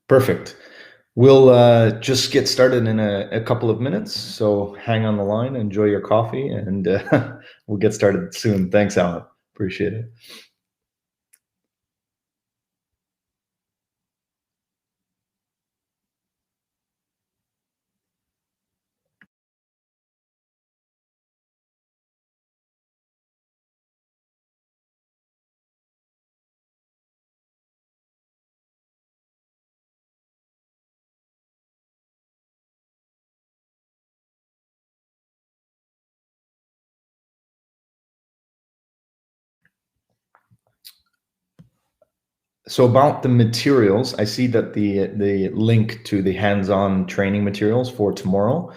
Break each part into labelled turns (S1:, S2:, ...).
S1: Perfect. We'll just get started in a couple of minutes, so hang on the line, enjoy your coffee, and we'll get started soon. Thanks, Alan. Appreciate it. So about the materials, I see that the link to the hands-on training materials for tomorrow,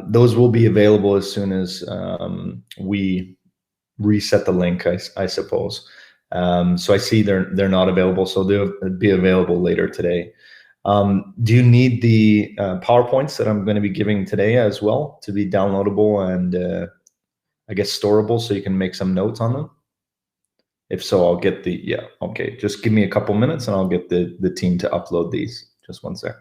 S1: those will be available as soon as we reset the link, I suppose. So I see they're not available, so they'll be available later today. Do you need the PowerPoints that I'm going to be giving today as well to be downloadable and I guess storable so you can make some notes on them? If so, I'll get yeah, okay. Just give me a couple minutes and I'll get the team to upload these. Just one sec.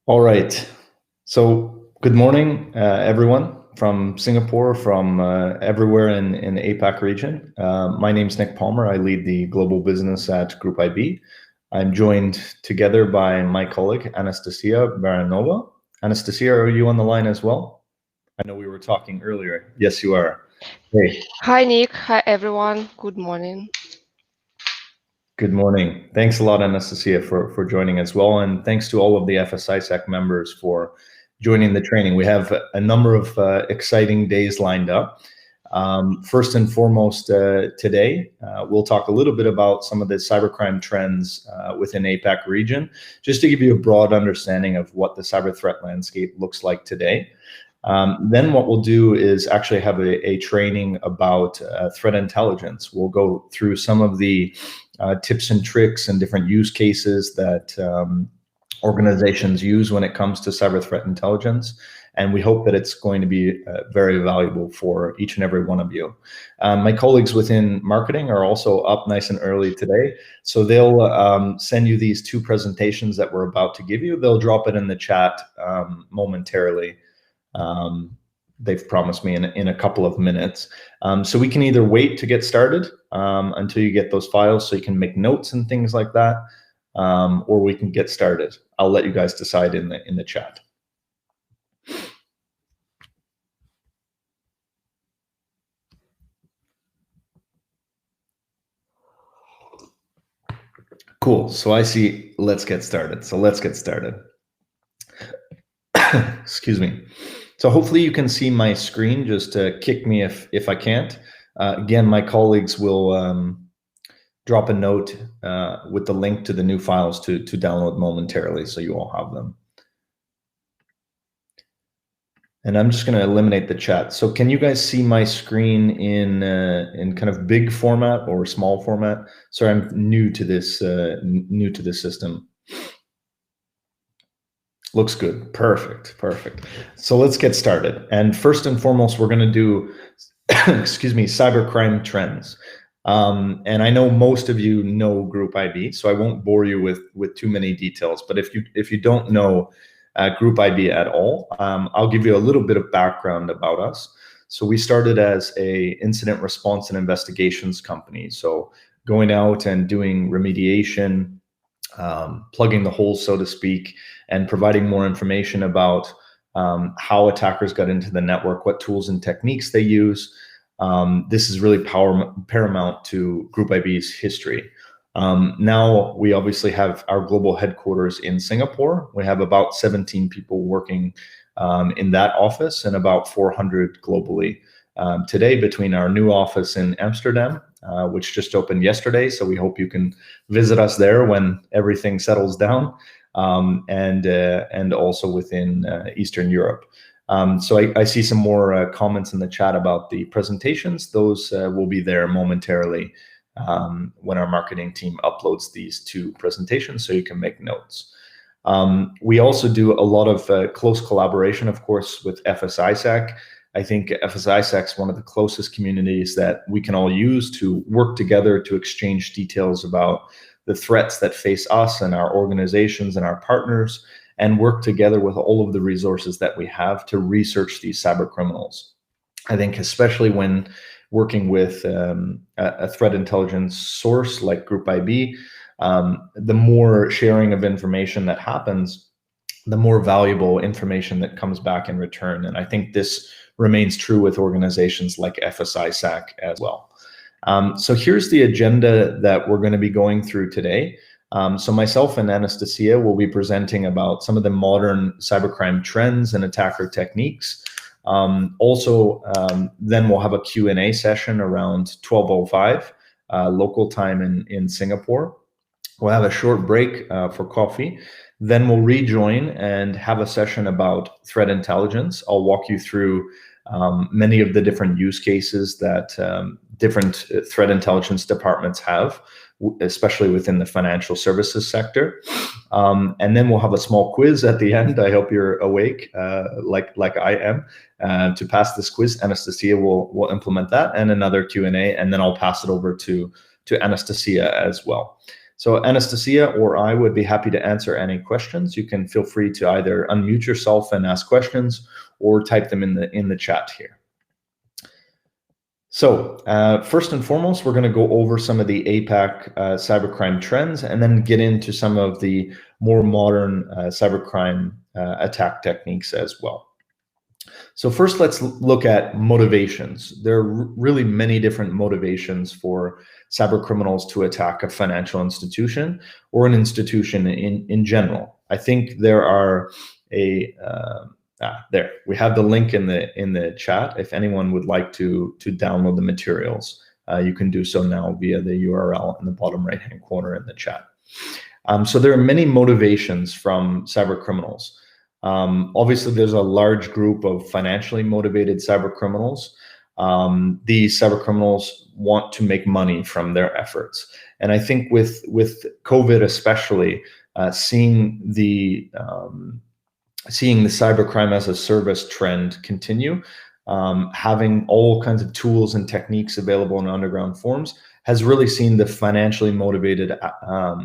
S1: All right. So good morning, everyone from Singapore, from everywhere in the APAC region. My name's Nick Palmer. I lead the global business at Group IB. I'm joined together by my colleague, Anastasia Baranova. Anastasia, are you on the line as well? I know we were talking earlier. Yes, you are. Hey.
S2: Hi, Nick. Hi, everyone. Good morning.
S1: Good morning. Thanks a lot, Anastasia, for joining as well. And thanks to all of the FS-ISAC members for joining the training. We have a number of exciting days lined up. First and foremost, today, we'll talk a little bit about some of the cybercrime trends within APAC region, just to give you a broad understanding of what the cyber threat landscape looks like today. Then what we'll do is actually have a training about threat intelligence. We'll go through some of the tips and tricks and different use cases that organizations use when it comes to cyber threat intelligence. And we hope that it's going to be very valuable for each and every one of you. My colleagues within marketing are also up nice and early today. So they'll send you these two presentations that we're about to give you. They'll drop it in the chat momentarily. They've promised me in a couple of minutes. So we can either wait to get started until you get those files so you can make notes and things like that, or we can get started. I'll let you guys decide in the chat. Cool. So I see. Let's get started. Excuse me. So hopefully you can see my screen. Just kick me if I can't. Again, my colleagues will drop a note with the link to the new files to download momentarily, so you all have them. And I'm just going to eliminate the chat. So can you guys see my screen in kind of big format or small format? Sorry, I'm new to this system. Looks good. Perfect. So let's get started. And first and foremost, we're going to do, excuse me, cybercrime trends. And I know most of you know Group IB, so I won't bore you with too many details. But if you don't know Group IB at all, I'll give you a little bit of background about us. So we started as a incident response and investigations company. So going out and doing remediation, plugging the holes, so to speak, and providing more information about how attackers got into the network, what tools and techniques they use. This is really paramount to Group IB's history. Now we obviously have our global headquarters in Singapore. We have about 17 people working in that office and about 400 globally today between our new office in Amsterdam, which just opened yesterday. So we hope you can visit us there when everything settles down, and also within Eastern Europe. So I see some more comments in the chat about the presentations. Those will be there momentarily when our marketing team uploads these two presentations, so you can make notes. We also do a lot of close collaboration, of course, with FS-ISAC. I think FS-ISAC is one of the closest communities that we can all use to work together to exchange details about the threats that face us and our organizations and our partners, and work together with all of the resources that we have to research these cyber criminals. I think especially when working with a threat intelligence source like Group IB, the more sharing of information that happens, the more valuable information that comes back in return. And I think this remains true with organizations like FS-ISAC as well. So here's the agenda that we're going to be going through today. So myself and Anastasia will be presenting about some of the modern cybercrime trends and attacker techniques. Then we'll have a Q&A session around 12:05 local time in Singapore. We'll have a short break for coffee. Then we'll rejoin and have a session about threat intelligence. I'll walk you through many of the different use cases that different threat intelligence departments have, especially within the financial services sector. And then we'll have a small quiz at the end. I hope you're awake, like I am, to pass this quiz. Anastasia will implement that, and another Q&A, and then I'll pass it over to Anastasia as well. So Anastasia or I would be happy to answer any questions. You can feel free to either unmute yourself and ask questions, or type them in the chat here. So first and foremost, we're going to go over some of the APAC cybercrime trends, and then get into some of the more modern cybercrime attack techniques as well. So first, let's look at motivations. There are really many different motivations for cyber criminals to attack a financial institution or an institution in general. I think there are there we have the link in the chat. If anyone would like to download the materials, you can do so now via the URL in the bottom right hand corner in the chat. So there are many motivations from cyber criminals. Obviously, there's a large group of financially motivated cyber criminals. These cyber criminals want to make money from their efforts, and I think with COVID especially, seeing the cybercrime as a service trend continue, having all kinds of tools and techniques available in underground forms, has really seen the financially motivated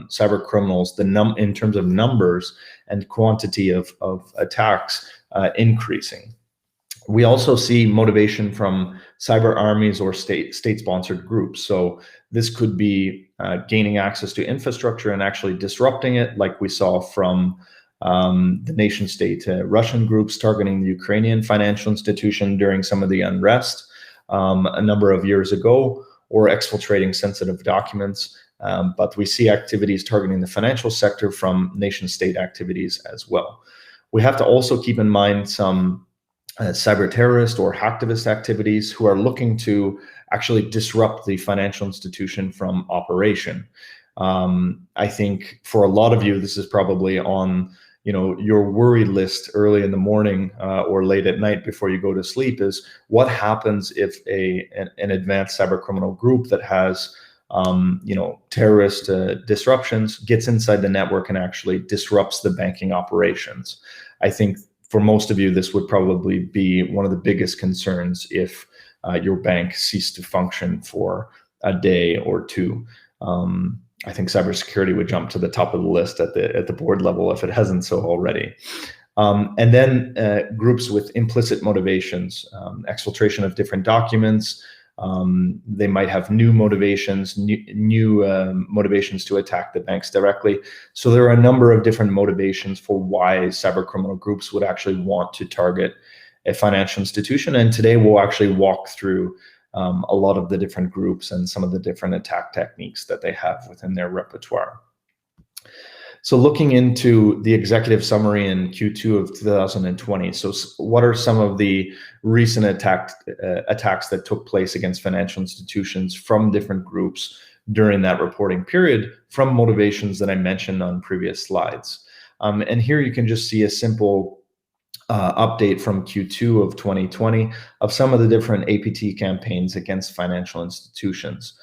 S1: cyber criminals, in terms of numbers and quantity of attacks, increasing. We also see motivation from cyber armies or state-sponsored groups. So this could be gaining access to infrastructure and actually disrupting it, like we saw from the nation state Russian groups targeting the Ukrainian financial institution during some of the unrest a number of years ago, or exfiltrating sensitive documents but we see activities targeting the financial sector from nation-state activities as well. We have to also keep in mind some cyber terrorist or hacktivist activities who are looking to actually disrupt the financial institution from operation. I think for a lot of you, this is probably on your worry list early in the morning or late at night before you go to sleep, is what happens if an advanced cyber criminal group that has terrorist disruptions gets inside the network and actually disrupts the banking operations. I think for most of you, this would probably be one of the biggest concerns if your bank ceased to function for a day or two. I think cybersecurity would jump to the top of the list at the board level if it hasn't so already. And then groups with implicit motivations, exfiltration of different documents. They might have new motivations, new motivations to attack the banks directly. So there are a number of different motivations for why cyber criminal groups would actually want to target a financial institution. And today we'll actually walk through a lot of the different groups and some of the different attack techniques that they have within their repertoire. So looking into the executive summary in Q2 of 2020, so what are some of the recent attacks that took place against financial institutions from different groups during that reporting period from motivations that I mentioned on previous slides? And here you can just see a simple update from Q2 of 2020 of some of the different APT campaigns against financial institutions.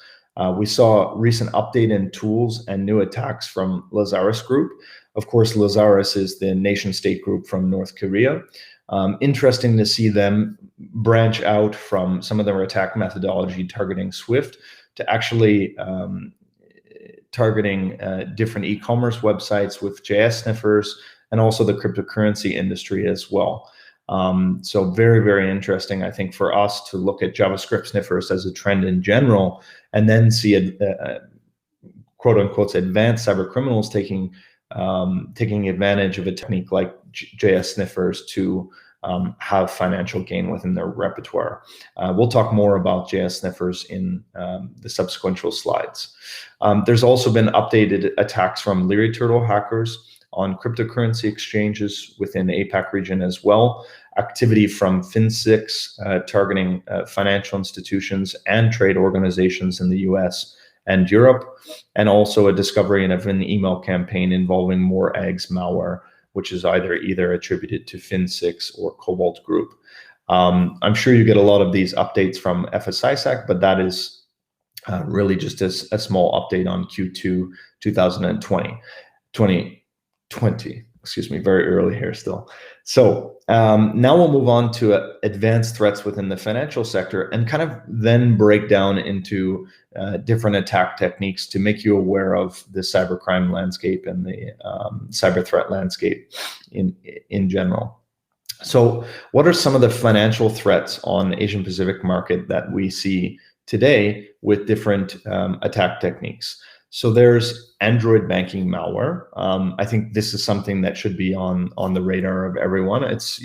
S1: We saw recent update in tools and new attacks from Lazarus group. Of course, Lazarus is the nation state group from North Korea. Interesting to see them branch out from some of their attack methodology targeting SWIFT to actually targeting different e-commerce websites with JS sniffers and also the cryptocurrency industry as well. So very, very interesting, I think, for us to look at JavaScript sniffers as a trend in general, and then see quote unquote advanced cyber criminals taking advantage of a technique like JS sniffers to have financial gain within their repertoire. We'll talk more about JS sniffers in the subsequent slides. There's also been updated attacks from Leary Turtle hackers on cryptocurrency exchanges within the APAC region as well. Activity from FS-ISAC targeting financial institutions and trade organizations in the US and Europe, and also a discovery of an email campaign involving more eggs malware, which is either attributed to FS-ISAC or Cobalt Group. I'm sure you get a lot of these updates from FS-ISAC, but that is really just a small update on Q2 2020, excuse me, very early here still. So now we'll move on to advanced threats within the financial sector and kind of then break down into different attack techniques to make you aware of the cybercrime landscape and the cyber threat landscape in general. So what are some of the financial threats on the Asian Pacific market that we see today with different attack techniques? So there's Android banking malware. I think this is something that should be on the radar of everyone. It's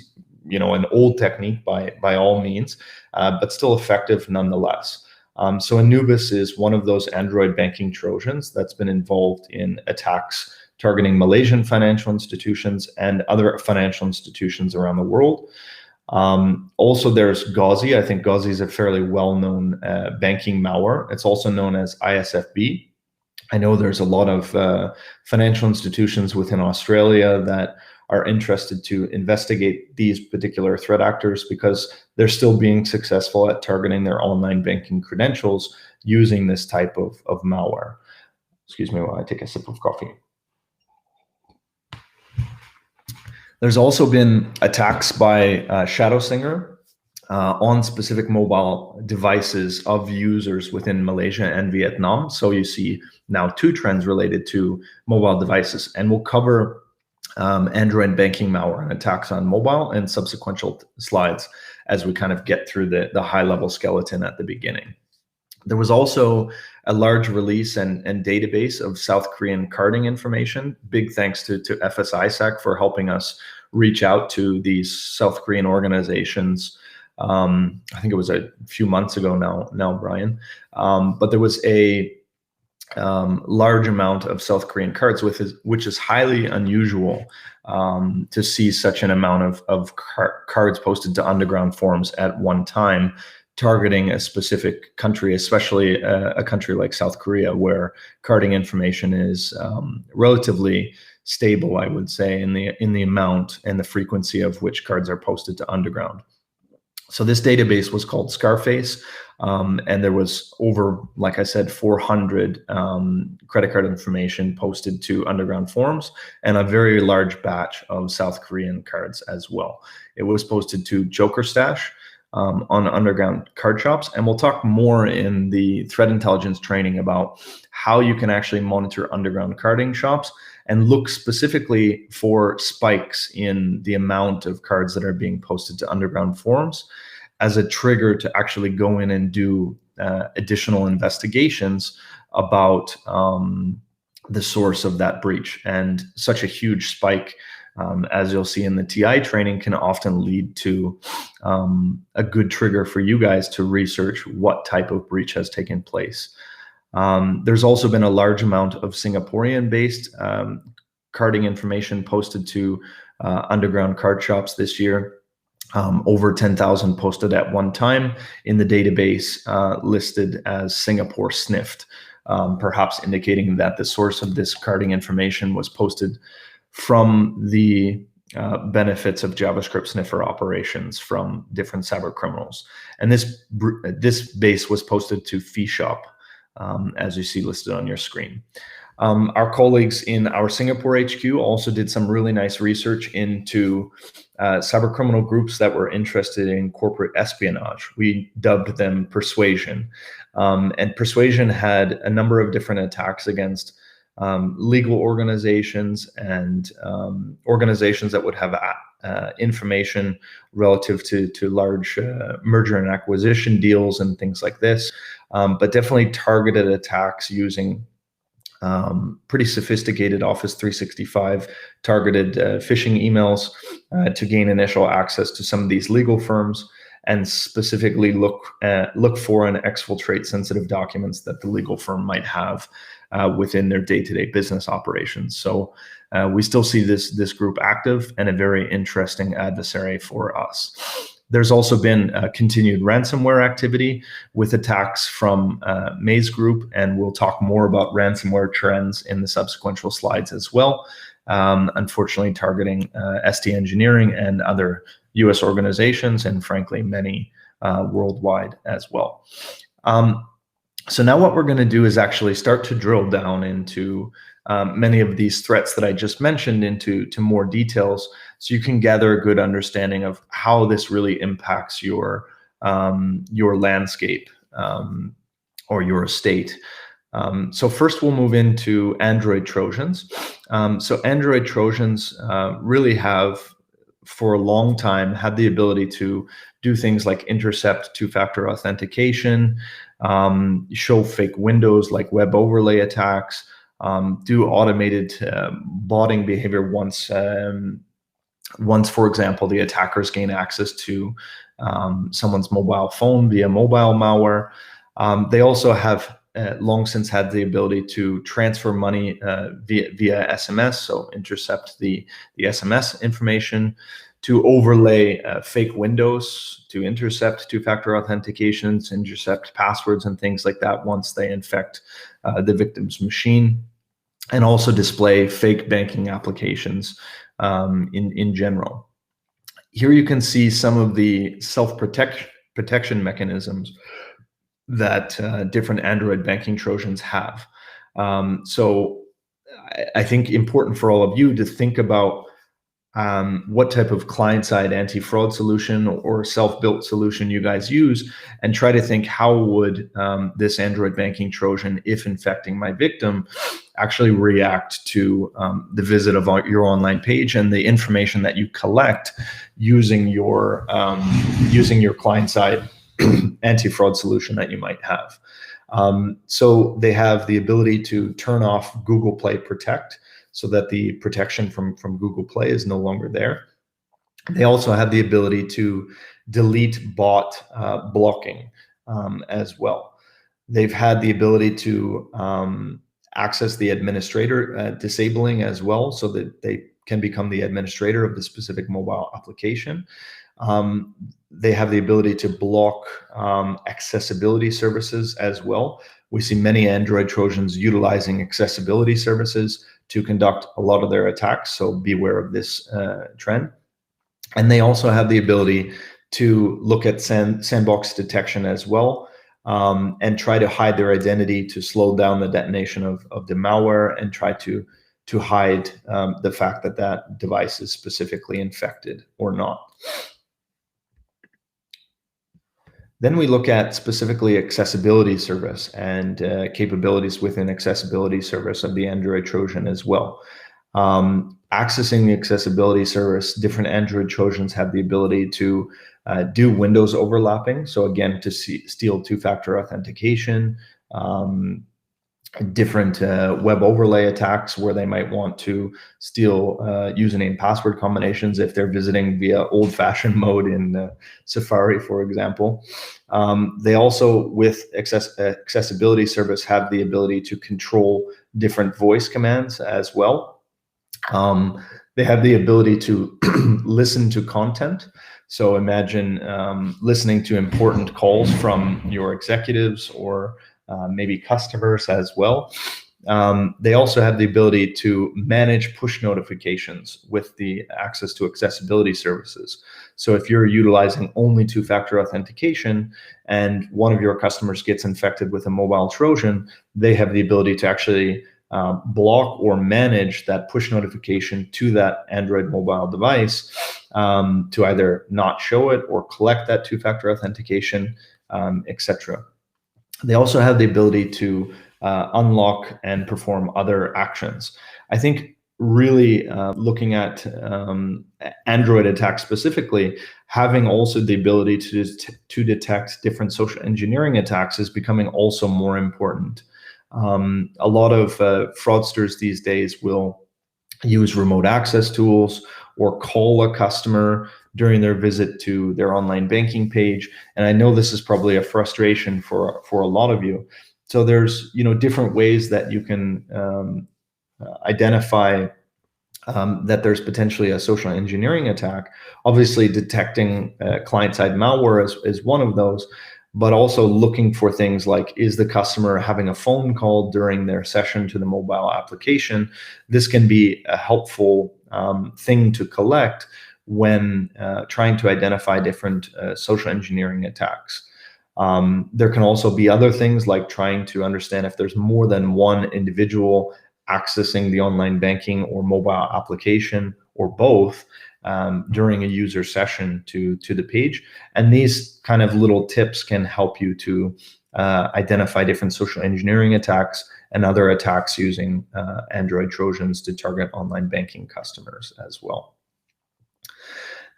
S1: an old technique by all means, but still effective nonetheless. So Anubis is one of those Android banking Trojans that's been involved in attacks targeting Malaysian financial institutions and other financial institutions around the world. Also, there's Gauzy. I think Gauzy is a fairly well-known banking malware. It's also known as ISFB. I know there's a lot of financial institutions within Australia that are interested to investigate these particular threat actors because they're still being successful at targeting their online banking credentials using this type of malware. Excuse me while I take a sip of coffee. There's also been attacks by Shadow Singer on specific mobile devices of users within Malaysia and Vietnam. So you see now two trends related to mobile devices, and we'll cover Android banking malware and attacks on mobile in subsequent slides as we kind of get through the high-level skeleton at the beginning. There was also a large release and database of South Korean carding information. Big thanks to FS-ISAC for helping us reach out to these South Korean organizations. I think it was a few months ago now, Brian. But there was a large amount of South Korean cards, which is highly unusual to see such an amount of cards posted to underground forums at one time, targeting a specific country, especially a country like South Korea, where carding information is relatively stable, I would say, in the amount and the frequency of which cards are posted to underground. So this database was called Scarface, and there was over, like I said, 400 credit card information posted to underground forums, and a very large batch of South Korean cards as well. It was posted to Joker Stash on underground card shops, and we'll talk more in the threat intelligence training about how you can actually monitor underground carding shops and look specifically for spikes in the amount of cards that are being posted to underground forums as a trigger to actually go in and do additional investigations about the source of that breach. And such a huge spike, as you'll see in the TI training, can often lead to a good trigger for you guys to research what type of breach has taken place. There's also been a large amount of Singaporean-based carding information posted to underground card shops this year. Over 10,000 posted at one time in the database listed as Singapore sniffed, perhaps indicating that the source of this carding information was posted from the benefits of JavaScript sniffer operations from different cyber criminals. And this base was posted to Fee Shop, as you see listed on your screen. Our colleagues in our Singapore HQ also did some really nice research into cyber criminal groups that were interested in corporate espionage. We dubbed them Persuasion. And Persuasion had a number of different attacks against legal organizations and organizations that would have information relative to large merger and acquisition deals and things like this, but definitely targeted attacks using pretty sophisticated Office 365 targeted phishing emails to gain initial access to some of these legal firms, and specifically look for and exfiltrate sensitive documents that the legal firm might have within their day-to-day business operations. So we still see this group active and a very interesting adversary for us. There's also been continued ransomware activity with attacks from Maze Group, and we'll talk more about ransomware trends in the subsequent slides as well. Unfortunately, targeting ST Engineering and other US organizations, and frankly, many worldwide as well. So now what we're going to do is actually start to drill down into many of these threats that I just mentioned into more details, so you can gather a good understanding of how this really impacts your landscape or your estate. So first we'll move into Android Trojans. So Android Trojans really have, for a long time, had the ability to do things like intercept two-factor authentication, show fake windows like web overlay attacks, do automated botting behavior once, for example, the attackers gain access to someone's mobile phone via mobile malware. They also have long since had the ability to transfer money via SMS, so intercept the SMS information, to overlay fake windows, to intercept two-factor authentications, intercept passwords and things like that once they infect the victim's machine, and also display fake banking applications in general. Here you can see some of the self-protection mechanisms that different Android banking Trojans have. So I think important for all of you to think about what type of client-side anti-fraud solution or self-built solution you guys use, and try to think, how would this Android banking Trojan, if infecting my victim, actually react to the visit of your online page and the information that you collect using your client-side anti-fraud solution that you might have. So they have the ability to turn off Google Play Protect, so that the protection from Google Play is no longer there. They also have the ability to delete bot blocking as well. They've had the ability to access the administrator disabling as well, so that they can become the administrator of the specific mobile application. They have the ability to block accessibility services as well. We see many Android Trojans utilizing accessibility services to conduct a lot of their attacks, so beware of this trend. And they also have the ability to look at sandbox detection as well, and try to hide their identity to slow down the detonation of the malware, and try to hide the fact that that device is specifically infected or not. Then we look at specifically accessibility service and capabilities within accessibility service of the Android Trojan as well. Accessing the accessibility service, different Android Trojans have the ability to do Windows overlapping. So again, to steal two-factor authentication, different web overlay attacks where they might want to steal username password combinations if they're visiting via old-fashioned mode in Safari, for example. They also, with accessibility service, have the ability to control different voice commands as well. They have the ability to listen to content. So imagine listening to important calls from your executives or maybe customers as well. They also have the ability to manage push notifications with the access to accessibility services. So if you're utilizing only two-factor authentication and one of your customers gets infected with a mobile Trojan, they have the ability to actually block or manage that push notification to that Android mobile device, to either not show it or collect that two-factor authentication, etc. They also have the ability to unlock and perform other actions. I think really looking at Android attacks specifically, having also the ability to detect different social engineering attacks is becoming also more important. A lot of fraudsters these days will use remote access tools or call a customer during their visit to their online banking page. And I know this is probably a frustration for a lot of you. So there's different ways that you can identify that there's potentially a social engineering attack. Obviously, detecting client-side malware is one of those, but also looking for things like, is the customer having a phone call during their session to the mobile application? This can be a helpful thing to collect when trying to identify different social engineering attacks. There can also be other things like trying to understand if there's more than one individual accessing the online banking or mobile application, or both, during a user session to the page. And these kind of little tips can help you to identify different social engineering attacks and other attacks using Android Trojans to target online banking customers as well.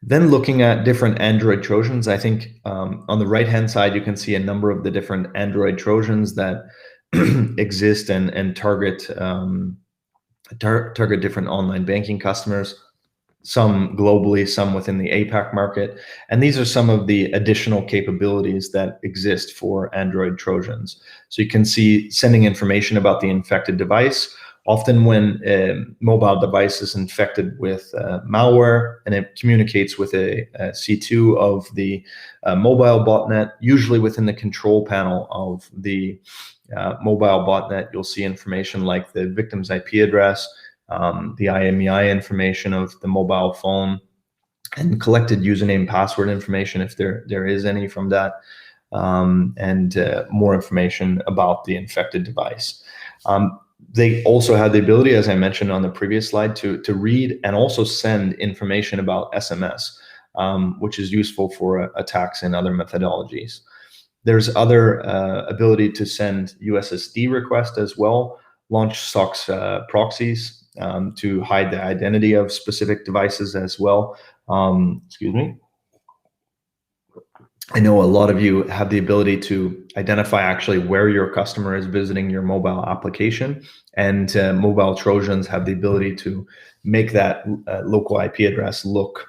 S1: Then looking at different Android Trojans, I think on the right-hand side, you can see a number of the different Android Trojans that exist and target different online banking customers, some globally, some within the APAC market. And these are some of the additional capabilities that exist for Android Trojans. So you can see sending information about the infected device. Often when a mobile device is infected with malware and it communicates with a C2 of the mobile botnet, usually within the control panel of the mobile botnet, you'll see information like the victim's IP address, the IMEI information of the mobile phone, and collected username password information if there is any from that, and more information about the infected device. They also have the ability, as I mentioned on the previous slide, to read and also send information about SMS, which is useful for attacks and other methodologies. There's other ability to send USSD requests as well, launch SOCKS proxies to hide the identity of specific devices as well. Excuse me. I know a lot of you have the ability to identify actually where your customer is visiting your mobile application, and mobile Trojans have the ability to make that local IP address look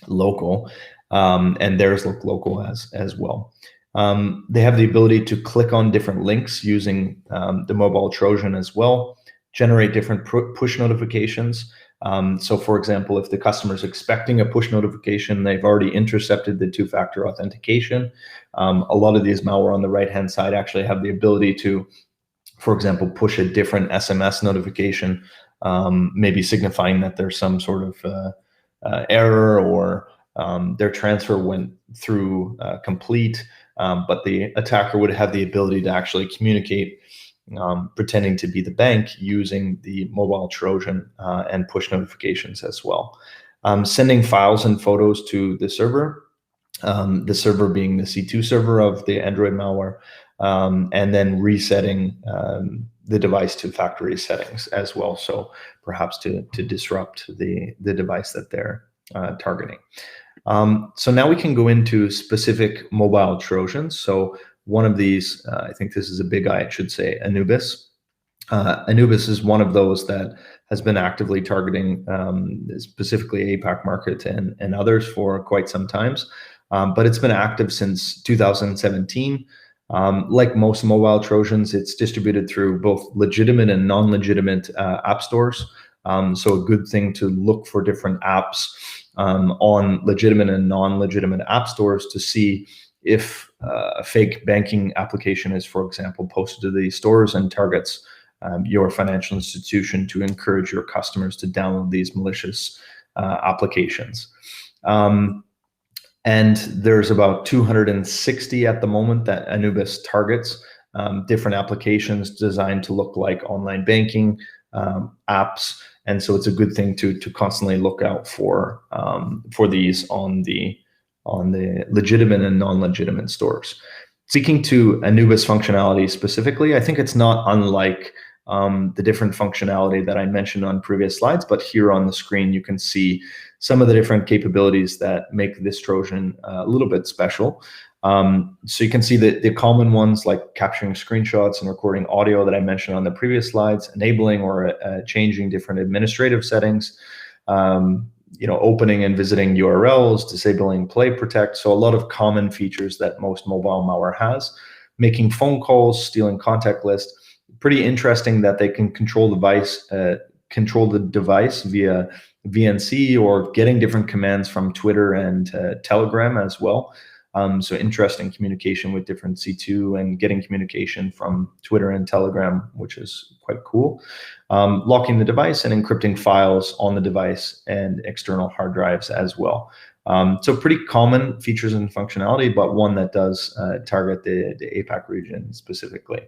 S1: local, and theirs look local as well. They have the ability to click on different links using the mobile Trojan as well, generate different push notifications. So for example, if the customer is expecting a push notification, they've already intercepted the two-factor authentication. A lot of these malware on the right-hand side actually have the ability to, for example, push a different SMS notification, maybe signifying that there's some sort of error or their transfer went through complete, but the attacker would have the ability to actually communicate pretending to be the bank using the mobile Trojan and push notifications as well. Sending files and photos to the server being the C2 server of the Android malware, and then resetting the device to factory settings as well. So perhaps to disrupt the device that they're targeting. So now we can go into specific mobile Trojans. So one of these, I think this is a big I should say, Anubis. Anubis is one of those that has been actively targeting specifically APAC market and others for quite some times. But it's been active since 2017. Like most mobile Trojans, it's distributed through both legitimate and non-legitimate app stores. So a good thing to look for different apps on legitimate and non-legitimate app stores to see if a fake banking application is, for example, posted to these stores and targets your financial institution to encourage your customers to download these malicious applications. And there's about 260 at the moment that Anubis targets, different applications designed to look like online banking apps. And so it's a good thing to constantly look out for these on the legitimate and non-legitimate stores. Speaking to Anubis functionality specifically, I think it's not unlike the different functionality that I mentioned on previous slides, but here on the screen you can see some of the different capabilities that make this Trojan a little bit special. So you can see the common ones like capturing screenshots and recording audio that I mentioned on the previous slides, enabling or changing different administrative settings, opening and visiting URLs, disabling Play Protect. So a lot of common features that most mobile malware has. Making phone calls, stealing contact lists. Pretty interesting that they can control the device via VNC or getting different commands from Twitter and Telegram as well. So interesting communication with different C2 and getting communication from Twitter and Telegram, which is quite cool. Locking the device and encrypting files on the device and external hard drives as well. So pretty common features and functionality, but one that does target the APAC region specifically.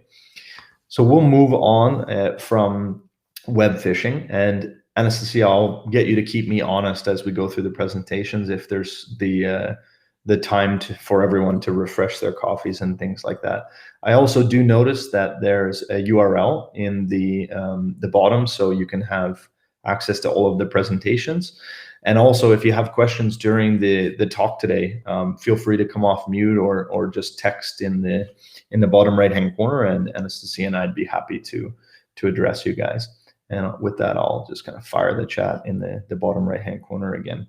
S1: So we'll move on from web phishing, and Anastasia, I'll get you to keep me honest as we go through the presentations if there's the time for everyone to refresh their coffees and things like that. I also do notice that there's a URL in the bottom, so you can have access to all of the presentations. And also, if you have questions during the talk today, feel free to come off mute or just text in the bottom right-hand corner, and Anastasia and I'd be happy to address you guys. And with that, I'll just kind of fire the chat in the bottom right-hand corner again.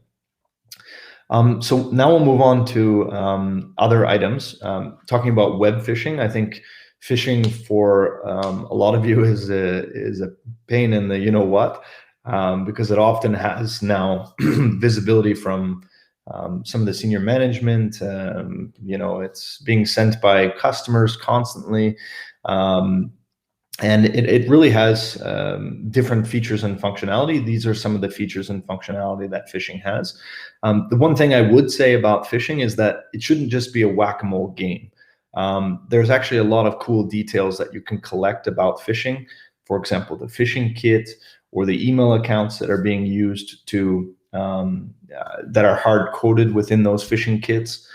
S1: So now we'll move on to other items. Talking about web phishing, I think phishing for a lot of you is a pain in the you-know-what, because it often has now visibility from some of the senior management. It's being sent by customers constantly. And it really has different features and functionality. These are some of the features and functionality that phishing has. The one thing I would say about phishing is that it shouldn't just be a whack-a-mole game. There's actually a lot of cool details that you can collect about phishing. For example, the phishing kit or the email accounts that are being used to that are hard-coded within those phishing kits.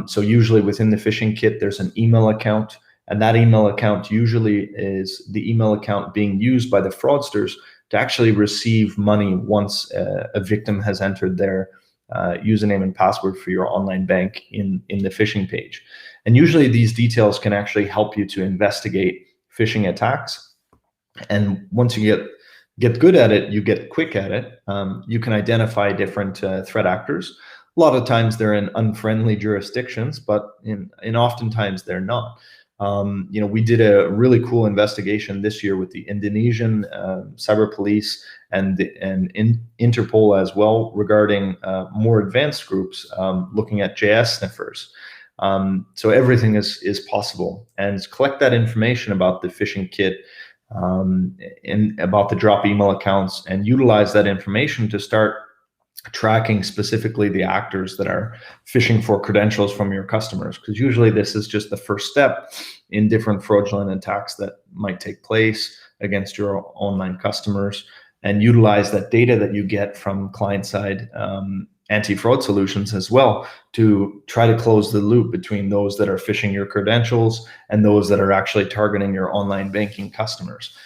S1: So usually within the phishing kit, there's an email account. And that email account usually is the email account being used by the fraudsters to actually receive money once a victim has entered their username and password for your online bank in the phishing page. And usually these details can actually help you to investigate phishing attacks. And once you get good at it, you get quick at it, you can identify different threat actors, A lot of times they're in unfriendly jurisdictions, but in oftentimes they're not. We did a really cool investigation this year with the Indonesian cyber police and Interpol as well regarding more advanced groups looking at JS sniffers. So everything is possible, and collect that information about the phishing kit and about the drop email accounts, and utilize that information to start tracking specifically the actors that are phishing for credentials from your customers, because usually this is just the first step in different fraudulent attacks that might take place against your online customers, and utilize that data that you get from client-side anti-fraud solutions as well to try to close the loop between those that are phishing your credentials and those that are actually targeting your online banking customers.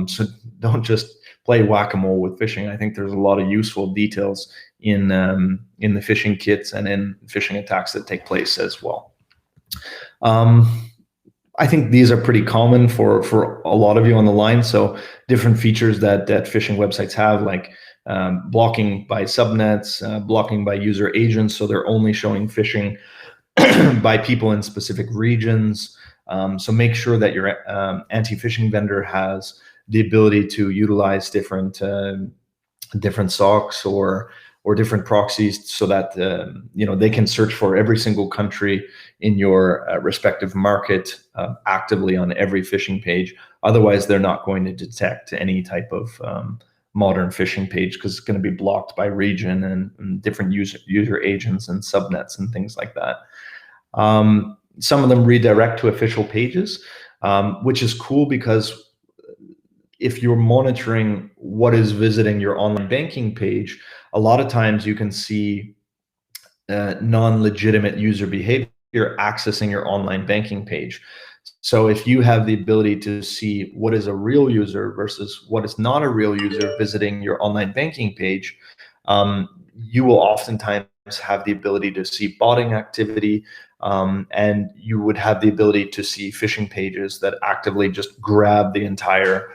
S1: So don't just play whack-a-mole with phishing. I think there's a lot of useful details in the phishing kits and in phishing attacks that take place as well. I think these are pretty common for a lot of you on the line. So different features that phishing websites have, like blocking by subnets, blocking by user agents, so they're only showing phishing by people in specific regions. So make sure that your anti-phishing vendor has the ability to utilize different SOCs or different proxies, so that they can search for every single country in your respective market actively on every phishing page. Otherwise, they're not going to detect any type of modern phishing page, because it's going to be blocked by region and different user agents and subnets and things like that. Some of them redirect to official pages, which is cool, because if you're monitoring what is visiting your online banking page, a lot of times you can see non-legitimate user behavior accessing your online banking page. So if you have the ability to see what is a real user versus what is not a real user visiting your online banking page, you will oftentimes have the ability to see botting activity, and you would have the ability to see phishing pages that actively just grab the entire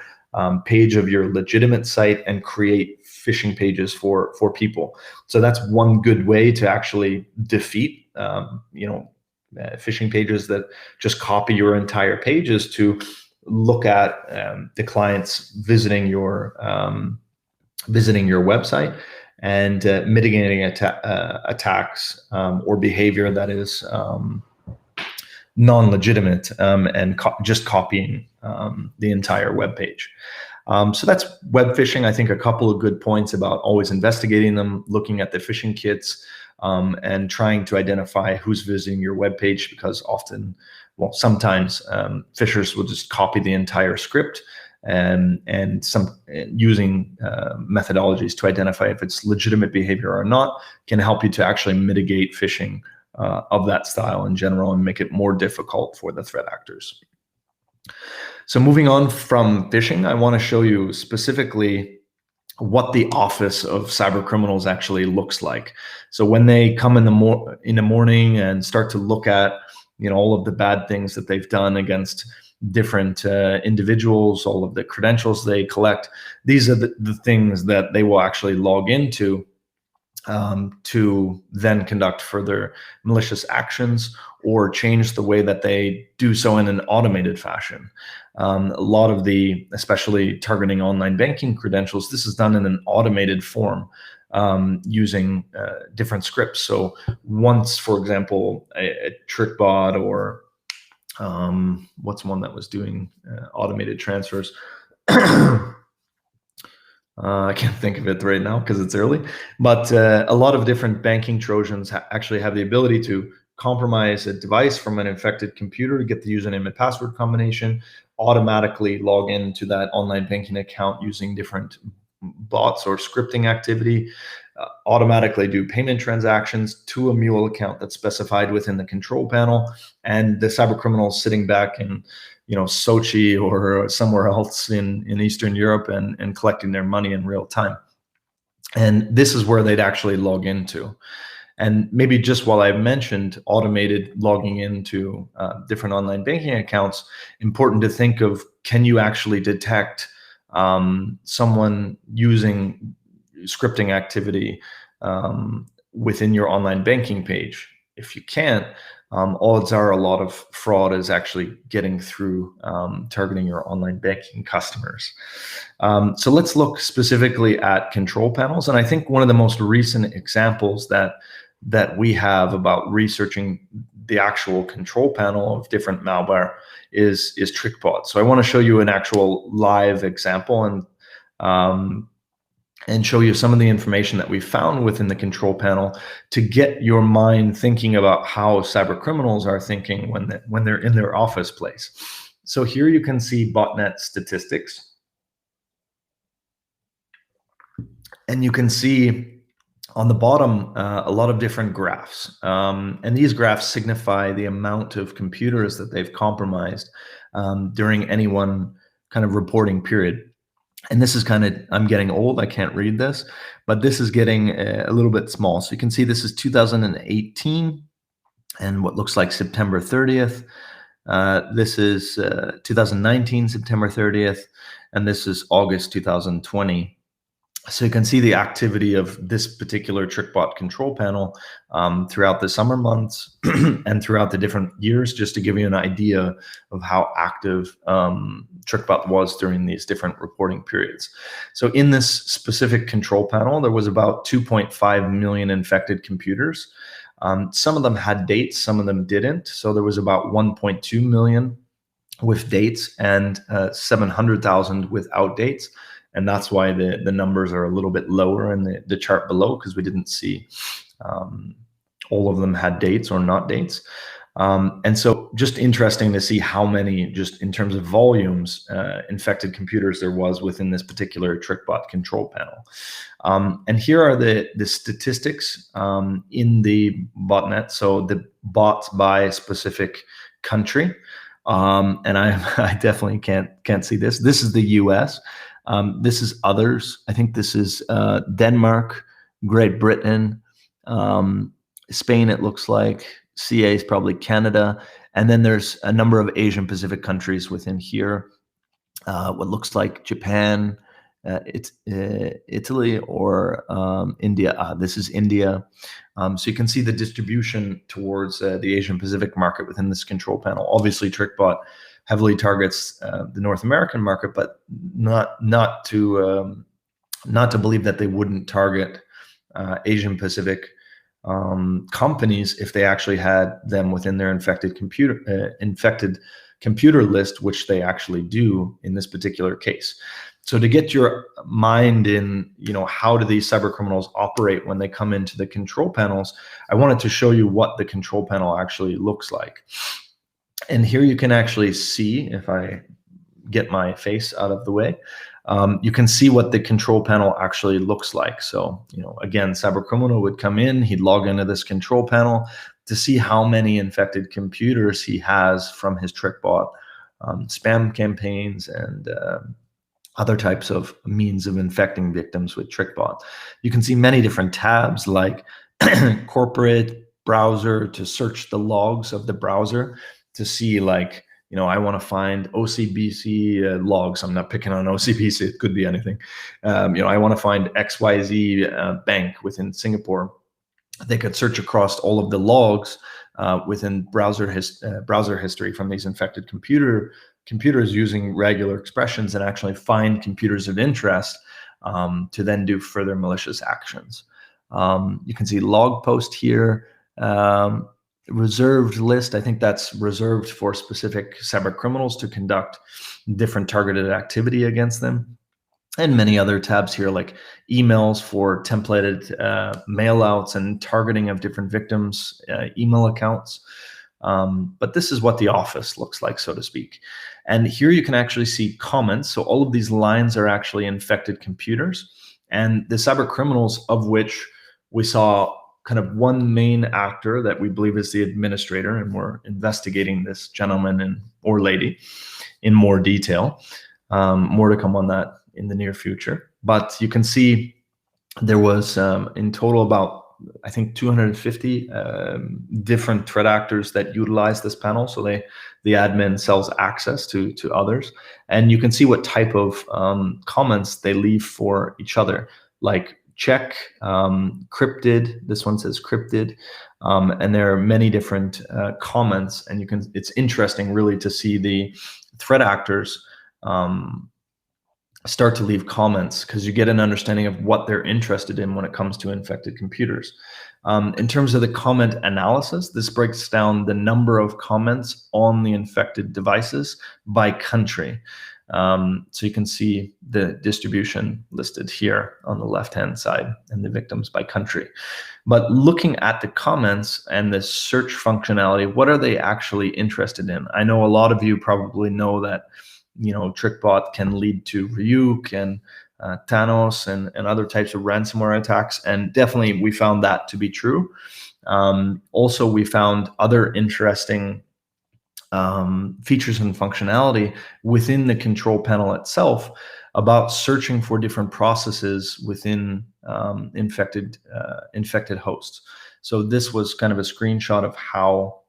S1: page of your legitimate site and create phishing pages for people. So that's one good way to actually defeat phishing pages that just copy your entire pages, to look at the clients visiting your website and mitigating attacks or behavior that is non-legitimate and just copying the entire web page. So that's web phishing. I think a couple of good points about always investigating them, looking at the phishing kits, and trying to identify who's visiting your web page, because sometimes phishers will just copy the entire script, and using methodologies to identify if it's legitimate behavior or not can help you to actually mitigate phishing of that style in general and make it more difficult for the threat actors. So moving on from phishing, I want to show you specifically what the office of cyber criminals actually looks like. So when they come in the morning and start to look at all of the bad things that they've done against different individuals, all of the credentials they collect, these are the things that they will actually log into to then conduct further malicious actions or change the way that they do so in an automated fashion. A lot of especially targeting online banking credentials, this is done in an automated form using different scripts. So once, for example, a trick bot or what's one that was doing automated transfers? I can't think of it right now because it's early, but a lot of different banking Trojans actually have the ability to compromise a device from an infected computer to get the username and password combination, automatically log into that online banking account using different bots or scripting activity, automatically do payment transactions to a mule account that's specified within the control panel, and the cyber criminals sitting back in Sochi or somewhere else in Eastern Europe and collecting their money in real time. And this is where they'd actually log into. And maybe just while I mentioned automated logging into different online banking accounts, important to think of, can you actually detect someone using scripting activity within your online banking page. If you can't, odds are a lot of fraud is actually getting through, targeting your online banking customers. So let's look specifically at control panels. And I think one of the most recent examples that we have about researching the actual control panel of different malware is TrickBot. So I want to show you an actual live example and show you some of the information that we found within the control panel to get your mind thinking about how cyber criminals are thinking when they're in their office place. So here you can see Botnet Statistics. And you can see on the bottom a lot of different graphs. And these graphs signify the amount of computers that they've compromised during any one kind of reporting period. And this is kind of, I'm getting old, I can't read this, but this is getting a little bit small. So you can see this is 2018 and what looks like September 30th. This is 2019, September 30th, and this is August 2020. So you can see the activity of this particular TrickBot control panel throughout the summer months and throughout the different years, just to give you an idea of how active TrickBot was during these different reporting periods. So in this specific control panel, there was about 2.5 million infected computers. Some of them had dates, some of them didn't. So there was about 1.2 million with dates and 700,000 without dates. And that's why the numbers are a little bit lower in the chart below, because we didn't see all of them had dates or not dates. And so just interesting to see how many, just in terms of volumes, infected computers there was within this particular TrickBot control panel. And here are the statistics in the botnet. So the bots by specific country. And I definitely can't see this. This is the US. This is others. I think this is Denmark, Great Britain, Spain, it looks like. CA is probably Canada. And then there's a number of Asian Pacific countries within here. What looks like Japan, it's Italy, or India. This is India. So you can see the distribution towards the Asian Pacific market within this control panel. Obviously, TrickBot heavily targets the North American market, but not to believe that they wouldn't target Asian Pacific companies if they actually had them within their infected computer list, which they actually do in this particular case. So to get your mind in, how do these cyber criminals operate when they come into the control panels, I wanted to show you what the control panel actually looks like. And here you can actually see, if I get my face out of the way, you can see what the control panel actually looks like. So, again, cyber criminal would come in, he'd log into this control panel to see how many infected computers he has from his TrickBot spam campaigns and other types of means of infecting victims with TrickBot. You can see many different tabs like corporate browser to search the logs of the browser to see, like, I want to find OCBC logs. I'm not picking on OCBC. It could be anything. I want to find XYZ bank within Singapore. They could search across all of the logs within browser history from these infected computers using regular expressions and actually find computers of interest to then do further malicious actions. You can see log post here. Reserved list, I think that's reserved for specific cyber criminals to conduct different targeted activity against them. And many other tabs here, like emails for templated mail outs and targeting of different victims' email accounts. But this is what the office looks like, so to speak. And here you can actually see comments. So all of these lines are actually infected computers. And the cyber criminals, of which we saw kind of one main actor that we believe is the administrator, and we're investigating this gentleman or lady in more detail. More to come on that in the near future. But you can see there was in total about, I think, 250 different threat actors that utilize this panel. So the admin sells access to others, and you can see what type of comments they leave for each other, like check, cryptid. This one says cryptid, and there are many different comments. And it's interesting, really, to see the threat actors start to leave comments, because you get an understanding of what they're interested in when it comes to infected computers. In terms of the comment analysis, this breaks down the number of comments on the infected devices by country. So you can see the distribution listed here on the left-hand side and the victims by country. But looking at the comments and the search functionality, what are they actually interested in? I know a lot of you probably know that, TrickBot can lead to Ryuk and Thanos and other types of ransomware attacks, and definitely we found that to be true. Also, we found other interesting features and functionality within the control panel itself about searching for different processes within infected hosts. So this was kind of a screenshot of how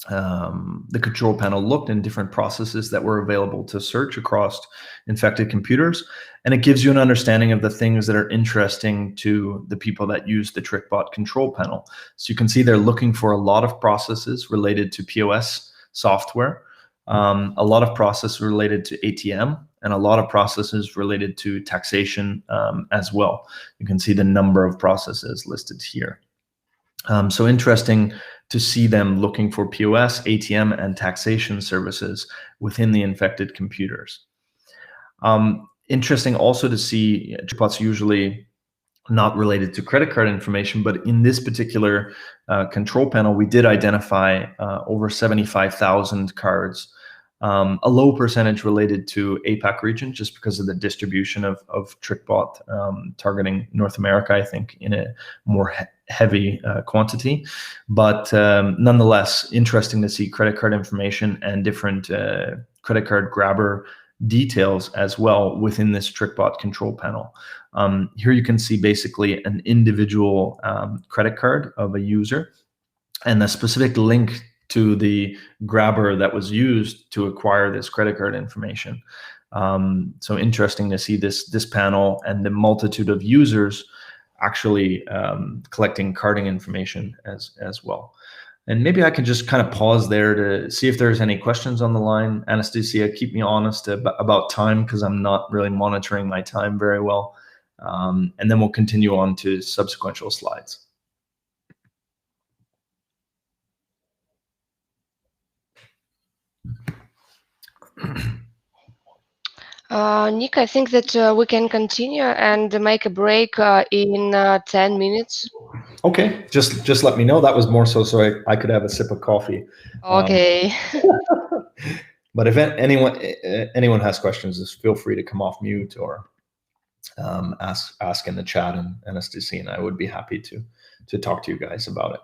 S1: the control panel looked in different processes that were available to search across infected computers. And it gives you an understanding of the things that are interesting to the people that use the TrickBot control panel. So you can see they're looking for a lot of processes related to POS software, a lot of processes related to ATM, and a lot of processes related to taxation as well. You can see the number of processes listed here. So interesting to see them looking for POS, ATM, and taxation services within the infected computers. Interesting also to see TrickBot's usually not related to credit card information, but in this particular control panel, we did identify over 75,000 cards, a low percentage related to APAC region, just because of the distribution of TrickBot targeting North America, I think, in a more heavy quantity. But nonetheless, interesting to see credit card information and different credit card grabber details as well within this TrickBot control panel. Here you can see basically an individual credit card of a user and the specific link to the grabber that was used to acquire this credit card information. So interesting to see this panel and the multitude of users actually collecting carding information as well. And maybe I could just kind of pause there to see if there's any questions on the line. Anastasia, keep me honest about time, because I'm not really monitoring my time very well. And then we'll continue on to subsequent slides.
S2: Nick, I think that we can continue and make a break in 10 minutes.
S1: Okay, just let me know. That was more so I could have a sip of coffee.
S2: Okay.
S1: But if anyone has questions, just feel free to come off mute or ask in the chat, and Anastasia and I would be happy to talk to you guys about it.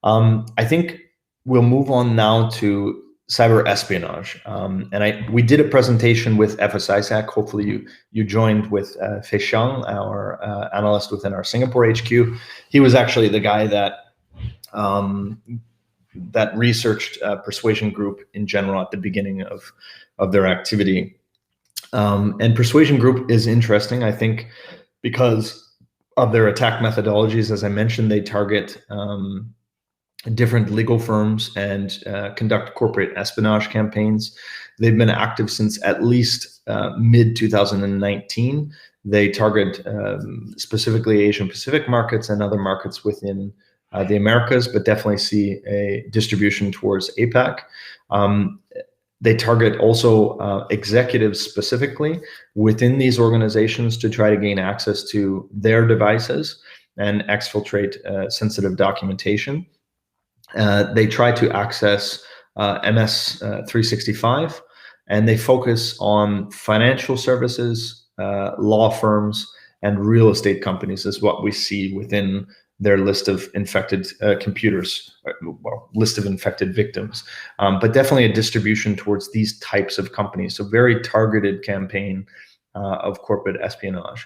S1: I think we'll move on now to cyber espionage. And we did a presentation with FS-ISAC. Hopefully you joined with Fei Xiang, our analyst within our Singapore HQ. He was actually the guy that researched Persuasion Group in general at the beginning of their activity. And Persuasion Group is interesting, I think, because of their attack methodologies. As I mentioned, they target different legal firms and conduct corporate espionage campaigns. They've been active since at least mid-2019. They target specifically Asian Pacific markets and other markets within the Americas, but definitely see a distribution towards APAC. They target also executives specifically within these organizations to try to gain access to their devices and exfiltrate sensitive documentation. They try to access MS 365, and they focus on financial services, law firms, and real estate companies is what we see within their list of infected computers, well, list of infected victims, but definitely a distribution towards these types of companies. So very targeted campaign of corporate espionage.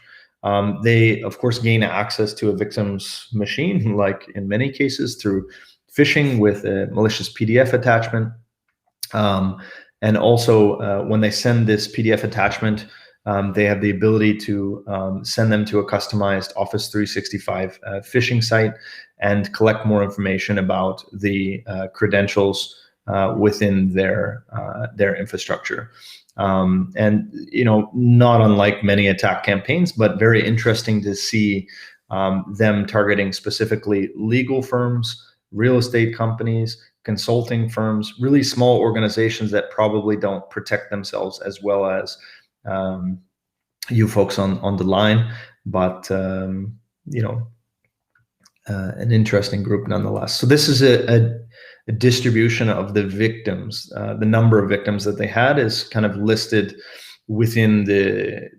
S1: They, of course, gain access to a victim's machine, like in many cases through phishing with a malicious PDF attachment. And also when they send this PDF attachment, They have the ability to send them to a customized Office 365 phishing site and collect more information about the credentials within their infrastructure. And not unlike many attack campaigns, but very interesting to see them targeting specifically legal firms, real estate companies, consulting firms, really small organizations that probably don't protect themselves as well as you folks on the line, but an interesting group nonetheless. So this is a distribution of the victims. The number of victims that they had is kind of listed within the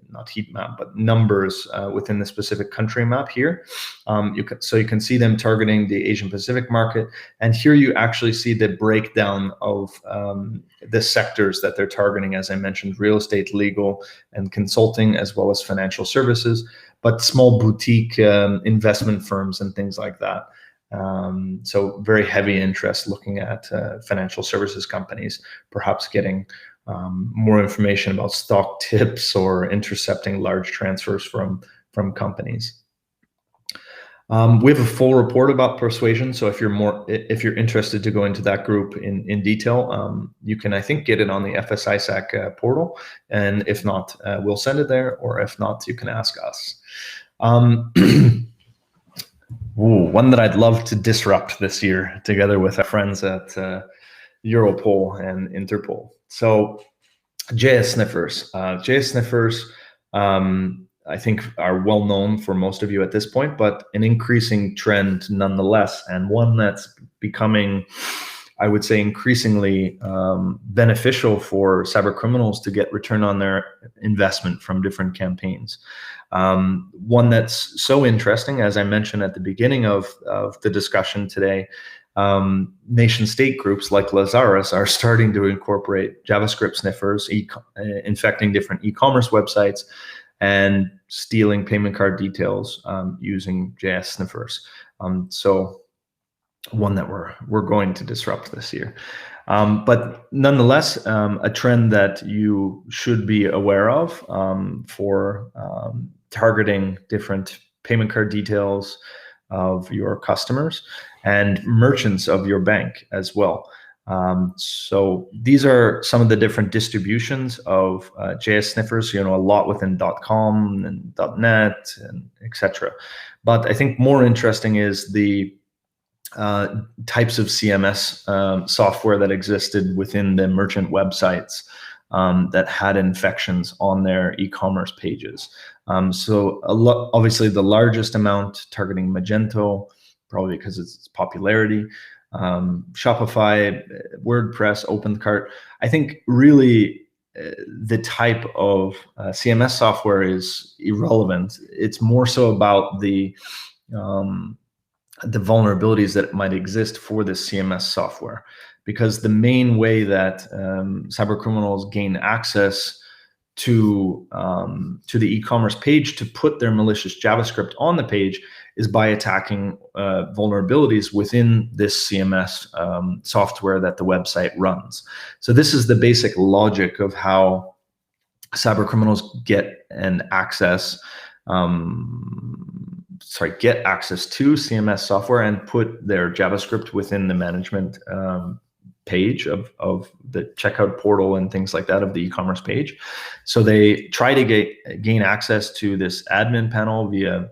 S1: not heat map, but numbers within the specific country map here. You can see them targeting the Asian Pacific market, and here you actually see the breakdown of the sectors that they're targeting. As I mentioned, real estate, legal, and consulting, as well as financial services, but small boutique investment firms and things like that. So very heavy interest looking at financial services companies, perhaps getting more information about stock tips or intercepting large transfers from companies. We have a full report about Persuasion, so if you're interested to go into that group in detail, you can, I think, get it on the FS-ISAC portal, and if not, we'll send it there, or if not, you can ask us. One that I'd love to disrupt this year together with our friends at Europol and Interpol. So JS sniffers. JS sniffers, I think, are well known for most of you at this point, but an increasing trend nonetheless, and one that's becoming, I would say, increasingly beneficial for cyber criminals to get return on their investment from different campaigns. One that's so interesting, as I mentioned at the beginning of the discussion today, nation state groups like Lazarus are starting to incorporate JavaScript sniffers, infecting different e-commerce websites and stealing payment card details using JS sniffers. So one that we're going to disrupt this year. But nonetheless, a trend that you should be aware of for targeting different payment card details of your customers and merchants of your bank as well. So these are some of the different distributions of JS sniffers, a lot within .com and .net and etc. But I think more interesting is the types of CMS software that existed within the merchant websites that had infections on their e-commerce pages. So obviously the largest amount targeting Magento, probably because of its popularity, Shopify, WordPress, OpenCart. I think really the type of CMS software is irrelevant. It's more so about the vulnerabilities that might exist for this CMS software, because the main way that cyber criminals gain access to the e-commerce page to put their malicious JavaScript on the page is by attacking vulnerabilities within this CMS software that the website runs. So this is the basic logic of how cyber criminals get access to CMS software and put their JavaScript within the management page of the checkout portal and things like that of the e-commerce page. So they try to gain access to this admin panel via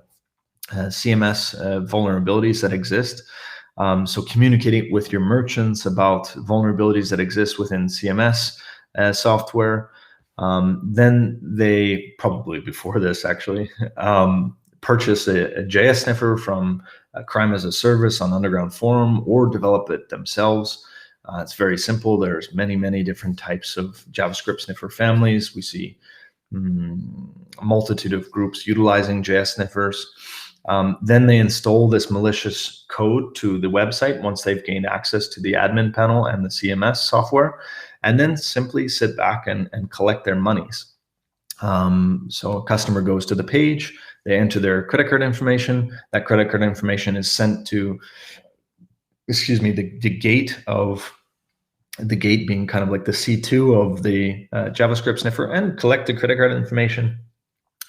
S1: CMS vulnerabilities that exist. So communicating with your merchants about vulnerabilities that exist within CMS software. Then they, probably before this actually, purchase a JS sniffer from Crime as a Service on Underground Forum or develop it themselves. It's very simple. There's many different types of JavaScript sniffer families. We see a multitude of groups utilizing JS sniffers. Then they install this malicious code to the website once they've gained access to the admin panel and the CMS software, and then simply sit back and collect their monies. So a customer goes to the page, they enter their credit card information. That credit card information is sent to, the gate of the gate being kind of like the C2 of the JavaScript sniffer, and collect the credit card information.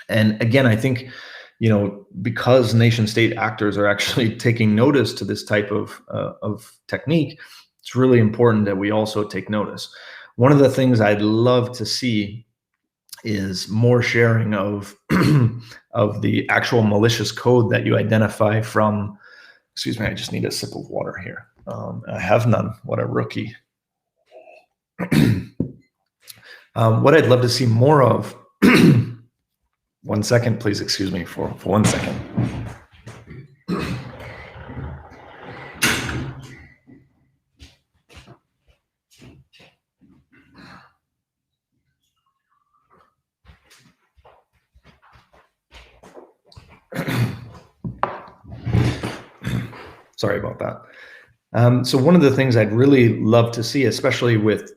S1: And again, I think, because nation state actors are actually taking notice to this type of technique, it's really important that we also take notice. One of the things I'd love to see is more sharing of of the actual malicious code that you identify from. Excuse me, I just need a sip of water here. I have none. What a rookie. What I'd love to see more of. 1 second, please excuse me for 1 second. Sorry about that. So one of the things I'd really love to see, especially with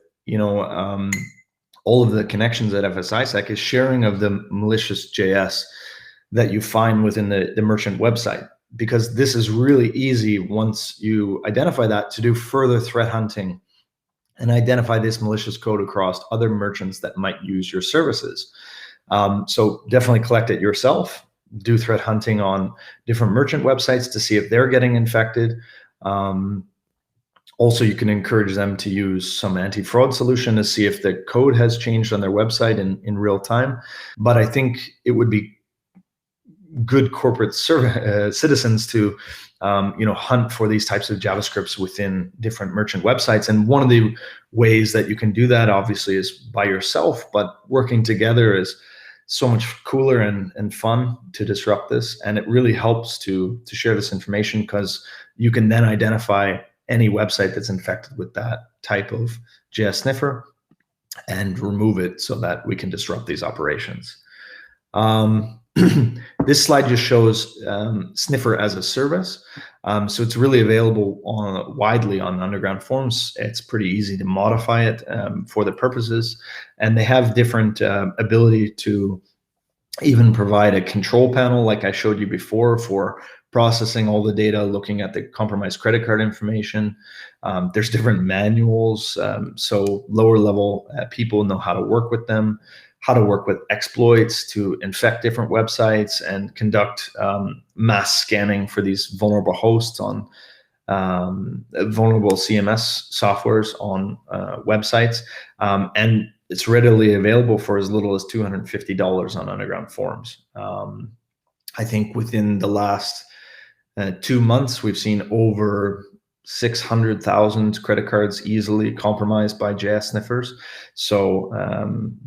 S1: all of the connections at FS-ISAC, is sharing of the malicious JS that you find within the merchant website, because this is really easy once you identify that to do further threat hunting and identify this malicious code across other merchants that might use your services. So definitely collect it yourself. Do threat hunting on different merchant websites to see if they're getting infected. Also, you can encourage them to use some anti-fraud solution to see if the code has changed on their website in real time. But I think it would be good corporate citizens to hunt for these types of JavaScripts within different merchant websites. And one of the ways that you can do that, obviously, is by yourself, but working together is so much cooler and fun to disrupt this. And it really helps to share this information, because you can then identify any website that's infected with that type of JS sniffer and remove it so that we can disrupt these operations. This slide just shows sniffer as a service. So it's really available widely on Underground Forums. It's pretty easy to modify it for the purposes. And they have different ability to even provide a control panel, like I showed you before, for processing all the data, looking at the compromised credit card information. There's different manuals, so lower level people know how to work with them, how to work with exploits to infect different websites and conduct mass scanning for these vulnerable hosts on vulnerable CMS softwares on websites. And it's readily available for as little as $250 on Underground Forums. I think within the last 2 months, we've seen over 600,000 credit cards easily compromised by JS sniffers. So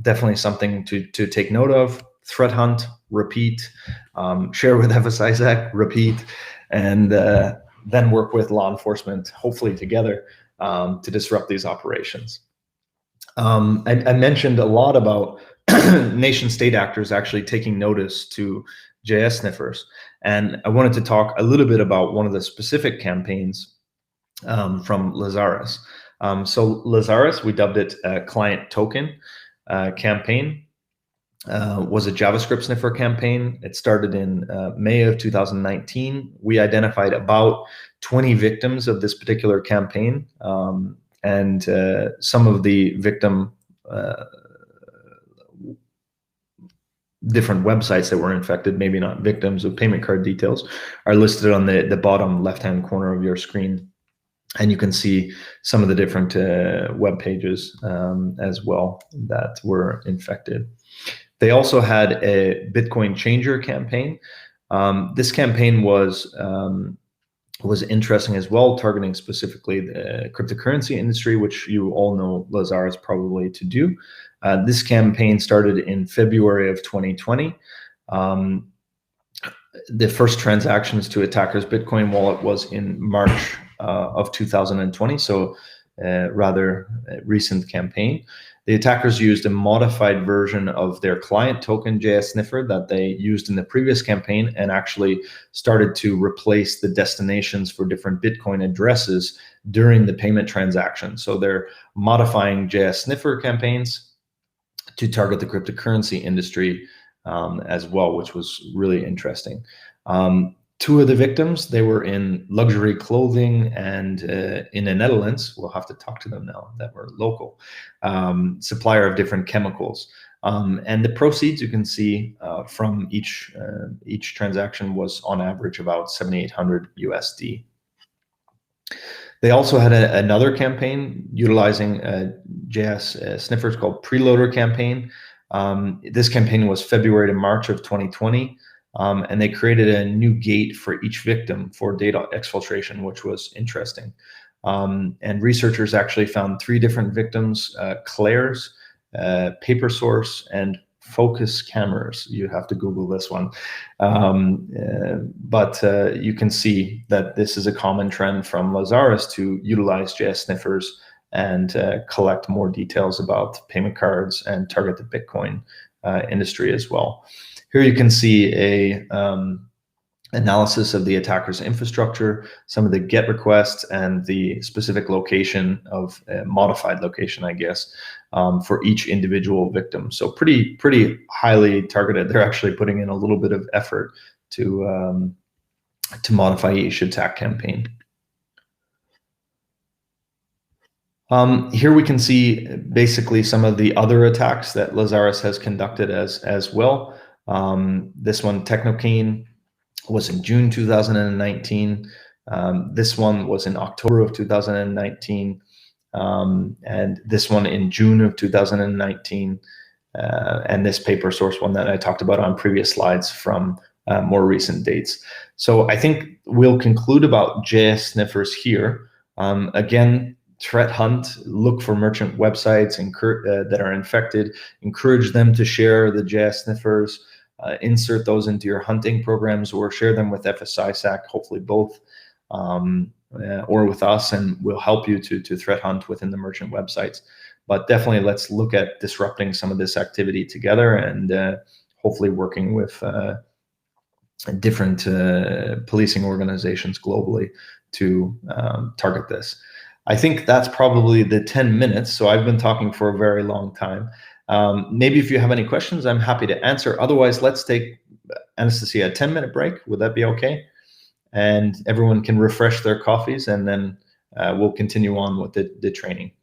S1: definitely something to take note of. Threat hunt, repeat, share with FS-ISAC, repeat, and then work with law enforcement, hopefully together, to disrupt these operations. I mentioned a lot about nation state actors actually taking notice to JS sniffers. And I wanted to talk a little bit about one of the specific campaigns from Lazarus. So Lazarus, we dubbed it a client token campaign, was a JavaScript sniffer campaign. It started in May of 2019. We identified about 20 victims of this particular campaign. And some of the victim different websites that were infected, maybe not victims of payment card details, are listed on the bottom left-hand corner of your screen. And you can see some of the different web pages as well that were infected. They also had a Bitcoin changer campaign. This campaign was interesting as well, targeting specifically the cryptocurrency industry, which you all know Lazarus probably to do. This campaign started in February of 2020. The first transactions to attackers' Bitcoin wallet was in March of 2020, so rather recent campaign. The attackers used a modified version of their client token JS sniffer that they used in the previous campaign, and actually started to replace the destinations for different Bitcoin addresses during the payment transaction. So they're modifying JS sniffer campaigns to target the cryptocurrency industry as well, which was really interesting. To Two of the victims, they were in luxury clothing and in the Netherlands, we'll have to talk to them now that we're local, supplier of different chemicals. And the proceeds you can see from each transaction was on average about 7,800 USD. They also had another campaign utilizing JS sniffers called Preloader campaign. This campaign was February to March of 2020, and they created a new gate for each victim for data exfiltration, which was interesting. And researchers actually found 3 different victims, Claire's, Paper Source, and Focus Cameras. You have to Google this one. But you can see that this is a common trend from Lazarus to utilize JS sniffers and collect more details about payment cards and target the Bitcoin industry as well. Here you can see a analysis of the attacker's infrastructure, some of the GET requests, and the specific location of modified location, I guess, for each individual victim. So pretty highly targeted. They're actually putting in a little bit of effort to modify each attack campaign. Here we can see basically some of the other attacks that Lazarus has conducted as well. This one, Technokane, was in June 2019. This one was in October of 2019. And this one in June of 2019. And this paper source one that I talked about on previous slides from more recent dates. So I think we'll conclude about JS sniffers here. Again, threat hunt, look for merchant websites that are infected, encourage them to share the JS sniffers, insert those into your hunting programs or share them with FS-ISAC, hopefully both, or with us, and we'll help you to threat hunt within the merchant websites. But definitely let's look at disrupting some of this activity together and hopefully working with different policing organizations globally to target this. I think that's probably the 10 minutes. So I've been talking for a very long time. Maybe if you have any questions, I'm happy to answer. Otherwise, let's take, Anastasia, a 10-minute break. Would that be okay? And everyone can refresh their coffees, and then we'll continue on with the training.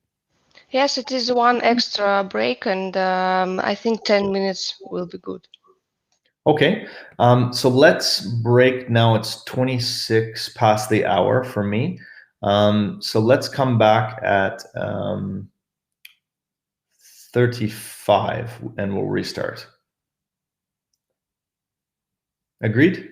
S2: Yes, it is one extra break, and I think 10 minutes will be good.
S1: Okay, so let's break now. It's 26 past the hour for me. So let's come back at 35 and we'll restart. Agreed?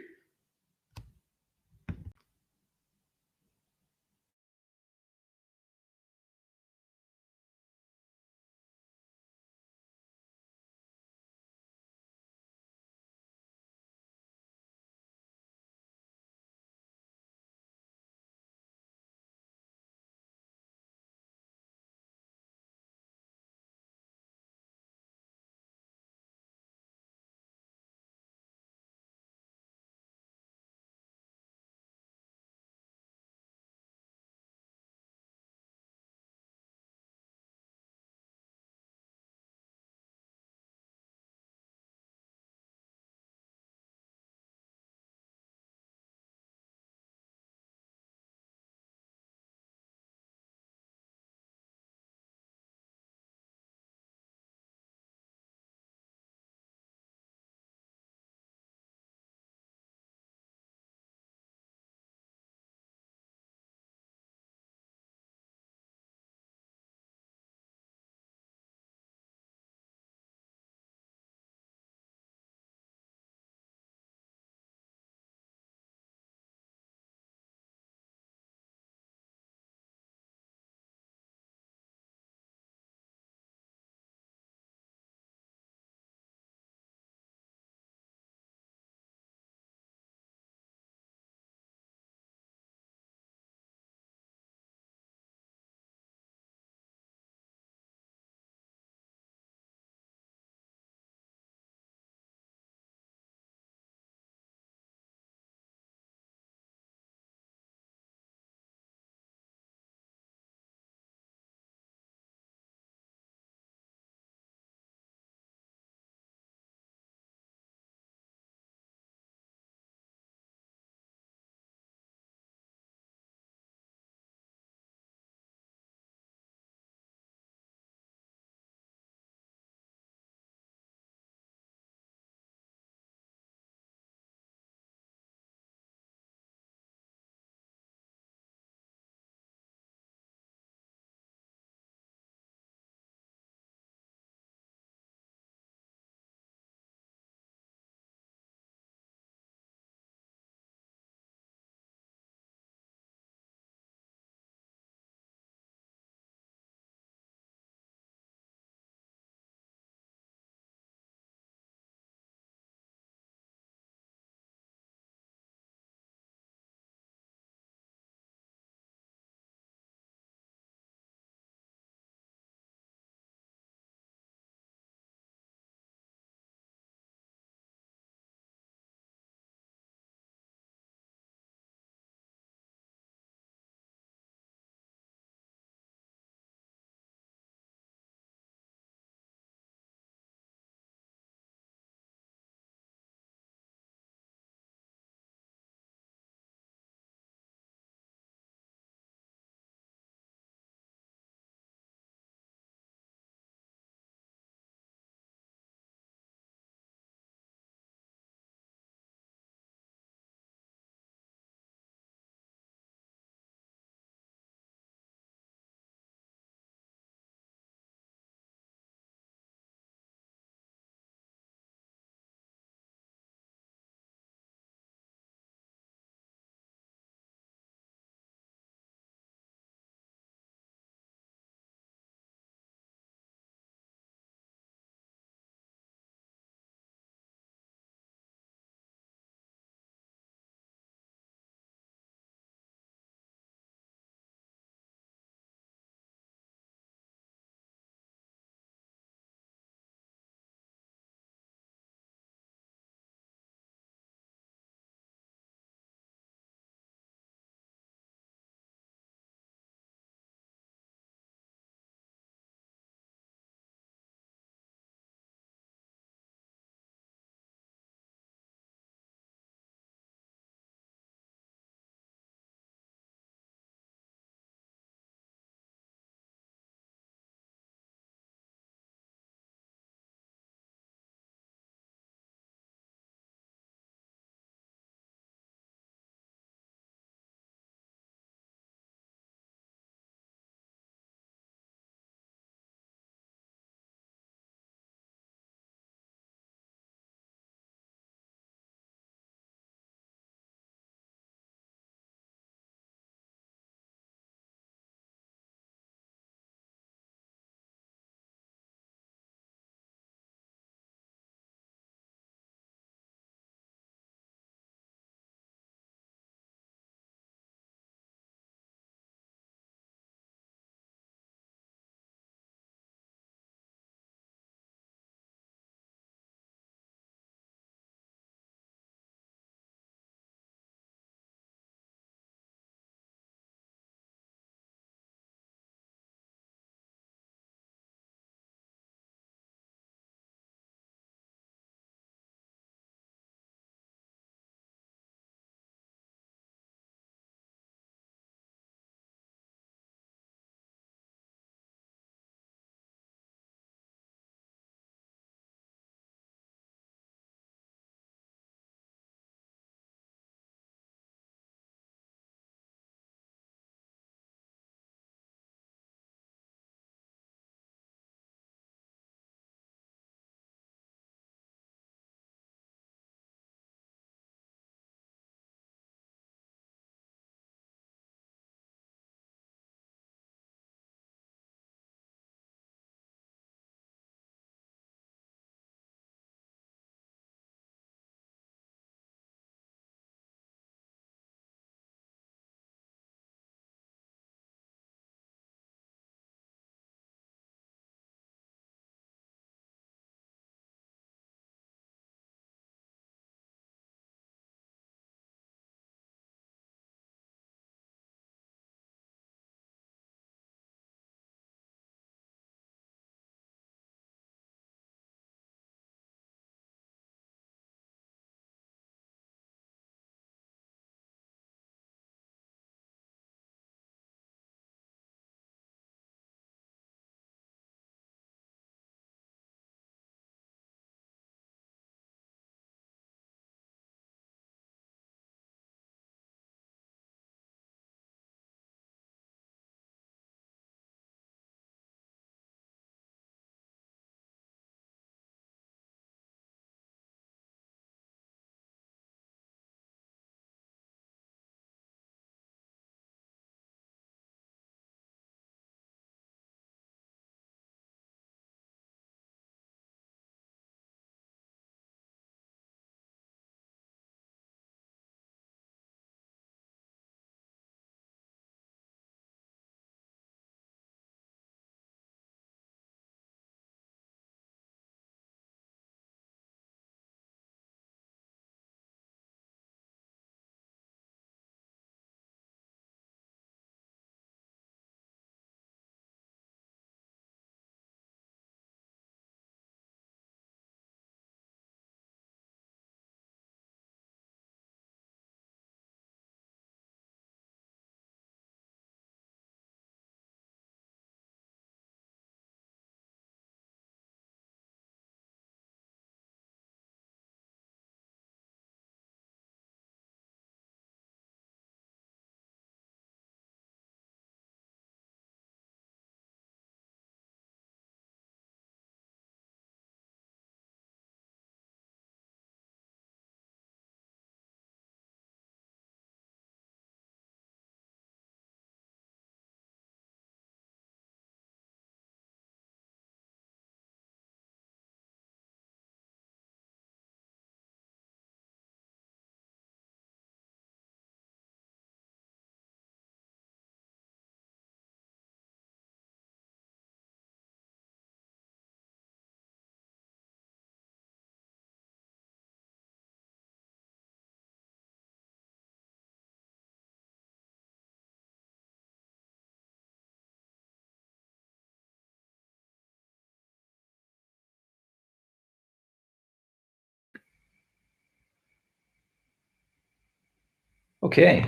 S1: Okay.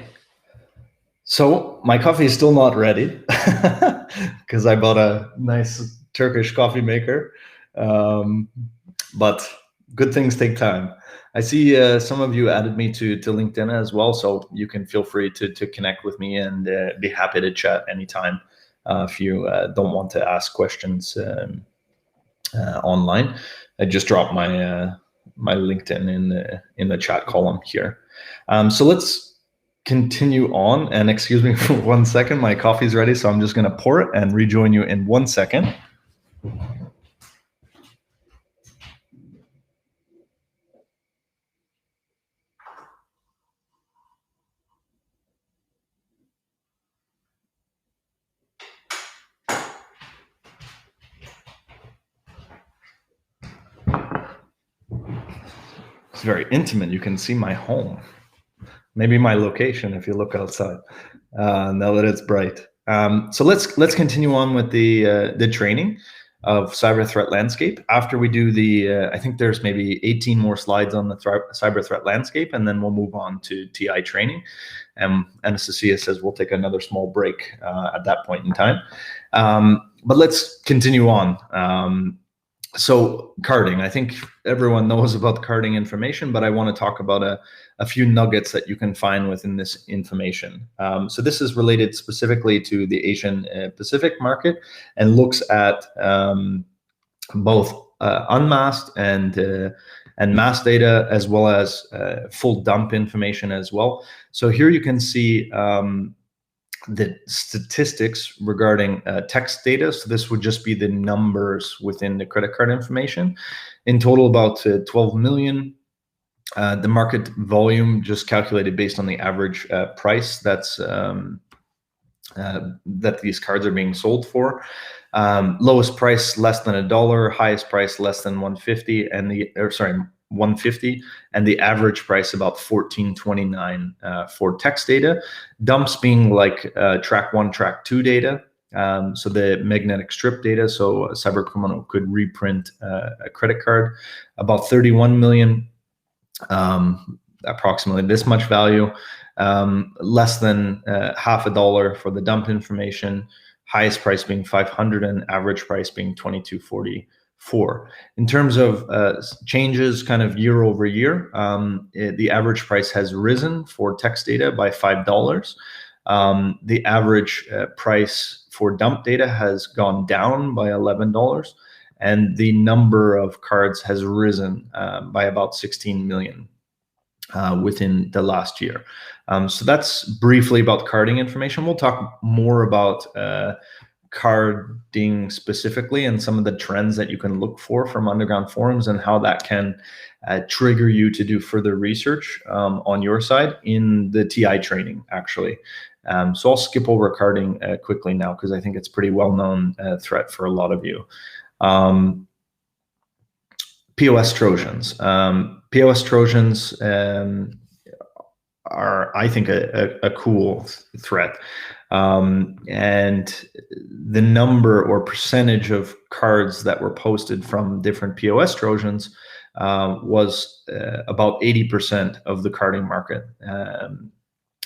S1: So my coffee is still not ready because I bought a nice Turkish coffee maker. But good things take time. I see some of you added me to LinkedIn as well, so you can feel free to connect with me and be happy to chat anytime if you don't want to ask questions online. I just dropped my LinkedIn in the chat column here. So let's continue on, and excuse me for 1 second. My coffee's ready, so I'm just going to pour it and rejoin you in 1 second. It's very intimate. You can see my home, maybe my location if you look outside. Now that it's bright. So let's continue on with the training of cyber threat landscape. After we do I think there's maybe 18 more slides on the cyber threat landscape, and then we'll move on to TI training. And Anastasia says we'll take another small break at that point in time. But let's continue on. So carding, I think everyone knows about carding information, but I want to talk about a few nuggets that you can find within this information. So this is related specifically to the Asian Pacific market and looks at both unmasked and masked data, as well as full dump information as well. So here you can see the statistics regarding text data. So this would just be the numbers within the credit card information. In total, about 12 million. The market volume, just calculated based on the average price that's that these cards are being sold for. Lowest price less than $1, highest price less than 150, and 150, and the average price about $14.29 for text data. Dumps being like track 1, track 2 data. So the magnetic strip data, so a cyber criminal could reprint a credit card. About 31 million, approximately this much value. Less than $0.50 for the dump information. Highest price being 500, and average price being 22.44. In terms of changes kind of year over year, the average price has risen for text data by $5. The average price for dump data has gone down by $11, and the number of cards has risen by about 16 million within the last year. So that's briefly about carding information. We'll talk more about carding specifically and some of the trends that you can look for from underground forums and how that can trigger you to do further research on your side in the TI training, actually. So I'll skip over carding quickly now because I think it's pretty well-known threat for a lot of you. POS Trojans. POS Trojans are, I think, a cool threat. And the number or percentage of cards that were posted from different POS Trojans was about 80% of the carding market.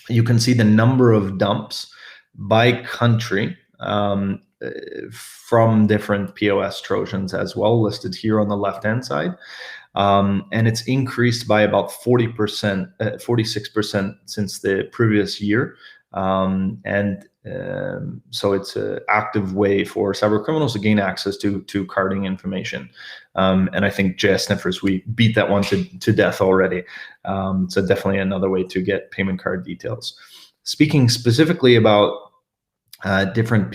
S1: You can see the number of dumps by country from different POS Trojans as well, listed here on the left-hand side. And it's increased by about 40%, 46% since the previous year. So it's an active way for cyber criminals to gain access to carding information. And I think JS Sniffers, we beat that one to death already. So definitely another way to get payment card details. Speaking specifically about different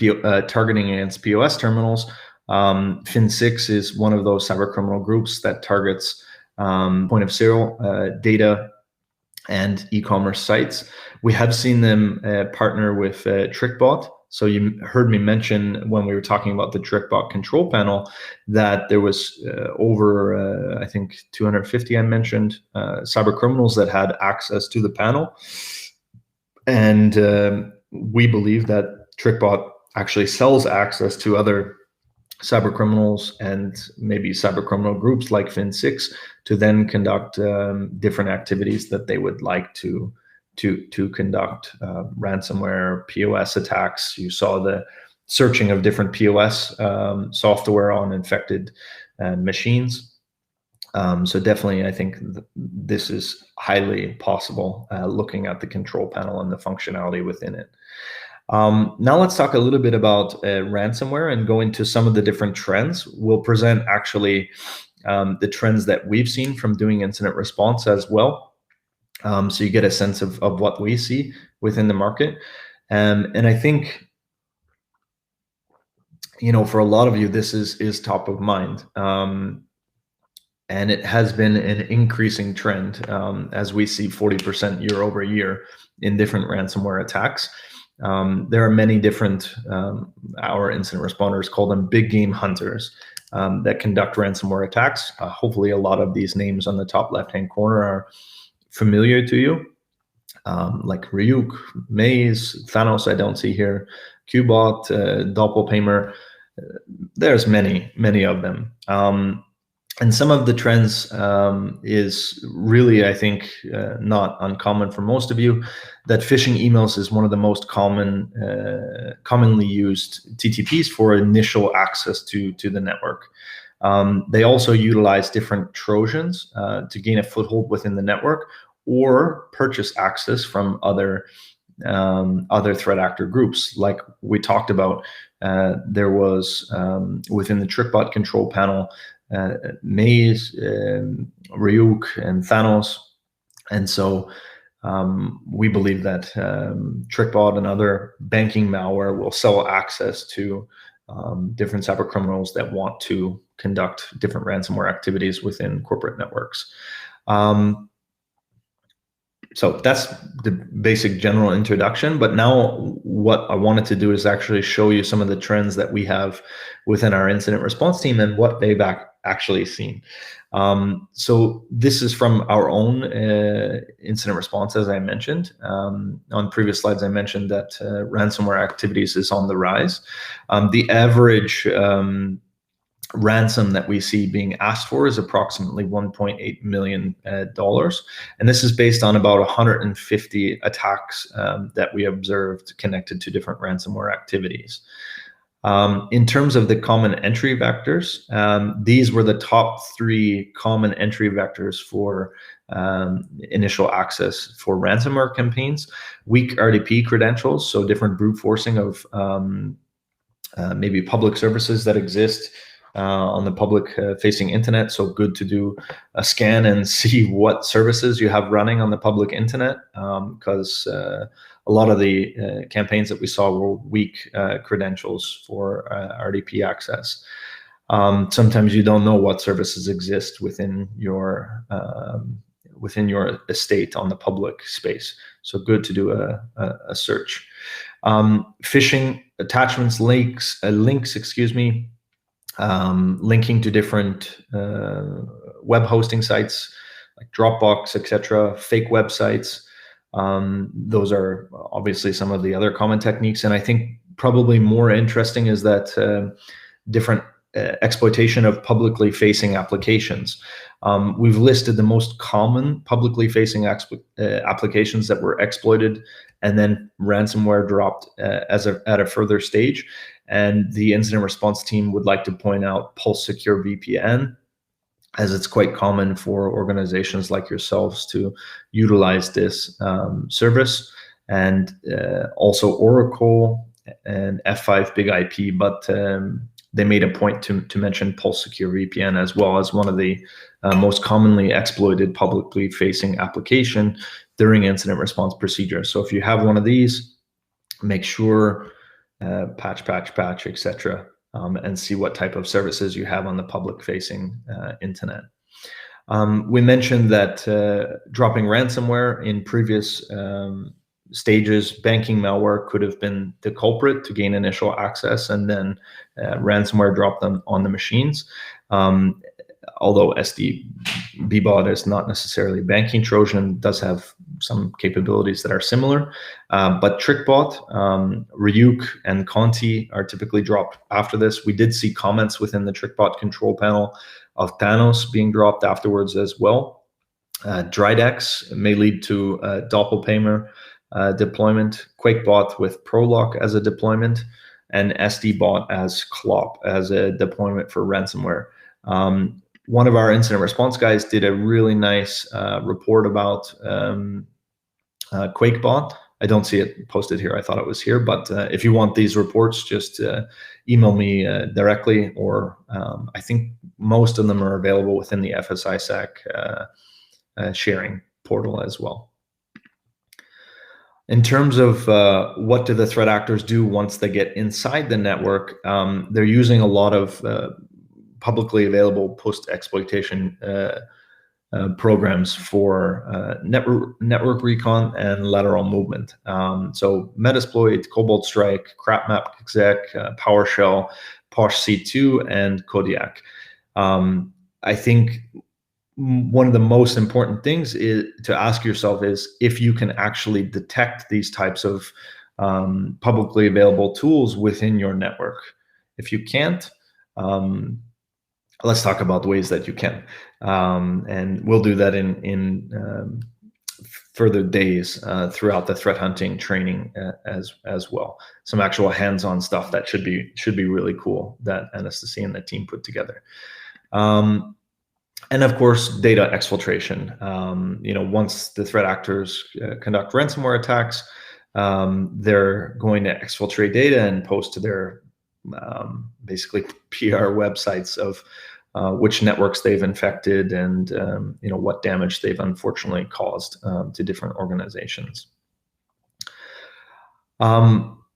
S1: targeting against POS terminals, FS-ISAC is one of those cyber criminal groups that targets point of sale data and e-commerce sites. We have seen them partner with TrickBot. So you heard me mention when we were talking about the TrickBot control panel that there was over, I think 250 I mentioned, cyber criminals that had access to the panel. And we believe that TrickBot actually sells access to other cyber criminals and maybe cyber criminal groups like FS-ISAC to then conduct different activities that they would like to to conduct ransomware POS attacks. You saw the searching of different POS software on infected machines. So definitely, I think this is highly possible looking at the control panel and the functionality within it. Now let's talk a little bit about ransomware and go into some of the different trends. We'll present actually the trends that we've seen from doing incident response as well. So you get a sense of what we see within the market. And I think, for a lot of you, this is top of mind. And it has been an increasing trend as we see 40% year over year in different ransomware attacks. There are many different, our incident responders call them big game hunters that conduct ransomware attacks. Hopefully a lot of these names on the top left-hand corner are familiar to you, like Ryuk, Maze, Thanos I don't see here, Qbot, Doppelpaymer. There's many of them. And some of the trends is really, I think, not uncommon for most of you, that phishing emails is one of the most commonly used TTPs for initial access to the network. They also utilize different Trojans to gain a foothold within the network or purchase access from other threat actor groups. Like we talked about, there was within the TrickBot control panel, Maze, Ryuk, and Thanos. And so we believe that TrickBot and other banking malware will sell access to different cyber criminals that want to conduct different ransomware activities within corporate networks. So that's the basic general introduction. But now what I wanted to do is actually show you some of the trends that we have within our incident response team and what they've actually seen. So this is from our own incident response, as I mentioned. On previous slides, I mentioned that ransomware activities is on the rise. The average ransom that we see being asked for is approximately $1.8 million. And this is based on about 150 attacks that we observed connected to different ransomware activities. In terms of the common entry vectors, these were the top 3 common entry vectors for initial access for ransomware campaigns. Weak RDP credentials, so different brute forcing of maybe public services that exist on the public facing internet. So good to do a scan and see what services you have running on the public internet, because a lot of the campaigns that we saw were weak credentials for RDP access. Sometimes you don't know what services exist within your estate on the public space. So good to do a search. Phishing attachments, links, linking to different web hosting sites like Dropbox, etc., fake websites. Those are obviously some of the other common techniques. And I think probably more interesting is that different exploitation of publicly facing applications. We've listed the most common publicly facing applications that were exploited and then ransomware dropped at a further stage. And the incident response team would like to point out Pulse Secure VPN, as it's quite common for organizations like yourselves to utilize this service, and also Oracle and F5 Big IP, but they made a point to mention Pulse Secure VPN as well as one of the most commonly exploited publicly facing application during incident response procedures. So if you have one of these, make sure patch, etc., and see what type of services you have on the public facing internet. We mentioned that dropping ransomware in previous stages, banking malware could have been the culprit to gain initial access, and then ransomware dropped them on the machines. Although SDBbot is not necessarily banking Trojan, does have some capabilities that are similar. But TrickBot, Ryuk, and Conti are typically dropped after this. We did see comments within the TrickBot control panel of Thanos being dropped afterwards as well. Dridex may lead to Doppelpaymer deployment, QuakeBot with Prolock as a deployment, and SDBot as CLOP as a deployment for ransomware. One of our incident response guys did a really nice report about QuakeBot. I don't see it posted here. I thought it was here, but if you want these reports, just email me directly, or I think most of them are available within the FS-ISAC sharing portal as well. In terms of what do the threat actors do once they get inside the network, they're using a lot of publicly available post-exploitation programs for network recon and lateral movement. So Metasploit, Cobalt Strike, CrapMap Exec, PowerShell, PoshC2, and Kodiak. I think one of the most important things is to ask yourself is if you can actually detect these types of publicly available tools within your network. If you can't, let's talk about the ways that you can, and we'll do that in further days throughout the threat hunting training as well. Some actual hands-on stuff that should be really cool that Anastasia and the team put together. And of course, data exfiltration. Once the threat actors conduct ransomware attacks, they're going to exfiltrate data and post to their basically PR websites of which networks they've infected and what damage they've unfortunately caused to different organizations.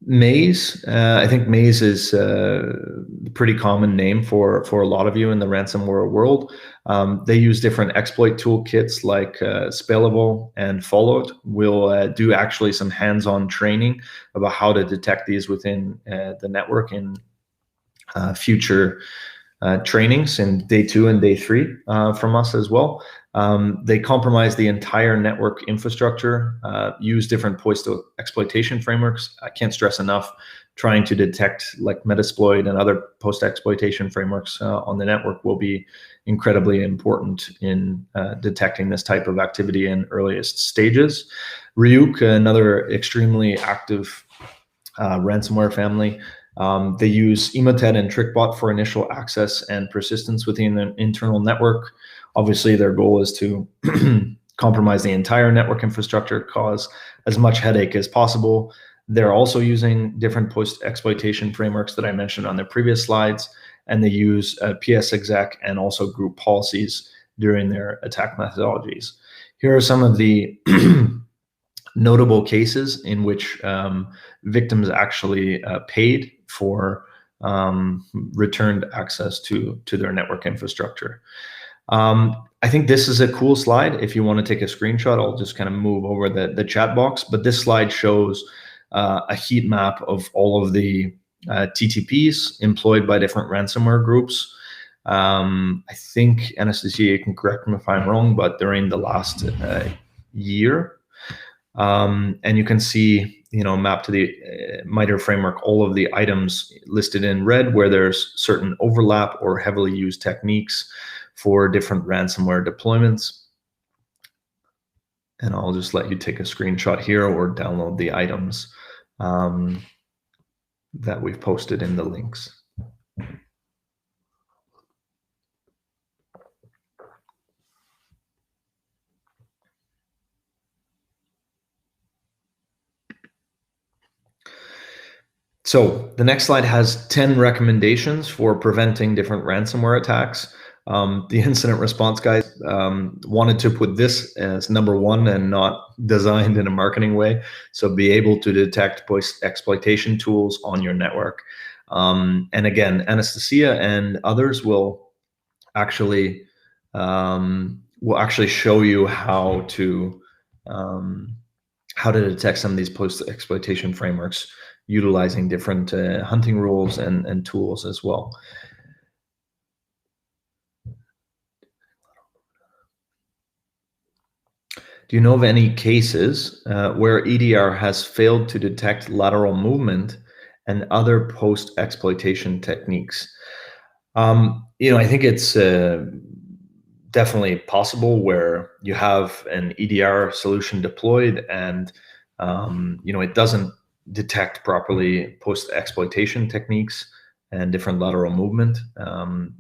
S1: Maze, I think Maze is a pretty common name for a lot of you in the ransomware world. They use different exploit toolkits like Spellable and Fallout. We'll do actually some hands-on training about how to detect these within the network in future trainings in day 2 and day 3 from us as well. They compromise the entire network infrastructure, use different post-exploitation frameworks. I can't stress enough, trying to detect like Metasploit and other post-exploitation frameworks on the network will be incredibly important in detecting this type of activity in earliest stages. Ryuk, another extremely active ransomware family. They use Emotet and TrickBot for initial access and persistence within the internal network. Obviously, their goal is to compromise the entire network infrastructure, cause as much headache as possible. They're also using different post-exploitation frameworks that I mentioned on the previous slides, and they use PsExec and also group policies during their attack methodologies. Here are some of the notable cases in which victims actually paid for returned access to their network infrastructure. I think this is a cool slide. If you want to take a screenshot, I'll just kind of move over the chat box, but this slide shows a heat map of all of the TTPs employed by different ransomware groups. I think, Anastasia, you can correct me if I'm wrong, but during the last year, and you can see, mapped to the MITRE framework, all of the items listed in red where there's certain overlap or heavily used techniques for different ransomware deployments. And I'll just let you take a screenshot here or download the items that we've posted in the links. So the next slide has 10 recommendations for preventing different ransomware attacks. The incident response guys wanted to put this as number 1 and not designed in a marketing way. So be able to detect post-exploitation tools on your network. And again, Anastasia and others will actually show you how to detect some of these post-exploitation frameworks utilizing different hunting rules and tools as well. Do you know of any cases where EDR has failed to detect lateral movement and other post-exploitation techniques? I think it's definitely possible where you have an EDR solution deployed and it doesn't detect properly post-exploitation techniques and different lateral movement.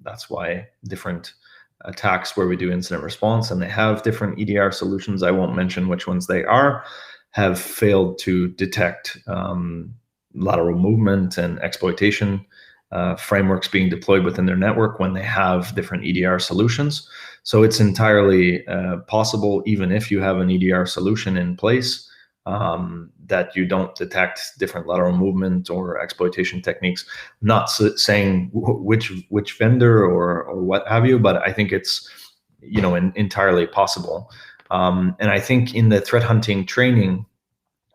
S1: That's why different attacks where we do incident response and they have different EDR solutions, I won't mention which ones they are, have failed to detect lateral movement and exploitation frameworks being deployed within their network when they have different EDR solutions. So it's entirely possible, even if you have an EDR solution in place, that you don't detect different lateral movement or exploitation techniques. I'm not saying which vendor or what have you, but I think it's entirely possible. And I think in the threat hunting training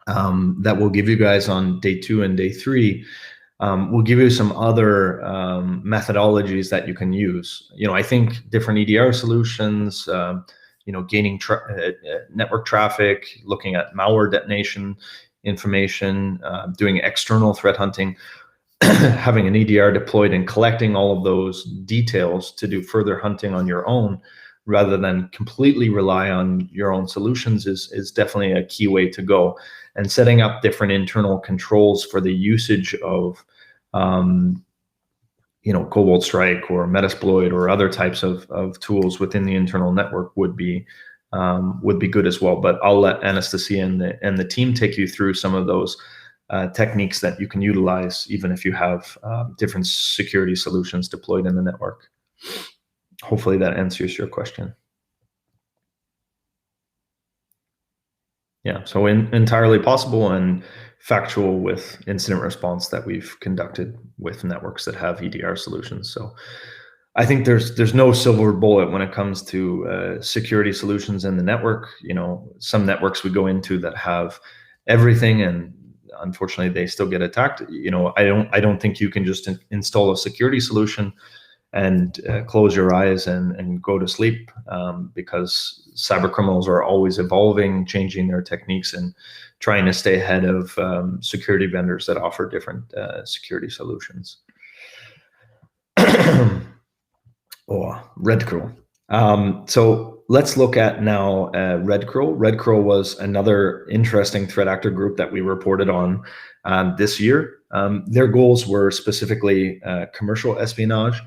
S1: that we'll give you guys on day 2 and day 3, we'll give you some other methodologies that you can use. I think different EDR solutions, gaining network traffic, looking at malware detonation information, doing external threat hunting, having an EDR deployed and collecting all of those details to do further hunting on your own, rather than completely rely on your own solutions is definitely a key way to go. And setting up different internal controls for the usage of Cobalt Strike or Metasploit or other types of tools within the internal network would be good as well. But I'll let Anastasia and the team take you through some of those techniques that you can utilize even if you have different security solutions deployed in the network. Hopefully that answers your question. Yeah, so entirely possible and factual with incident response that we've conducted with networks that have EDR solutions. So I think there's no silver bullet when it comes to security solutions in the network. Some networks we go into that have everything, and unfortunately they still get attacked. I don't think you can just install a security solution and close your eyes and go to sleep, because cyber criminals are always evolving, changing their techniques, and trying to stay ahead of security vendors that offer different security solutions. Red Crow. So let's look at now Red Crow. Red Crow was another interesting threat actor group that we reported on this year. Their goals were specifically commercial espionage.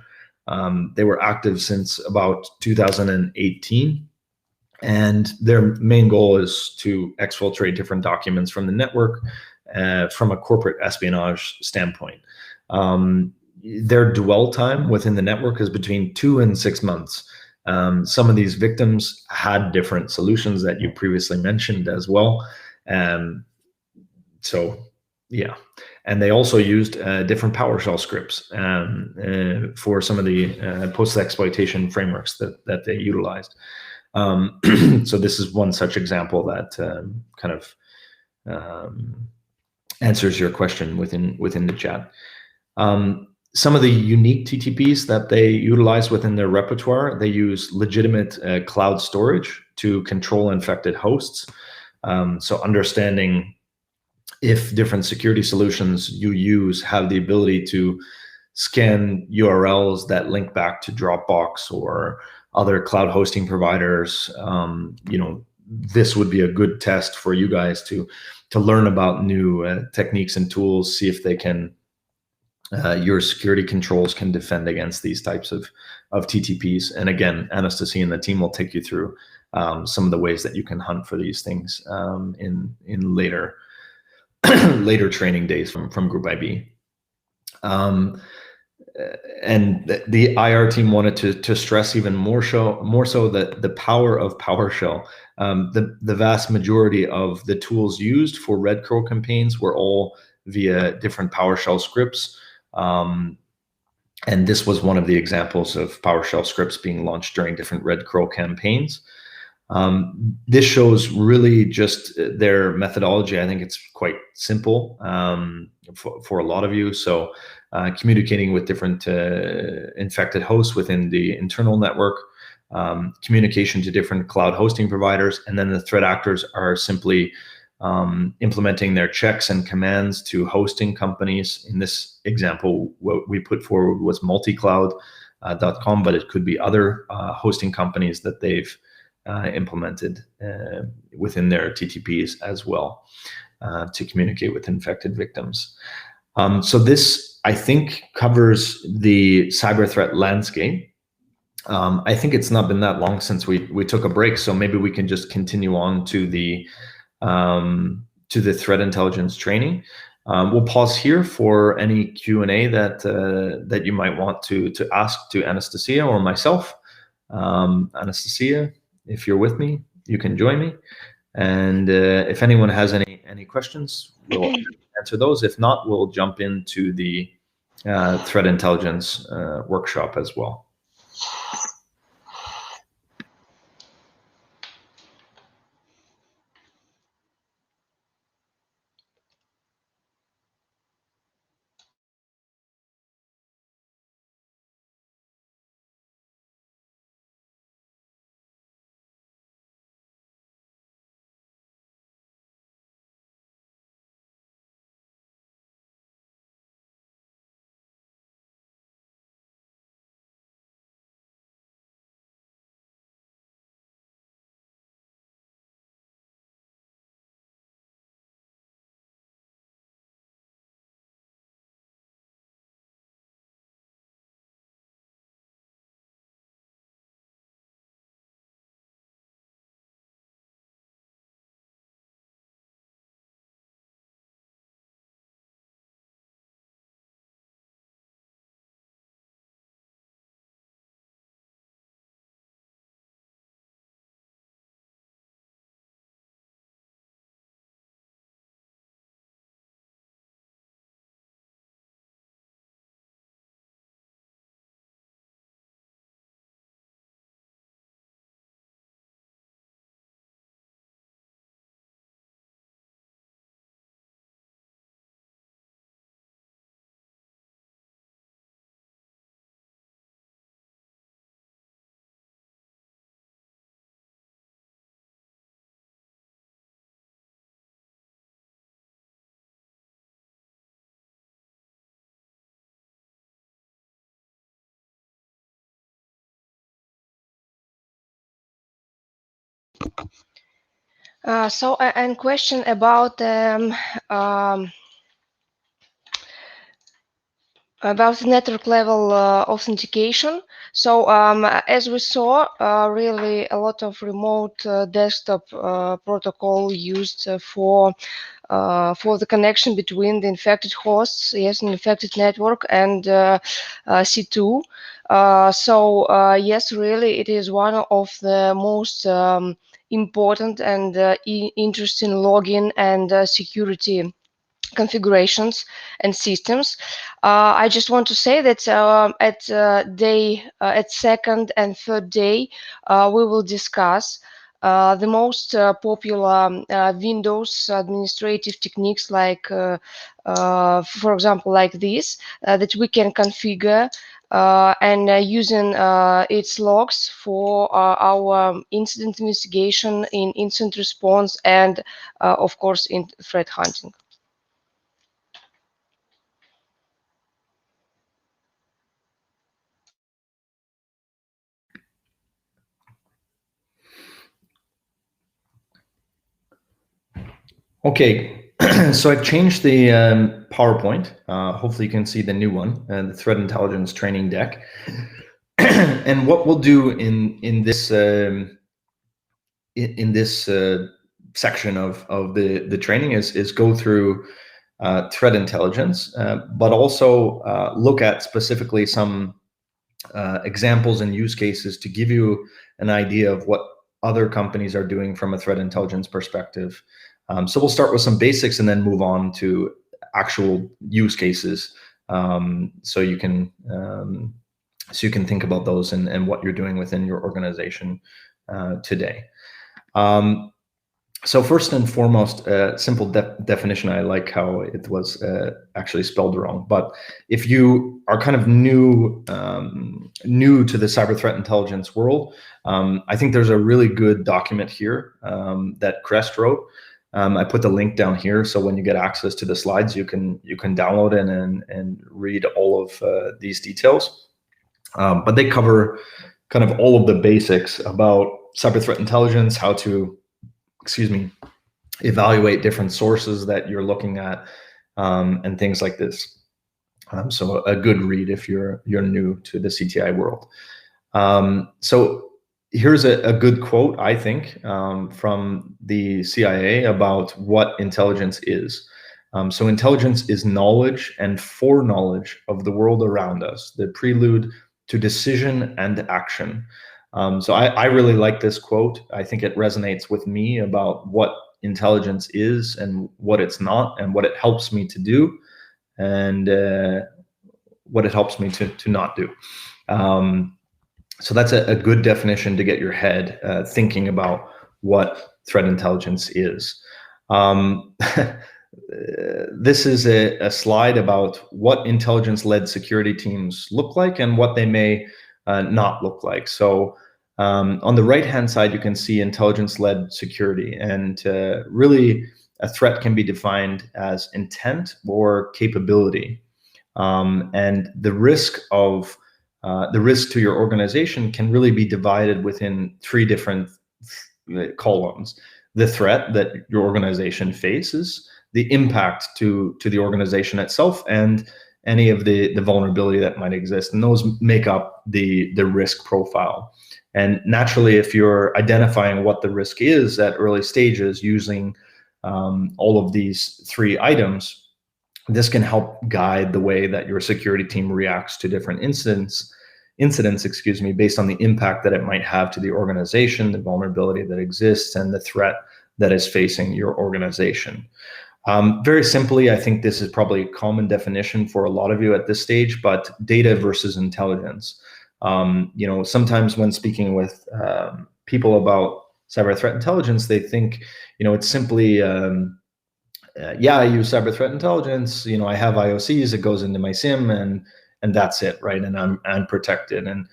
S1: They were active since about 2018. And their main goal is to exfiltrate different documents from the network from a corporate espionage standpoint. Their dwell time within the network is between 2 and 6 months. Some of these victims had different solutions that you previously mentioned as well. So, yeah. And they also used different PowerShell scripts for some of the post-exploitation frameworks that they utilized. So this is one such example that kind of answers your question within the chat. Some of the unique TTPs that they utilize within their repertoire, they use legitimate cloud storage to control infected hosts. So understanding if different security solutions you use have the ability to scan URLs that link back to Dropbox or other cloud hosting providers, this would be a good test for you guys to learn about new techniques and tools, see if they can, your security controls can defend against these types of TTPs. And again, Anastasia and the team will take you through some of the ways that you can hunt for these things in later later training days from Group IB. And the IR team wanted to stress even more so that the power of PowerShell. The vast majority of the tools used for Red Crow campaigns were all via different PowerShell scripts. And this was one of the examples of PowerShell scripts being launched during different Red Crow campaigns. This shows really just their methodology. I think it's quite simple for a lot of you. So communicating with different infected hosts within the internal network, communication to different cloud hosting providers, and then the threat actors are simply implementing their checks and commands to hosting companies. In this example, what we put forward was multi-cloud .com, but it could be other hosting companies that they've implemented within their TTPs as well to communicate with infected victims. So this, I think, covers the cyber threat landscape. I think it's not been that long since we took a break, so maybe we can just continue on to the threat intelligence training. We'll pause here for any Q&A that you might want to ask to Anastasia or myself. Anastasia, if you're with me, you can join me. And if anyone has any questions, we'll answer those. If not, we'll jump into the threat intelligence workshop as well.
S2: So and question about network level authentication. So as we saw, really a lot of remote desktop protocol used for the connection between the infected hosts, yes, an infected network, and C2. Yes, really, it is one of the most important and interesting login and security configurations and systems. I just want to say that at second and third day, we will discuss the most popular Windows administrative techniques, like, for example, like this, that we can configure and using its logs for our incident investigation, in incident response, and of course in threat hunting.
S1: Okay, so I've changed the PowerPoint. Hopefully you can see the new one, the threat intelligence training deck. And what we'll do in this section of the training is go through threat intelligence, but also look at specifically some examples and use cases to give you an idea of what other companies are doing from a threat intelligence perspective. So we'll start with some basics and then move on to actual use cases, so you can think about those and what you're doing within your organization today. So first and foremost, simple definition. I like how it was actually spelled wrong. But if you are kind of new to the cyber threat intelligence world, I think there's a really good document here that Crest wrote. I put the link down here, so when you get access to the slides, you can download it and read all of these details. But they cover kind of all of the basics about cyber threat intelligence, how to, evaluate different sources that you're looking at, and things like this. So a good read if you're new to the CTI world. So here's a good quote, I think, from the CIA about what intelligence is. So intelligence is knowledge and foreknowledge of the world around us, the prelude to decision and action. So I really like this quote. I think it resonates with me about what intelligence is and what it's not, and what it helps me to do, and what it helps me to not do. So that's a good definition to get your head thinking about what threat intelligence is. This is a slide about what intelligence-led security teams look like and what they may not look like. So on the right-hand side, you can see intelligence-led security, and really a threat can be defined as intent or capability. And the risk to your organization can really be divided within three different columns: the threat that your organization faces, the impact to the organization itself, and any of the vulnerability that might exist. And those make up the risk profile. And naturally, if you're identifying what the risk is at early stages using all of these three items, this can help guide the way that your security team reacts to different incidents, based on the impact that it might have to the organization, the vulnerability that exists, and the threat that is facing your organization. Very simply, I think this is probably a common definition for a lot of you at this stage, but data versus intelligence. Sometimes when speaking with people about cyber threat intelligence, they think, it's simply, I use cyber threat intelligence. I have IOCs, it goes into my SIM, and that's it, right? And I'm protected. And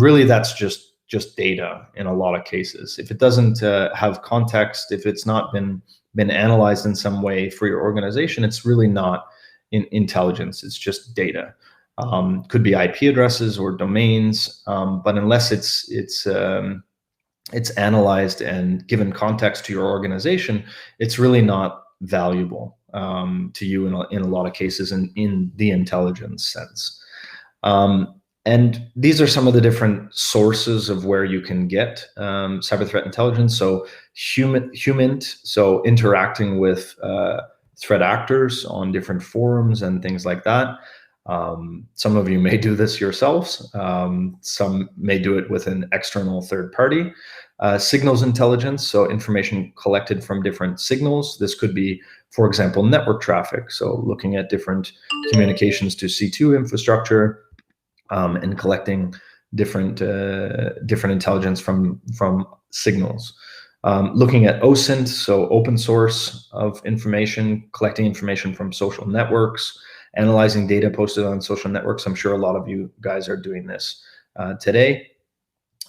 S1: really, that's just data in a lot of cases. If it doesn't have context, if it's not been analyzed in some way for your organization, it's really not intelligence. It's just data. Could be IP addresses or domains, but unless it's analyzed and given context to your organization, it's really not valuable to you in a lot of cases in the intelligence sense. And these are some of the different sources of where you can get cyber threat intelligence. So human, so interacting with threat actors on different forums and things like that. Some of you may do this yourselves. Some may do it with an external third party. Signals intelligence, so information collected from different signals. This could be, for example, network traffic. So looking at different communications to C2 infrastructure, and collecting different intelligence from signals. Looking at OSINT, so open source of information, collecting information from social networks, analyzing data posted on social networks. I'm sure a lot of you guys are doing this today.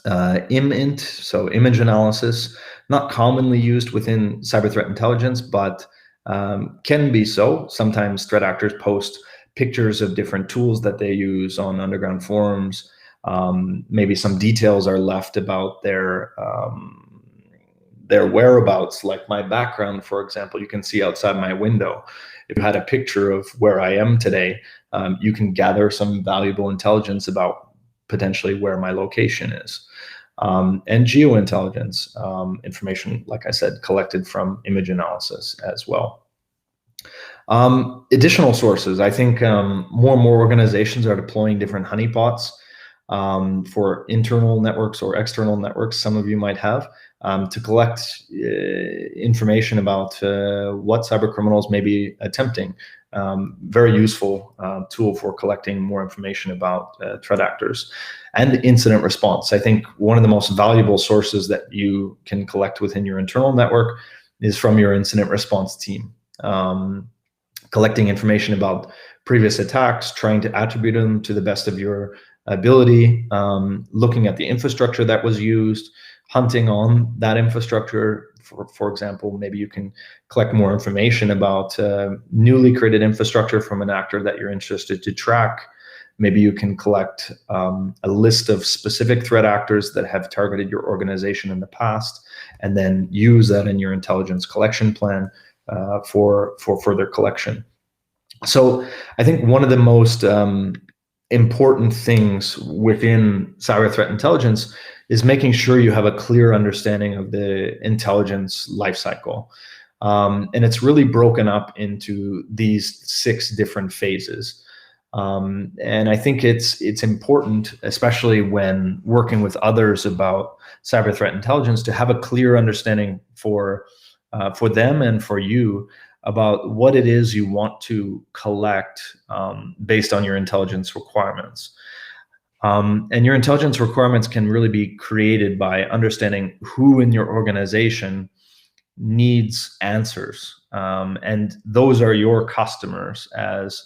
S1: IMINT, so image analysis, not commonly used within cyber threat intelligence, but can be so. Sometimes threat actors post pictures of different tools that they use on underground forums. Maybe some details are left about their whereabouts, like my background, for example. You can see outside my window. If you had a picture of where I am today, you can gather some valuable intelligence about potentially where my location is. And geointelligence, information, like I said, collected from image analysis as well. Additional sources, I think more and more organizations are deploying different honeypots for internal networks or external networks, some of you might have, to collect information about what cyber criminals may be attempting. Very useful tool for collecting more information about threat actors. And incident response. I think one of the most valuable sources that you can collect within your internal network is from your incident response team. Collecting information about previous attacks, trying to attribute them to the best of your ability, looking at the infrastructure that was used, hunting on that infrastructure. For example, maybe you can collect more information about newly created infrastructure from an actor that you're interested to track. Maybe you can collect a list of specific threat actors that have targeted your organization in the past, and then use that in your intelligence collection plan for further collection. So I think one of the most important things within cyber threat intelligence is making sure you have a clear understanding of the intelligence lifecycle. And it's really broken up into these 6 different phases. And I think it's important, especially when working with others about cyber threat intelligence, to have a clear understanding for them and for you about what it is you want to collect based on your intelligence requirements. And your intelligence requirements can really be created by understanding who in your organization needs answers. And those are your customers as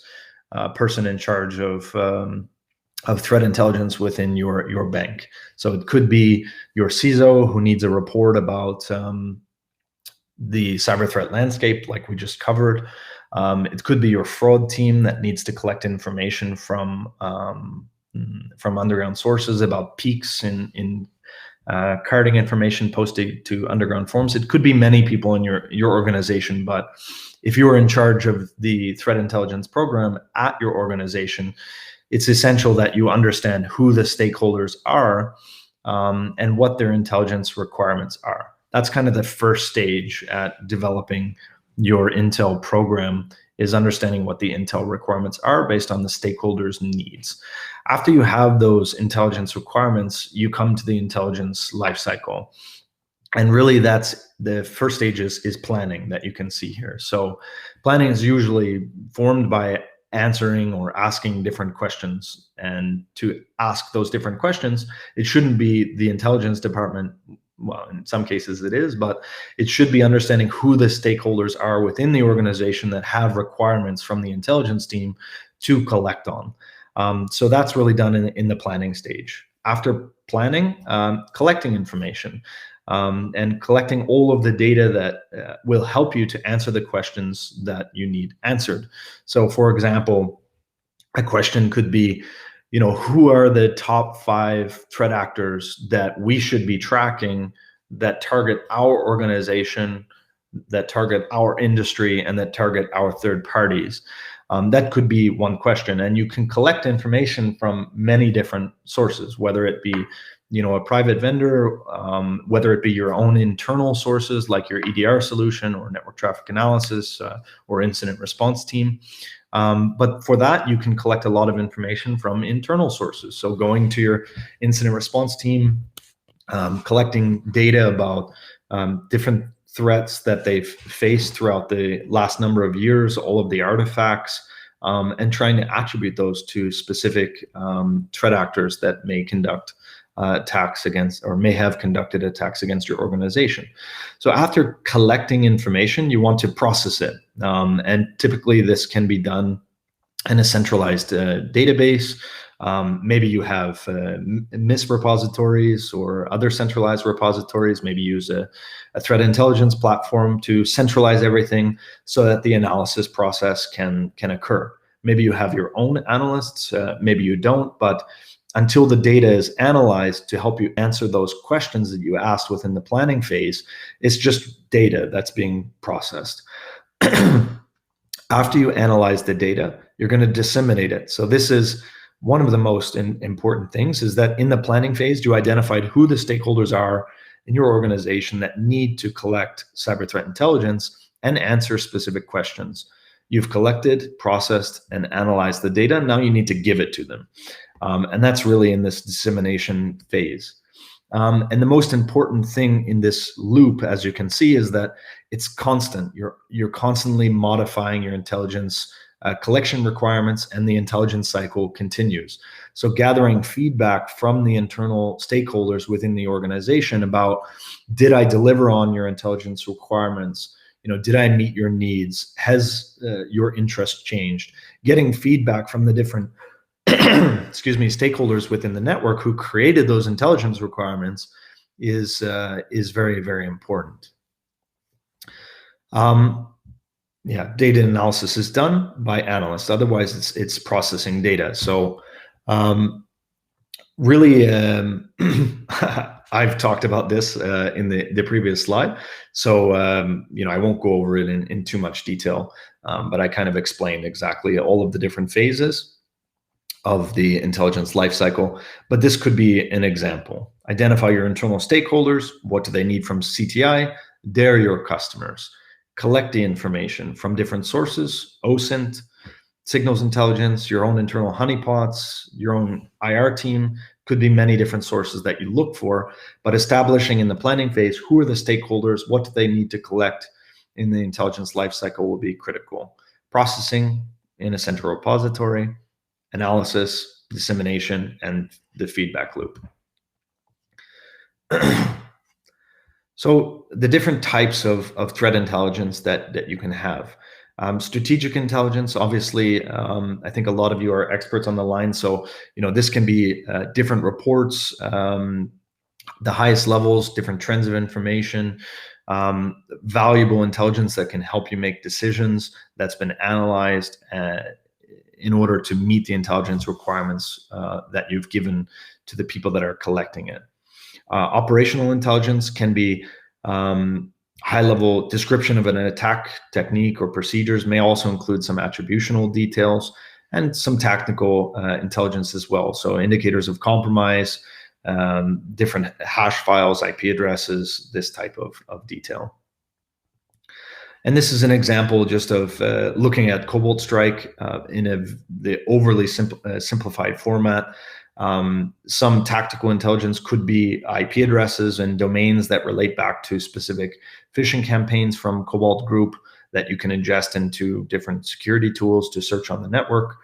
S1: a person in charge of threat intelligence within your bank. So it could be your CISO who needs a report about the cyber threat landscape, like we just covered. It could be your fraud team that needs to collect information from underground sources about peaks in carding information posted to underground forums. It could be many people in your organization, but if you are in charge of the threat intelligence program at your organization, it's essential that you understand who the stakeholders are and what their intelligence requirements are. That's kind of the first stage at developing your intel program, is understanding what the intel requirements are based on the stakeholders' needs. After you have those intelligence requirements, you come to the intelligence lifecycle. And really that's the first stage is planning that you can see here. So planning is usually formed by answering or asking different questions. And to ask those different questions, it shouldn't be the intelligence department. Well, in some cases it is, but it should be understanding who the stakeholders are within the organization that have requirements from the intelligence team to collect on. So that's really done in the planning stage. After planning, collecting information and collecting all of the data that will help you to answer the questions that you need answered. So for example, a question could be, who are the top 5 threat actors that we should be tracking that target our organization, that target our industry, and that target our third parties? That could be one question. And you can collect information from many different sources, whether it be a private vendor, whether it be your own internal sources like your EDR solution or network traffic analysis or incident response team. But for that, you can collect a lot of information from internal sources. So going to your incident response team, collecting data about different threats that they've faced throughout the last number of years, all of the artifacts, and trying to attribute those to specific threat actors that may conduct attacks against, or may have conducted attacks against your organization. So after collecting information, you want to process it. And typically this can be done in a centralized database. Maybe you have MIS repositories or other centralized repositories. Maybe use a threat intelligence platform to centralize everything so that the analysis process can occur. Maybe you have your own analysts, maybe you don't, but until the data is analyzed to help you answer those questions that you asked within the planning phase, it's just data that's being processed. After you analyze the data, you're going to disseminate it. So this is one of the most important things, is that in the planning phase, you identified who the stakeholders are in your organization that need to collect cyber threat intelligence and answer specific questions. You've collected, processed, and analyzed the data. Now you need to give it to them. And that's really in this dissemination phase. And the most important thing in this loop, as you can see, is that it's constant. You're constantly modifying your intelligence collection requirements, and the intelligence cycle continues. So gathering feedback from the internal stakeholders within the organization about, did I deliver on your intelligence requirements? Did I meet your needs? Has your interest changed? Getting feedback from the different stakeholders within the network who created those intelligence requirements is very, very important. Data analysis is done by analysts. Otherwise, it's processing data. So Really, I've talked about this in the previous slide, so I won't go over it in too much detail, but I kind of explained exactly all of the different phases of the intelligence lifecycle. But this could be an example. Identify your internal stakeholders. What do they need from CTI? They're your customers. Collect the information from different sources, OSINT, signals intelligence, your own internal honeypots, your own IR team. Could be many different sources that you look for, but establishing in the planning phase who are the stakeholders, what do they need to collect in the intelligence lifecycle will be critical. Processing in a central repository, analysis, dissemination, and the feedback loop. So the different types of threat intelligence that you can have. Strategic intelligence, obviously, I think a lot of you are experts on the line. So, this can be different reports, the highest levels, different trends of information, valuable intelligence that can help you make decisions that's been analyzed in order to meet the intelligence requirements that you've given to the people that are collecting it. Operational intelligence can be high-level description of an attack technique or procedures, may also include some attributional details and some tactical intelligence as well. So indicators of compromise, different hash files, IP addresses, this type of detail. And this is an example just of looking at Cobalt Strike in the overly simplified format. Some tactical intelligence could be IP addresses and domains that relate back to specific phishing campaigns from Cobalt Group that you can ingest into different security tools to search on the network.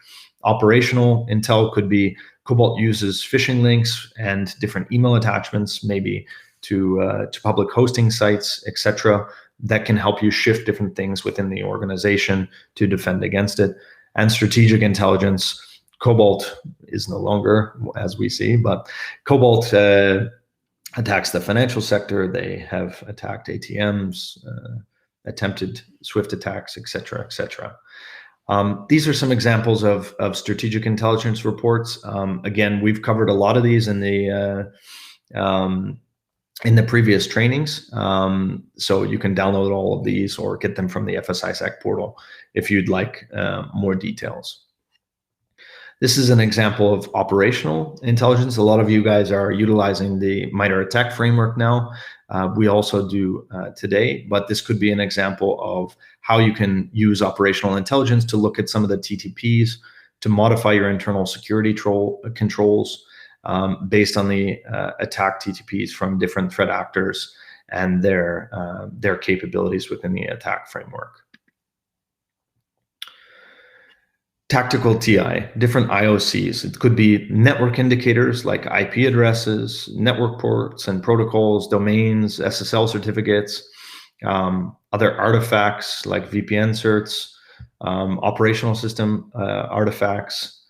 S1: Operational intel could be Cobalt uses phishing links and different email attachments, maybe to public hosting sites, etc., that can help you shift different things within the organization to defend against it. And strategic intelligence, Cobalt is no longer, as we see, but Cobalt attacks the financial sector. They have attacked ATMs, attempted SWIFT attacks, etc., etc. These are some examples of strategic intelligence reports. Again, we've covered a lot of these in the previous trainings. So you can download all of these or get them from the FS-ISAC portal if you'd like more details. This is an example of operational intelligence. A lot of you guys are utilizing the MITRE ATT&CK framework now. We also do today, but this could be an example of how you can use operational intelligence to look at some of the TTPs, to modify your internal security controls based on the attack TTPs from different threat actors and their capabilities within the attack framework. Tactical TI, different IOCs. It could be network indicators like IP addresses, network ports and protocols, domains, SSL certificates, other artifacts like VPN certs, operational system artifacts.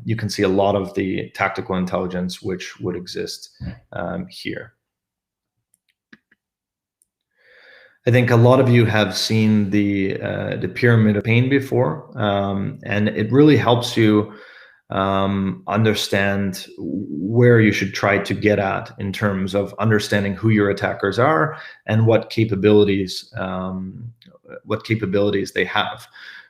S1: You can see a lot of the tactical intelligence which would exist here. I think a lot of you have seen the pyramid of pain before, and it really helps you understand where you should try to get at in terms of understanding who your attackers are and what capabilities they have.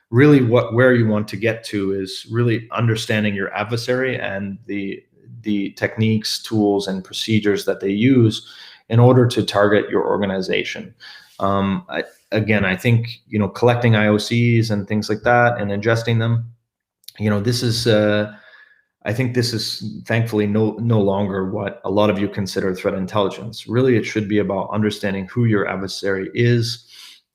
S1: Really, where you want to get to is really understanding your adversary and the techniques, tools, and procedures that they use in order to target your organization. I think, collecting IOCs and things like that and ingesting them, this is, I think this is thankfully no longer what a lot of you consider threat intelligence. Really, it should be about understanding who your adversary is,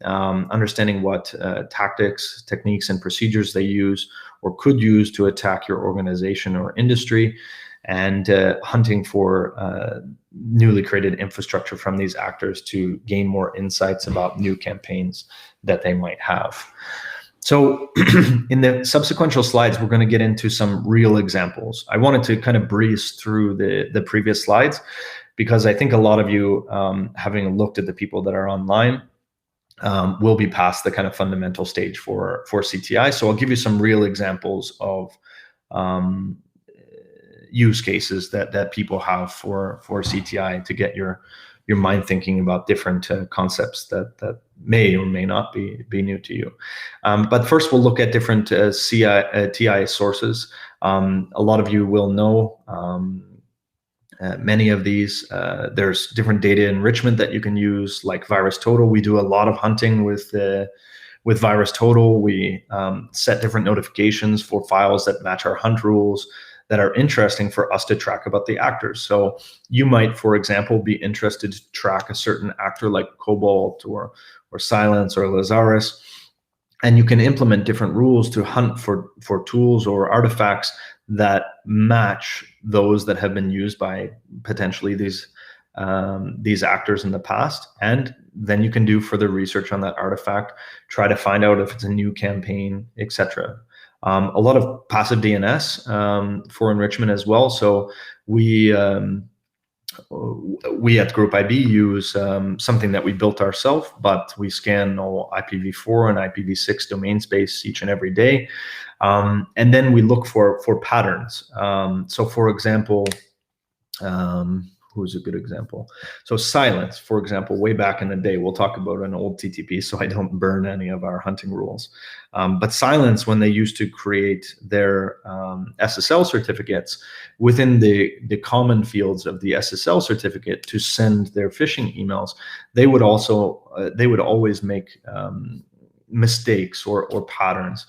S1: understanding what tactics, techniques, and procedures they use or could use to attack your organization or industry, and hunting for newly created infrastructure from these actors to gain more insights about new campaigns that they might have. So in the subsequent slides, we're going to get into some real examples. I wanted to kind of breeze through the previous slides because I think a lot of you, having looked at the people that are online, will be past the kind of fundamental stage for CTI. So I'll give you some real examples of use cases that people have for CTI to get your mind thinking about different concepts that may or may not be new to you. But first, we'll look at different TI sources. A lot of you will know many of these. There's different data enrichment that you can use, like VirusTotal. We do a lot of hunting with VirusTotal. We set different notifications for files that match our hunt rules that are interesting for us to track about the actors. So you might, for example, be interested to track a certain actor like Cobalt or Silence or Lazarus, and you can implement different rules to hunt for tools or artifacts that match those that have been used by potentially these actors in the past. And then you can do further research on that artifact, try to find out if it's a new campaign, etc. A lot of passive DNS for enrichment as well. So we at Group IB use something that we built ourselves, but we scan all IPv4 and IPv6 domain space each and every day. And then we look for patterns. So for example, who's a good example? So Silence, for example, way back in the day, we'll talk about an old TTP so I don't burn any of our hunting rules. But Silence, when they used to create their SSL certificates, within the common fields of the SSL certificate to send their phishing emails, they would always make mistakes or patterns.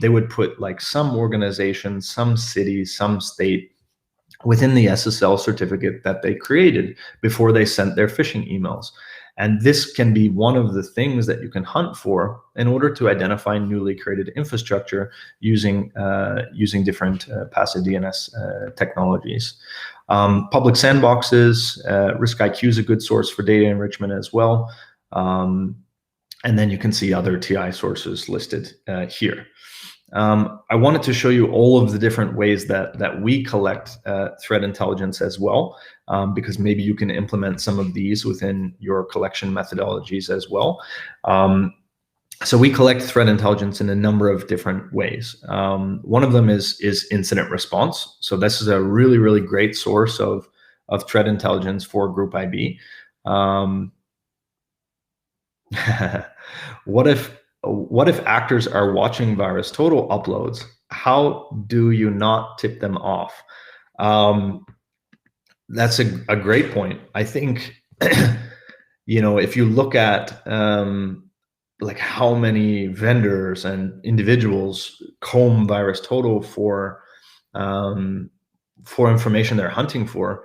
S1: They would put like some organization, some city, some state within the SSL certificate that they created before they sent their phishing emails. And this can be one of the things that you can hunt for in order to identify newly created infrastructure using different passive DNS technologies. Public sandboxes, RiskIQ is a good source for data enrichment as well. And then you can see other TI sources listed here. I wanted to show you all of the different ways that we collect threat intelligence as well, because maybe you can implement some of these within your collection methodologies as well. So we collect threat intelligence in a number of different ways. One of them is incident response. So this is a really, really great source of threat intelligence for Group IB. What if actors are watching VirusTotal uploads? How do you not tip them off? That's a great point. I think, if you look at like how many vendors and individuals comb VirusTotal for information they're hunting for,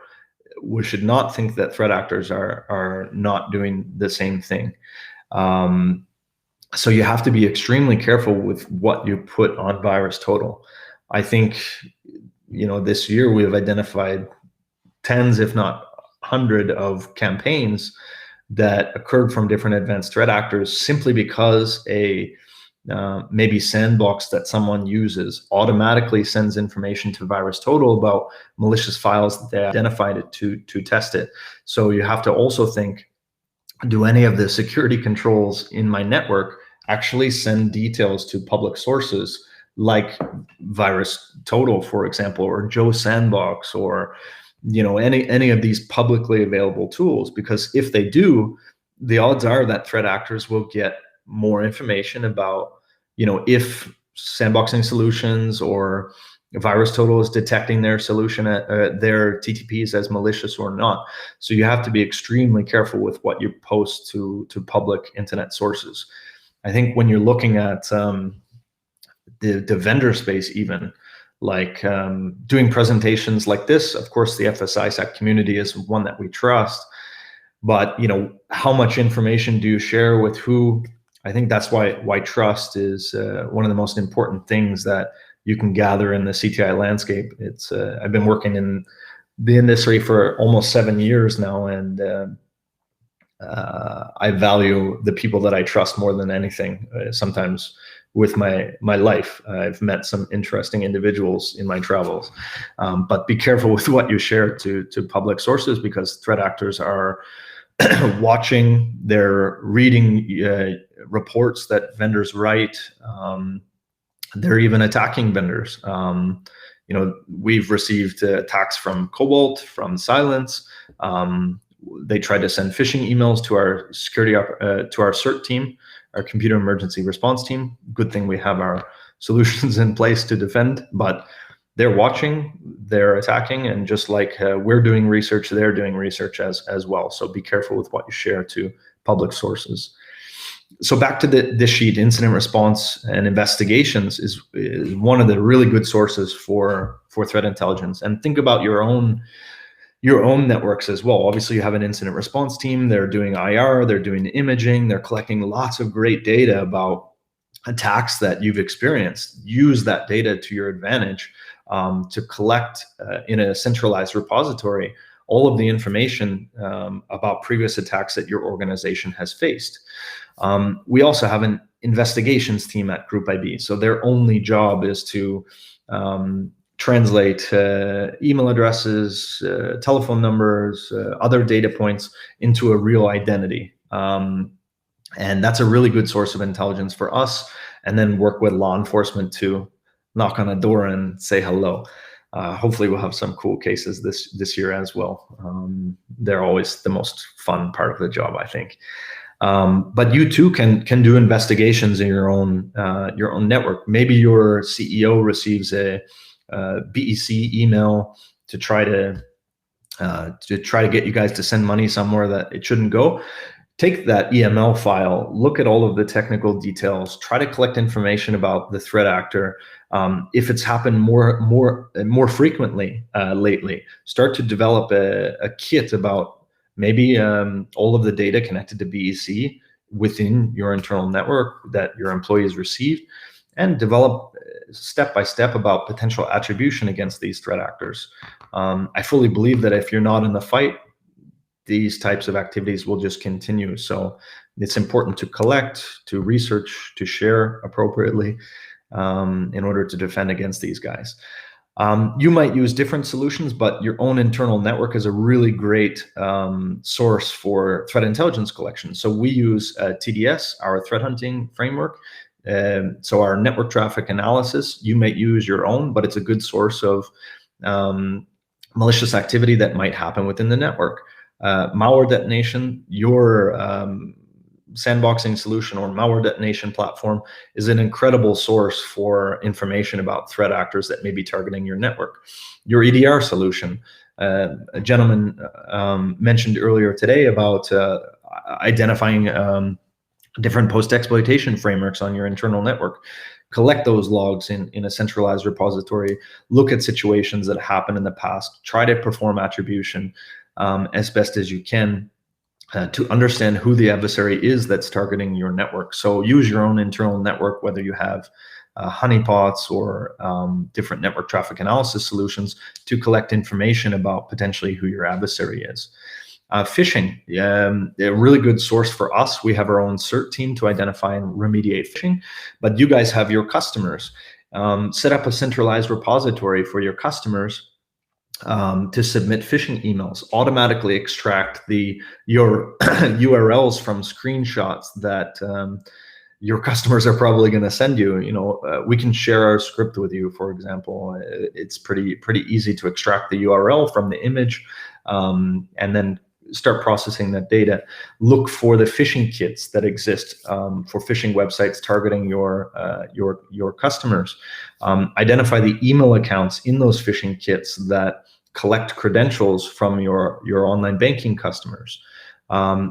S1: we should not think that threat actors are not doing the same thing. So you have to be extremely careful with what you put on VirusTotal. I think, this year we have identified tens, if not 100 of campaigns that occurred from different advanced threat actors simply because a maybe sandbox that someone uses automatically sends information to VirusTotal about malicious files that they identified it to test it. So you have to also think, do any of the security controls in my network actually send details to public sources like VirusTotal, for example, or Joe Sandbox, or any of these publicly available tools? Because if they do, the odds are that threat actors will get more information about if sandboxing solutions or VirusTotal is detecting their solution their TTPs as malicious or not. So you have to be extremely careful with what you post to public internet sources. I think when you're looking at the vendor space, even like doing presentations like this, of course, the FS-ISAC community is one that we trust. But how much information do you share with who? I think that's why trust is one of the most important things that you can gather in the CTI landscape. It's I've been working in the industry for almost 7 years now, and I value the people that I trust more than anything. Sometimes with my life, I've met some interesting individuals in my travels, but be careful with what you share to public sources, because threat actors are watching, they're reading reports that vendors write. They're even attacking vendors. we've received attacks from Cobalt, from Silence. They tried to send phishing emails to our to our CERT team, our computer emergency response team. Good thing we have our solutions in place to defend, but they're watching, they're attacking, and just like we're doing research, they're doing research as well. So be careful with what you share to public sources. So back to this sheet, incident response and investigations is one of the really good sources for threat intelligence. And think about your own networks as well. Obviously, you have an incident response team. They're doing IR, they're doing imaging, they're collecting lots of great data about attacks that you've experienced. Use that data to your advantage to collect in a centralized repository all of the information about previous attacks that your organization has faced. We also have an investigations team at Group IB. So their only job is to translate email addresses, telephone numbers, other data points into a real identity. And that's a really good source of intelligence for us, and then work with law enforcement to knock on a door and say hello. Hopefully we'll have some cool cases this year as well. They're always the most fun part of the job, I think. But you too can do investigations in your own network. Maybe your CEO receives a BEC email to try to get you guys to send money somewhere that it shouldn't go. Take that EML file, look at all of the technical details, try to collect information about the threat actor. If it's happened more frequently lately, start to develop a kit about maybe all of the data connected to BEC within your internal network that your employees received, and develop step by step about potential attribution against these threat actors. I fully believe that if you're not in the fight, these types of activities will just continue. So it's important to collect, to research, to share appropriately in order to defend against these guys. You might use different solutions, but your own internal network is a really great source for threat intelligence collection. So we use TDS, our threat hunting framework. So our network traffic analysis, you might use your own, but it's a good source of malicious activity that might happen within the network. Malware detonation, your sandboxing solution or malware detonation platform is an incredible source for information about threat actors that may be targeting your network. Your EDR solution, a gentleman mentioned earlier today about identifying different post-exploitation frameworks on your internal network. Collect those logs in a centralized repository, look at situations that happened in the past, try to perform attribution as best as you can to understand who the adversary is that's targeting your network. So use your own internal network, whether you have honeypots or different network traffic analysis solutions, to collect information about potentially who your adversary is. Phishing, a really good source for us. We have our own CERT team to identify and remediate phishing, but you guys have your customers. Set up a centralized repository for your customers to submit phishing emails, automatically extract your URLs from screenshots that your customers are probably going to send you. We can share our script with you, for example. It's pretty easy to extract the URL from the image and then start processing that data. Look for the phishing kits that exist for phishing websites targeting your customers. Identify the email accounts in those phishing kits that collect credentials from your online banking customers.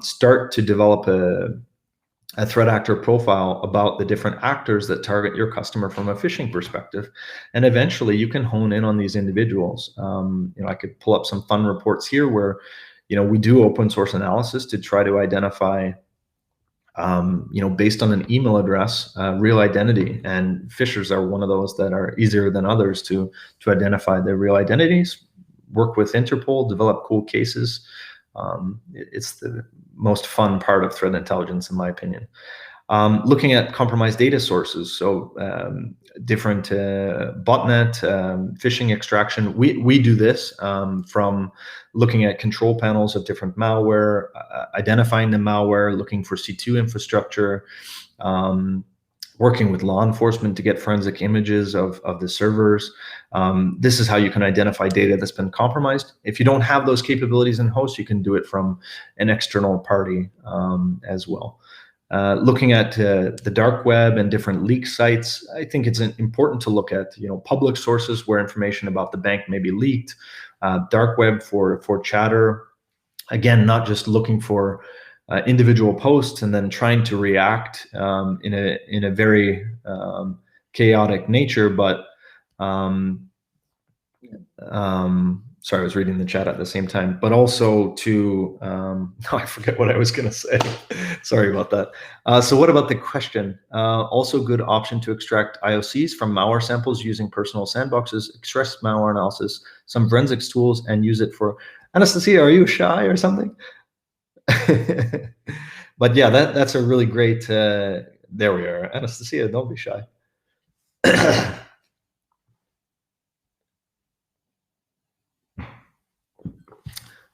S1: Start to develop a threat actor profile about the different actors that target your customer from a phishing perspective, and eventually you can hone in on these individuals. I could pull up some fun reports here where we do open source analysis to try to identify based on an email address, real identity, and phishers are one of those that are easier than others to identify their real identities. Work with Interpol, develop cool cases. It's the most fun part of threat intelligence, in my opinion. Looking at compromised data sources, so different botnet, phishing extraction. We do this from looking at control panels of different malware, identifying the malware, looking for C2 infrastructure, working with law enforcement to get forensic images of the servers. This is how you can identify data that's been compromised. If you don't have those capabilities in host, you can do it from an external party as well. Looking at the dark web and different leak sites, I think it's important to look at public sources where information about the bank may be leaked. Dark web for chatter. Again, not just looking for individual posts and then trying to react in a very chaotic nature, but sorry, I was reading the chat at the same time, but also to, I forget what I was going to say. Sorry about that. So what about the question? Also good option to extract IOCs from malware samples using personal sandboxes, express malware analysis, some forensics tools, and use it for, Anastasia, are you shy or something? But yeah, that's a really great, there we are. Anastasia, don't be shy.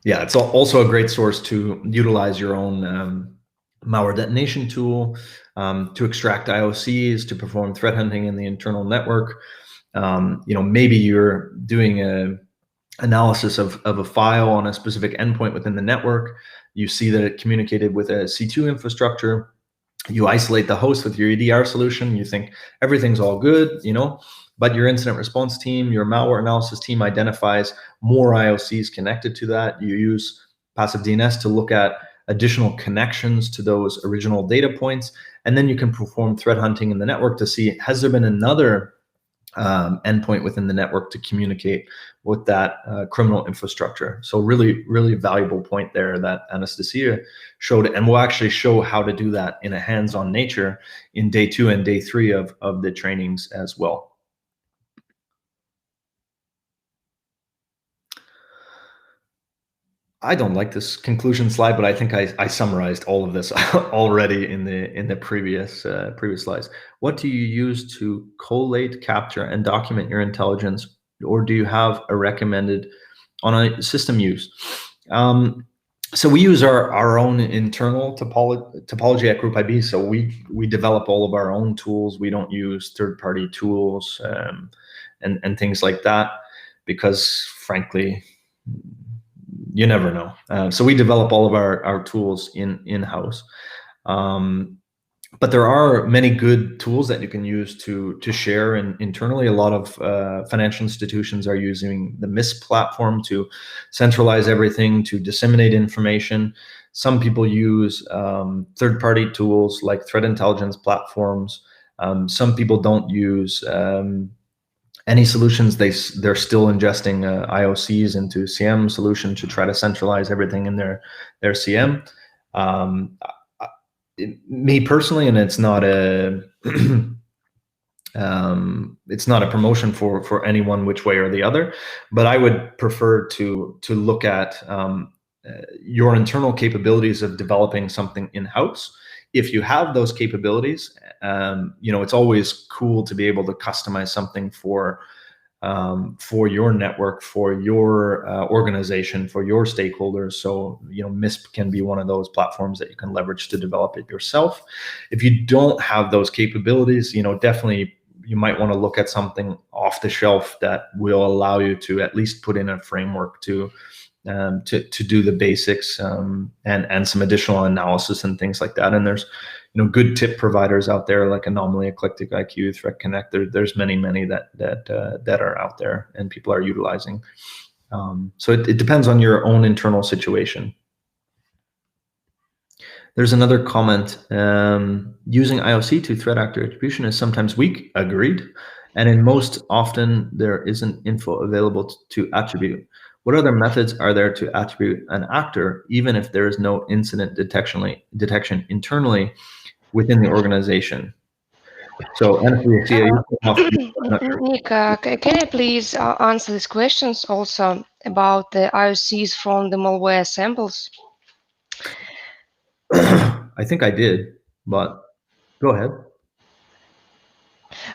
S1: Yeah, it's also a great source to utilize your own malware detonation tool to extract IOCs, to perform threat hunting in the internal network. Maybe you're doing a analysis of a file on a specific endpoint within the network. You see that it communicated with a C2 infrastructure. You isolate the host with your EDR solution. You think everything's all good, but your incident response team, your malware analysis team identifies more IOCs connected to that. You use passive DNS to look at additional connections to those original data points, and then you can perform threat hunting in the network to see, has there been another endpoint within the network to communicate with that criminal infrastructure. So really, really valuable point there that Anastasia showed, and we'll actually show how to do that in a hands-on nature in day 2 and day 3 of the trainings as well. I don't like this conclusion slide, but I think I summarized all of this already in the previous slides. What do you use to collate, capture, and document your intelligence, or do you have a recommended on a system use? So we use our own internal topology at Group IB. So we develop all of our own tools. We don't use third-party tools and things like that, because frankly, you never know. So we develop all of our tools in-house. But there are many good tools that you can use to share internally. A lot of financial institutions are using the MISP platform to centralize everything, to disseminate information. Some people use third-party tools like threat intelligence platforms. Some people don't use any solutions. They're still ingesting IOCs into CM solution to try to centralize everything in their CM. Me personally, and it's not a promotion for anyone which way or the other, but I would prefer to look at your internal capabilities of developing something in-house. If you have those capabilities, it's always cool to be able to customize something for your network, for your organization, for your stakeholders. So, MISP can be one of those platforms that you can leverage to develop it yourself. If you don't have those capabilities, definitely you might want to look at something off the shelf that will allow you to at least put in a framework to do the basics and some additional analysis and things like that. And there's good tip providers out there like Anomaly, Eclectic IQ, Threat Connect. There's many that are out there and people are utilizing. So it depends on your own internal situation. There's another comment. Using IOC to threat actor attribution is sometimes weak. Agreed. And in most often there isn't info available to attribute. What other methods are there to attribute an actor, even if there is no incident detection internally within the organization? So, Anastasia,
S2: Nick, can I please answer these questions also about the IOCs from the malware samples?
S1: I think I did, but go ahead.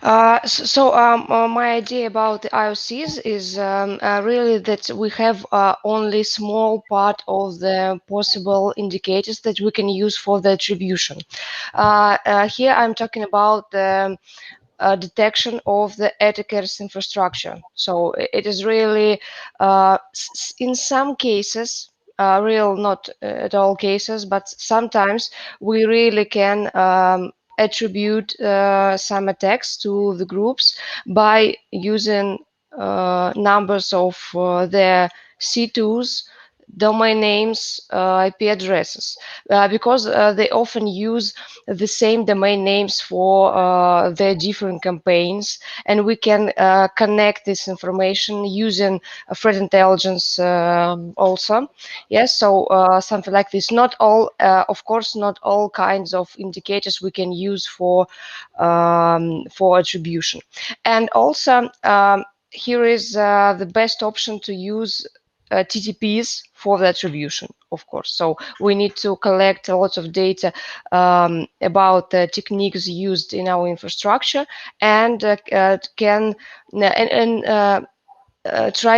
S2: My idea about the IOCs is really that we have only small part of the possible indicators that we can use for the attribution. Here I'm talking about the detection of the attackers' infrastructure. So it is really, in some cases, not at all cases, but sometimes we really can attribute some attacks to the groups by using numbers of their C2s, domain names, IP addresses, because they often use the same domain names for their different campaigns, and we can connect this information using threat intelligence also. Yes, so something like this. Not all, of course, not all kinds of indicators we can use for attribution. And also, here is the best option to use TTPs for the attribution, of course. So we need to collect a lot of data about the techniques used in our infrastructure, and try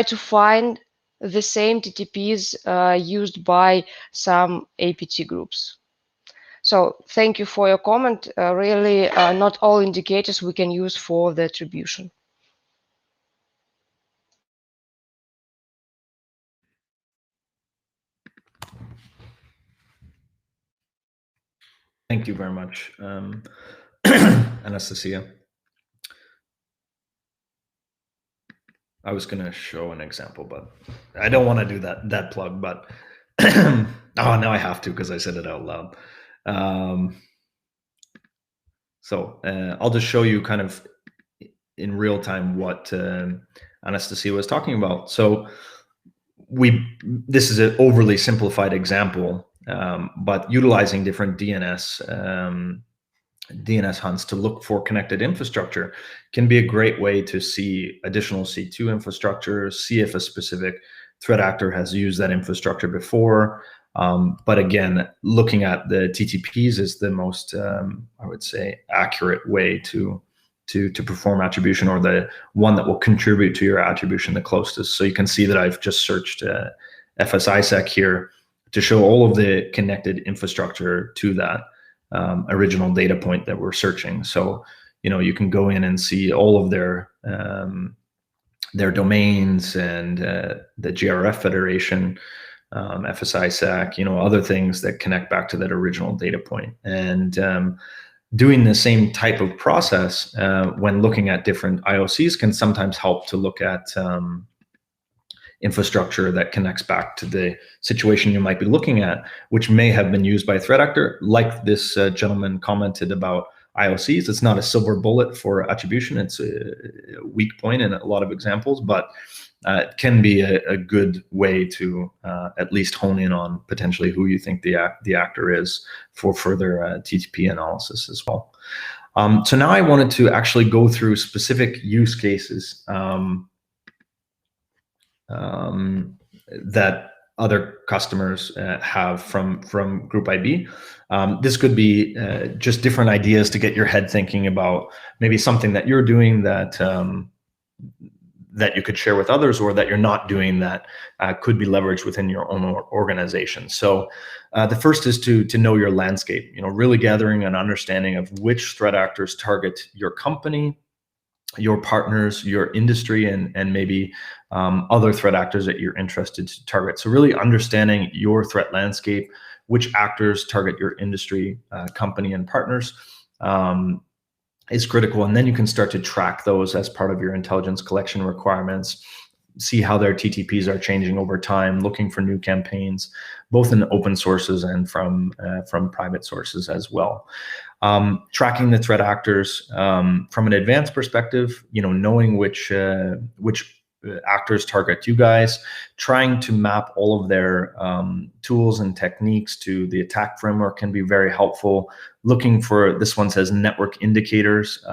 S2: to find the same TTPs used by some APT groups. So thank you for your comment. Really, not all indicators we can use for the attribution.
S1: Thank you very much, Anastasia. I was going to show an example, but I don't want to do that plug. But oh, now I have to because I said it out loud. I'll just show you kind of in real time what Anastasia was talking about. So this is an overly simplified example, but utilizing different DNS hunts to look for connected infrastructure can be a great way to see additional C2 infrastructure, see if a specific threat actor has used that infrastructure before. But again, looking at the TTPs is the most, I would say, accurate way to perform attribution, or the one that will contribute to your attribution the closest. So you can see that I've just searched FS-ISAC here to show all of the connected infrastructure to that original data point that we're searching. So, you can go in and see all of their domains and the GRF Federation, FS-ISAC, other things that connect back to that original data point. And doing the same type of process when looking at different IOCs can sometimes help to look at infrastructure that connects back to the situation you might be looking at, which may have been used by a threat actor. Like this gentleman commented about IOCs, it's not a silver bullet for attribution. It's a weak point in a lot of examples, but it can be a good way to at least hone in on potentially who you think the actor is for further TTP analysis as well. So now I wanted to actually go through specific use cases that other customers have from Group IB. This could be just different ideas to get your head thinking about maybe something that you're doing that that you could share with others, or that you're not doing that could be leveraged within your own organization. So the first is to know your landscape, really gathering an understanding of which threat actors target your company, your partners, your industry, and maybe other threat actors that you're interested to target. So really understanding your threat landscape, which actors target your industry, company, and partners is critical. And then you can start to track those as part of your intelligence collection requirements, see how their TTPs are changing over time, looking for new campaigns, both in open sources and from private sources as well. Tracking the threat actors from an advanced perspective, knowing which actors target you guys, trying to map all of their tools and techniques to the attack framework can be very helpful. Looking for, this one says network indicators,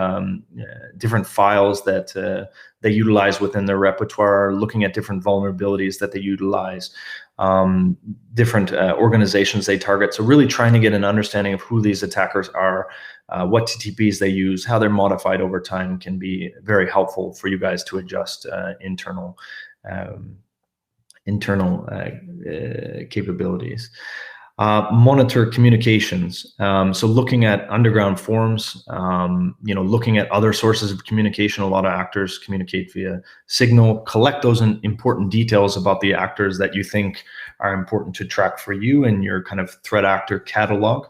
S1: different files that they utilize within their repertoire, looking at different vulnerabilities that they utilize, different organizations they target. So really trying to get an understanding of who these attackers are what TTPs they use, how they're modified over time can be very helpful for you guys to adjust internal capabilities. Monitor communications. So looking at underground forums, looking at other sources of communication. A lot of actors communicate via Signal. Collect those important details about the actors that you think are important to track for you in your kind of threat actor catalog,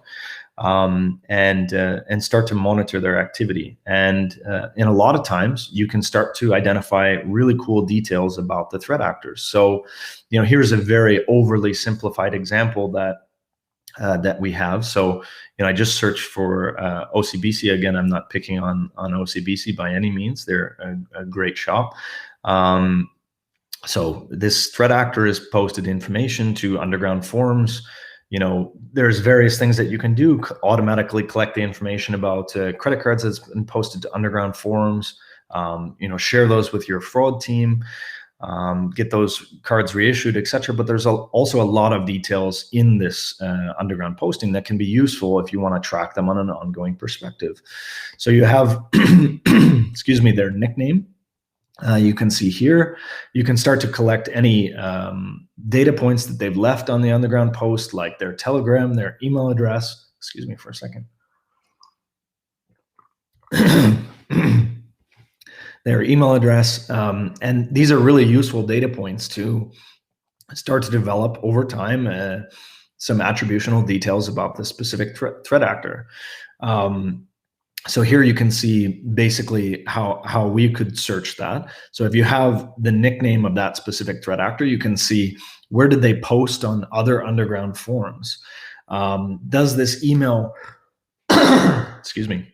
S1: and start to monitor their activity. And in a lot of times, you can start to identify really cool details about the threat actors. So, here's a very overly simplified example that we have. So, I just searched for OCBC. Again, I'm not picking on OCBC by any means. They're a great shop. So this threat actor has posted information to underground forums. There's various things that you can do. Automatically collect the information about credit cards that's been posted to underground forums. Share those with your fraud team. Get those cards reissued, etc. But there's also a lot of details in this underground posting that can be useful if you want to track them on an ongoing perspective. So you have, excuse me, their nickname. You can see here, you can start to collect any data points that they've left on the underground post, like their Telegram, their email address. Excuse me for a second. Their email address, and these are really useful data points to start to develop over time some attributional details about the specific threat actor. So here you can see basically how we could search that. So if you have the nickname of that specific threat actor, you can see where did they post on other underground forums. Does this email, excuse me,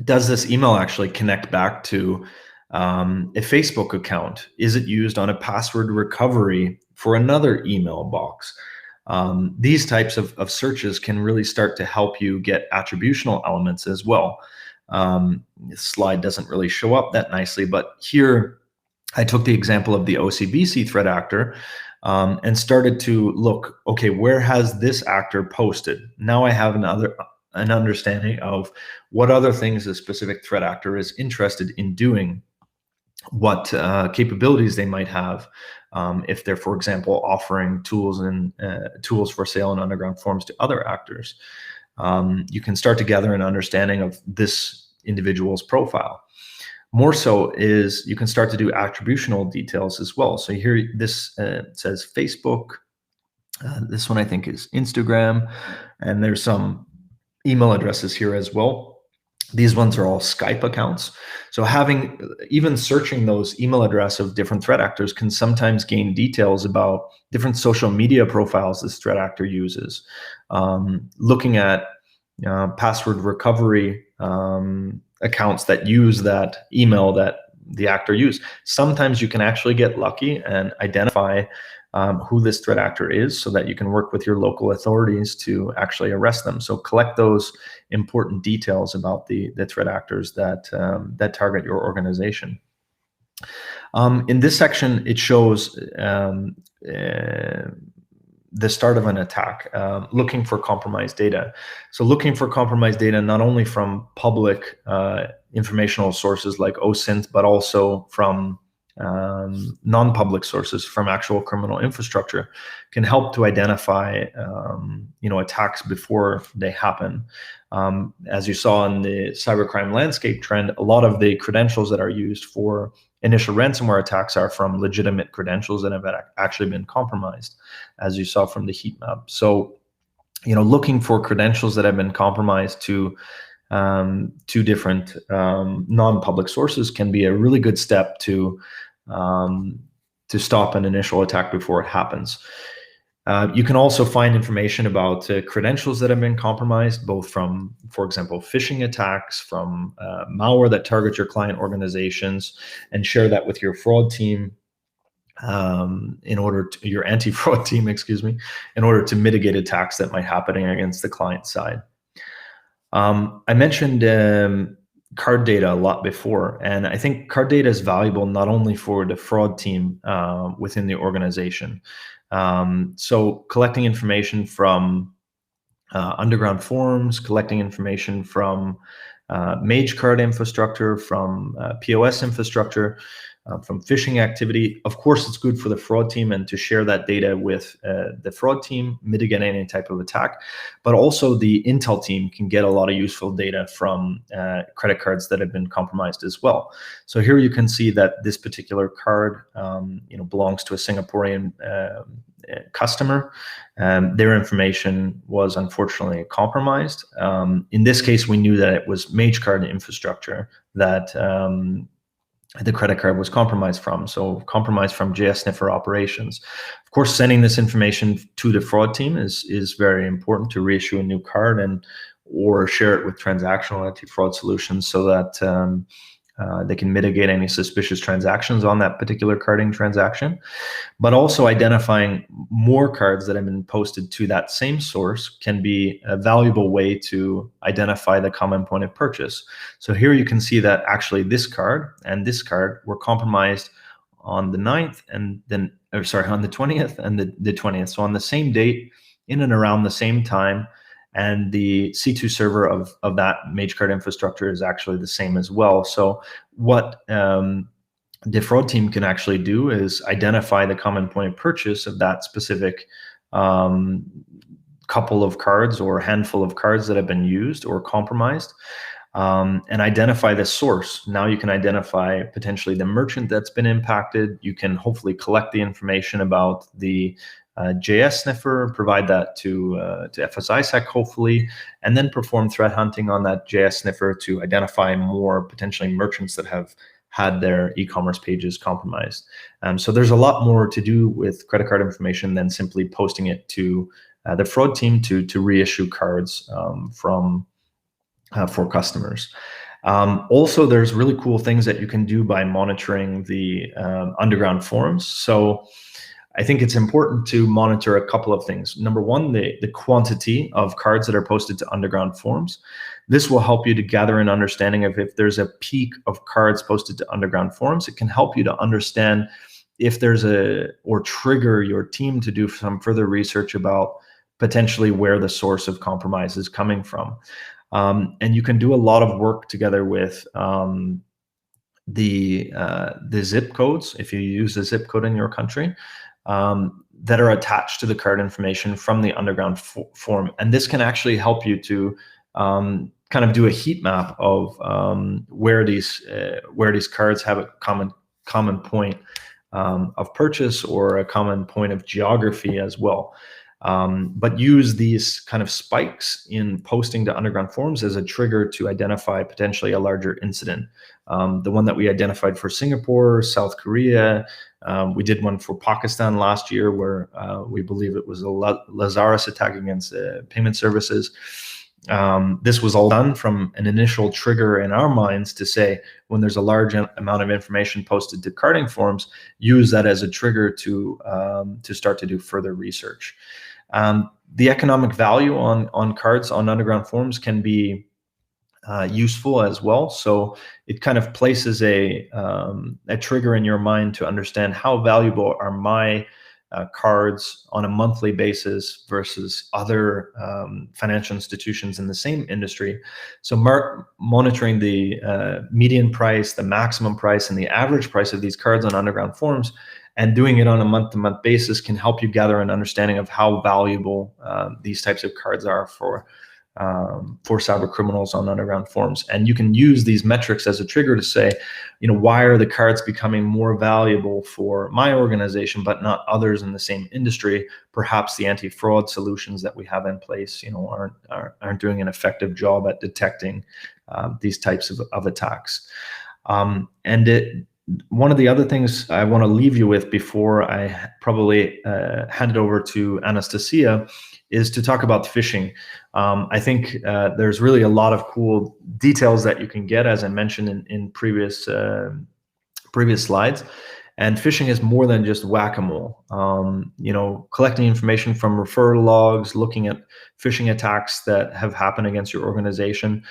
S1: does this email actually connect back to a Facebook account? Is it used on a password recovery for another email box? These types of searches can really start to help you get attributional elements as well. This slide doesn't really show up that nicely, but here I took the example of the OCBC threat actor and started to look, okay, where has this actor posted? Now I have an understanding of what other things a specific threat actor is interested in doing, what capabilities they might have, if they're, for example, offering tools for sale in underground forums to other actors. You can start to gather an understanding of this individual's profile. More so is you can start to do attributional details as well. So here this says Facebook. This one I think is Instagram, and there's some email addresses here as well. These ones are all Skype accounts. So even searching those email address of different threat actors can sometimes gain details about different social media profiles this threat actor uses. Looking at password recovery accounts that use that email that the actor used. Sometimes you can actually get lucky and identify who this threat actor is, so that you can work with your local authorities to actually arrest them. So collect those important details about the threat actors that target your organization. In this section, it shows the start of an attack, looking for compromised data. So looking for compromised data not only from public informational sources like OSINT, but also from non-public sources, from actual criminal infrastructure, can help to identify attacks before they happen. As you saw in the cybercrime landscape trend, a lot of the credentials that are used for initial ransomware attacks are from legitimate credentials that have actually been compromised, as you saw from the heat map. So, looking for credentials that have been compromised to different non-public sources can be a really good step to stop an initial attack before it happens. You can also find information about credentials that have been compromised, both from, for example, phishing attacks, from malware that targets your client organizations, and share that with your fraud team, your anti-fraud team, excuse me, in order to mitigate attacks that might happen against the client side. I mentioned card data a lot before, and I think card data is valuable not only for the fraud team within the organization. So collecting information from underground forums, collecting information from mage card infrastructure, from POS infrastructure, from phishing activity. Of course, it's good for the fraud team and to share that data with the fraud team, mitigate any type of attack. But also the intel team can get a lot of useful data from credit cards that have been compromised as well. So here you can see that this particular card belongs to a Singaporean customer. Their information was unfortunately compromised. In this case, we knew that it was mage card infrastructure that the credit card was compromised from, so compromised from JS sniffer operations. Of course, sending this information to the fraud team is very important to reissue a new card or share it with transactional anti-fraud solutions so that they can mitigate any suspicious transactions on that particular carding transaction. But also identifying more cards that have been posted to that same source can be a valuable way to identify the common point of purchase. So here you can see that actually this card and this card were compromised on the 9th and then, on the 20th and the 20th. So on the same date, in and around the same time, and the C2 server of that mage card infrastructure is actually the same as well. So what the fraud team can actually do is identify the common point of purchase of that specific couple of cards or handful of cards that have been used or compromised, and identify the source. Now you can identify potentially the merchant that's been impacted. You can hopefully collect the information about the JS sniffer, provide that to FS-ISAC hopefully, and then perform threat hunting on that JS sniffer to identify more potentially merchants that have had their e-commerce pages compromised. So there's a lot more to do with credit card information than simply posting it to the fraud team to reissue cards for customers. Also, there's really cool things that you can do by monitoring the underground forums. So I think it's important to monitor a couple of things. Number one, the quantity of cards that are posted to underground forums. This will help you to gather an understanding of if there's a peak of cards posted to underground forums. It can help you to understand if there's or trigger your team to do some further research about potentially where the source of compromise is coming from. And you can do a lot of work together with the zip codes, if you use a zip code in your country, that are attached to the card information from the underground forum. And this can actually help you to kind of do a heat map of where these cards have a common point of purchase or a common point of geography as well. But use these kind of spikes in posting to underground forums as a trigger to identify potentially a larger incident. The one that we identified for Singapore, South Korea, we did one for Pakistan last year where we believe it was a Lazarus attack against payment services. This was all done from an initial trigger in our minds to say, when there's a large amount of information posted to carding forums, use that as a trigger to start to do further research. The economic value on cards on underground forums can be useful as well. So it kind of places a trigger in your mind to understand how valuable are my cards on a monthly basis versus other financial institutions in the same industry. So monitoring the median price, the maximum price, and the average price of these cards on underground forums, and doing it on a month-to-month basis can help you gather an understanding of how valuable these types of cards are for cyber criminals on underground forums. And you can use these metrics as a trigger to say, why are the cards becoming more valuable for my organization but not others in the same industry? Perhaps the anti-fraud solutions that we have in place, aren't doing an effective job at detecting these types of attacks. One of the other things I want to leave you with before I probably hand it over to Anastasia is to talk about phishing. I think there's really a lot of cool details that you can get, as I mentioned in previous slides. And phishing is more than just whack-a-mole. Collecting information from referral logs, looking at phishing attacks that have happened against your organization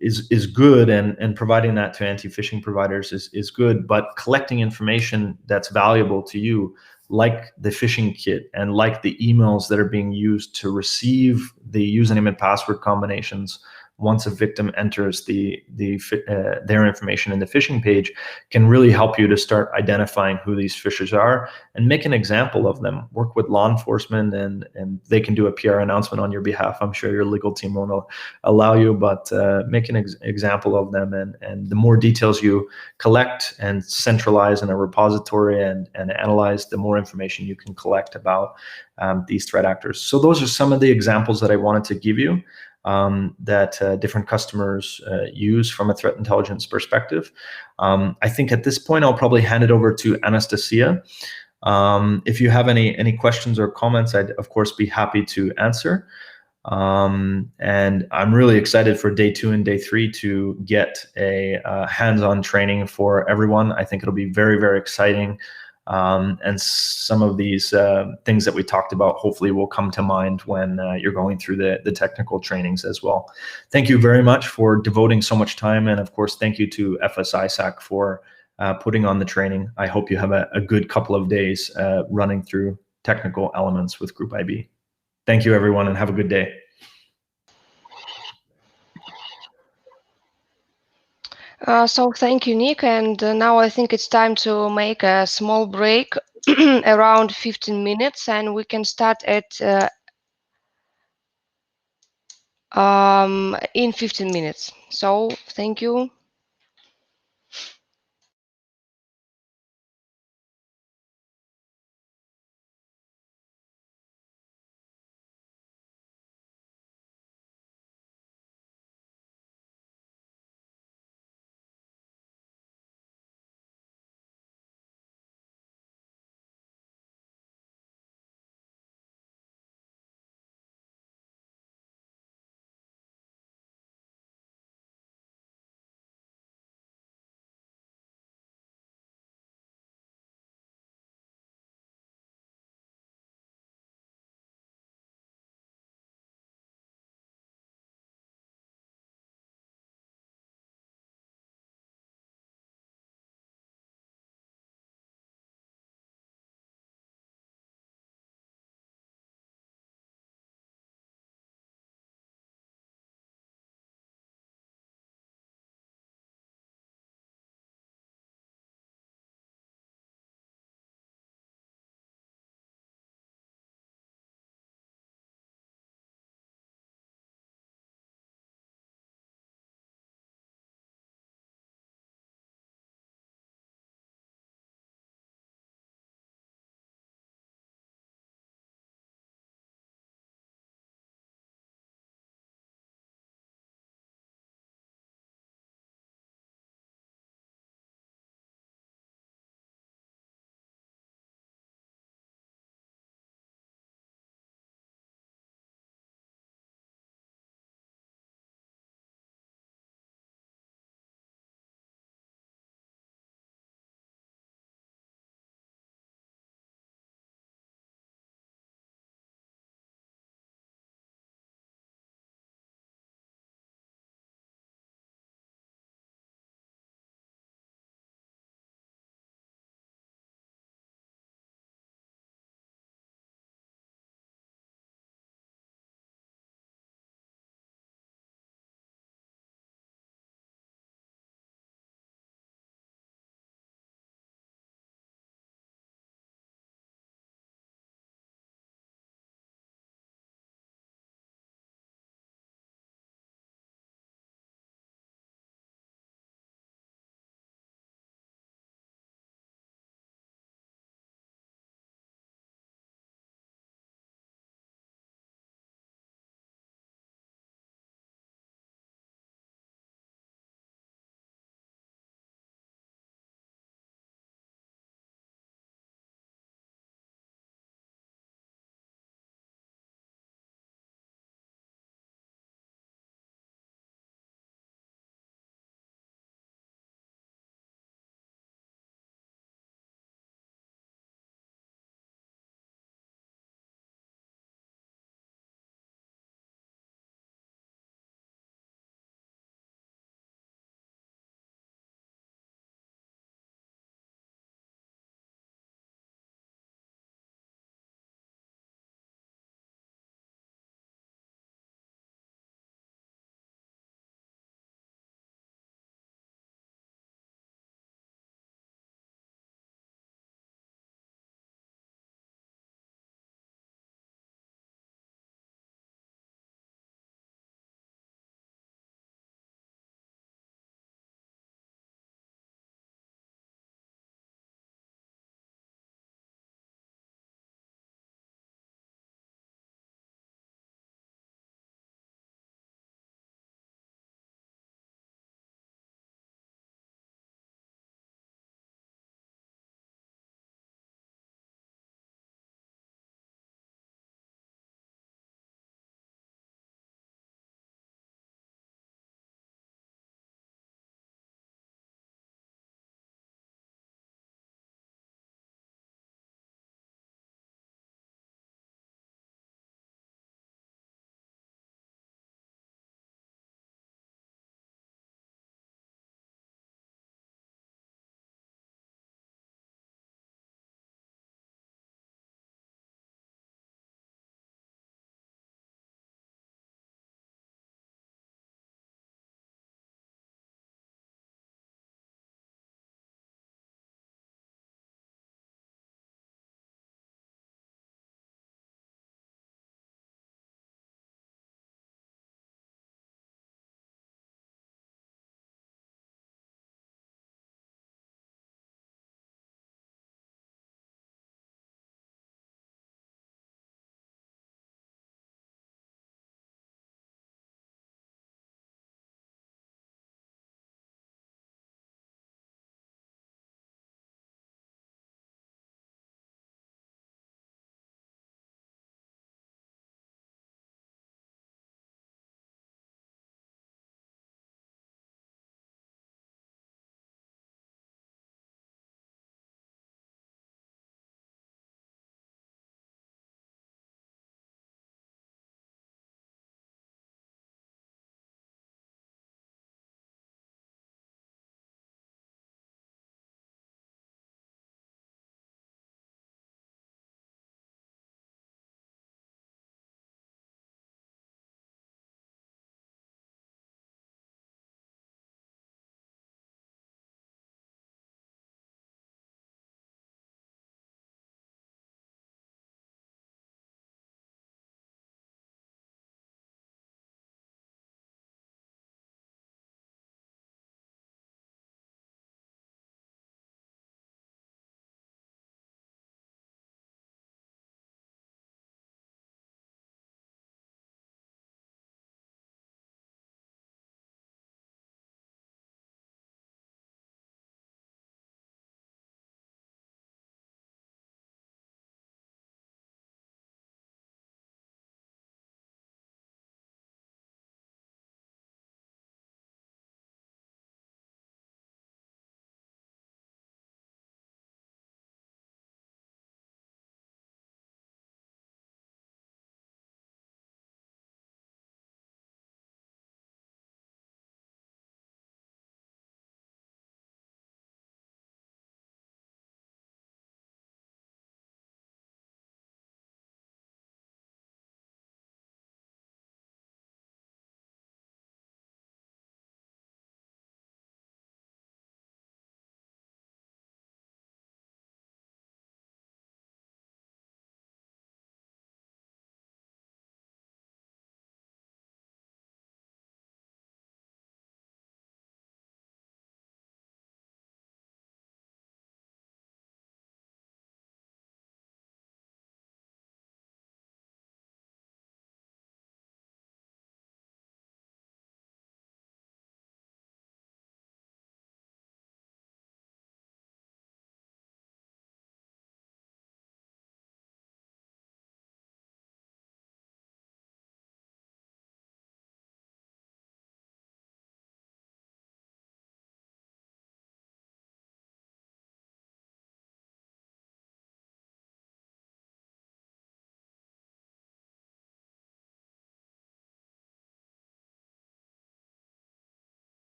S1: is good, and providing that to anti-phishing providers is good, but collecting information that's valuable to you like the phishing kit and like the emails that are being used to receive the username and password combinations once a victim enters their information in the phishing page, can really help you to start identifying who these phishers are and make an example of them. Work with law enforcement, and they can do a PR announcement on your behalf. I'm sure your legal team won't allow you, but make an example of them. And the more details you collect and centralize in a repository and analyze, the more information you can collect about these threat actors. So those are some of the examples that I wanted to give you that different customers use from a threat intelligence perspective. I think at this point, I'll probably hand it over to Anastasia. If you have any questions or comments, I'd of course be happy to answer. And I'm really excited for day 2 and day 3 to get a hands-on training for everyone. I think it'll be very, very exciting. And some of these things that we talked about hopefully will come to mind when you're going through the technical trainings as well. Thank you very much for devoting so much time. And of course, thank you to FS-ISAC for putting on the training. I hope you have a good couple of days running through technical elements with Group IB. Thank you, everyone, and have a good day.
S2: So thank you, Nick. And now I think it's time to make a small break, around 15 minutes, and we can start at in 15 minutes. So thank you.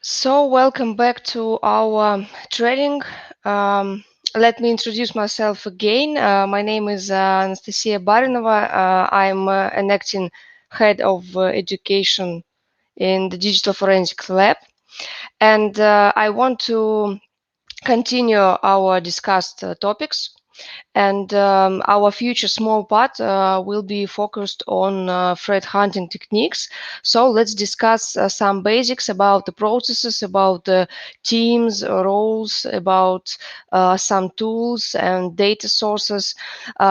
S2: So welcome back to our training. Let me introduce myself again. My name is Anastasia Barinova. I'm an acting head of education in the Digital Forensics Lab. And I want to continue our discussed topics. And our future small part will be focused on threat hunting techniques. So let's discuss some basics about the processes, about the teams, roles, about some tools and data sources,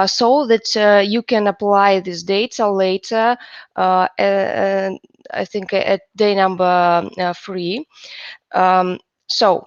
S2: so that you can apply this data later. I think at day number 3. So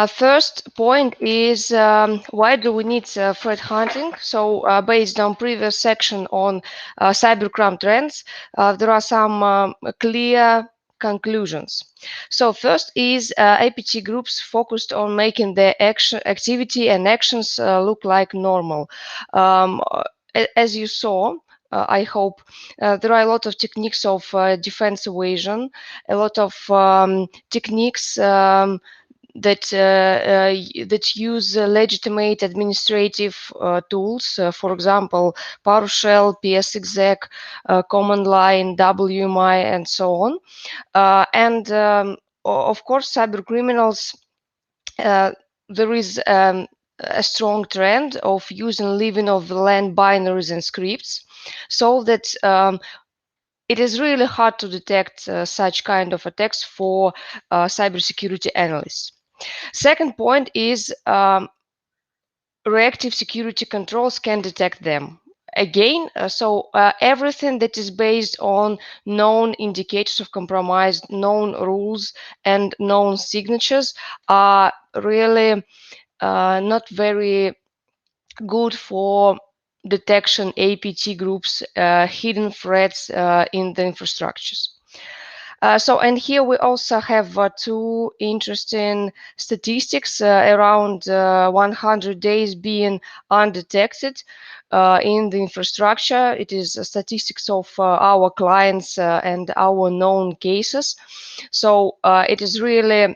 S2: first point is why do we need threat hunting? So based on previous section on cybercrime trends, there are some clear conclusions. So first is APT groups focused on making their activity and actions look like normal. As you saw, I hope there are a lot of techniques of defense evasion, a lot of techniques that use legitimate administrative tools, for example, PowerShell, FS-ISAC, command line, WMI, and so on. And of course, cyber criminals. There is a strong trend of using leaving of the land binaries and scripts, so that it is really hard to detect such kind of attacks for cybersecurity analysts. Second point is reactive security controls can detect them. Again, everything that is based on known indicators of compromise, known rules, and known signatures are really not very good for detection APT groups, hidden threats in the infrastructures. And here we also have two interesting statistics, around 100 days being undetected in the infrastructure. It is statistics of our clients and our known cases. So it is really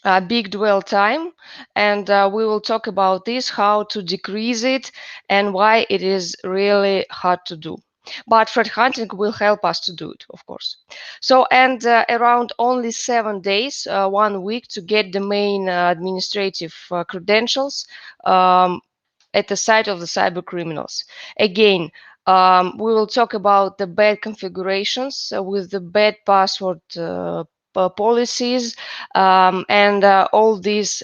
S2: a big dwell time, and we will talk about this, how to decrease it and why it is really hard to do. But threat hunting will help us to do it, of course. So, and around only 7 days, 1 week to get the main administrative credentials at the site of the cyber criminals. Again, we will talk about the bad configurations with the bad password policies, and all these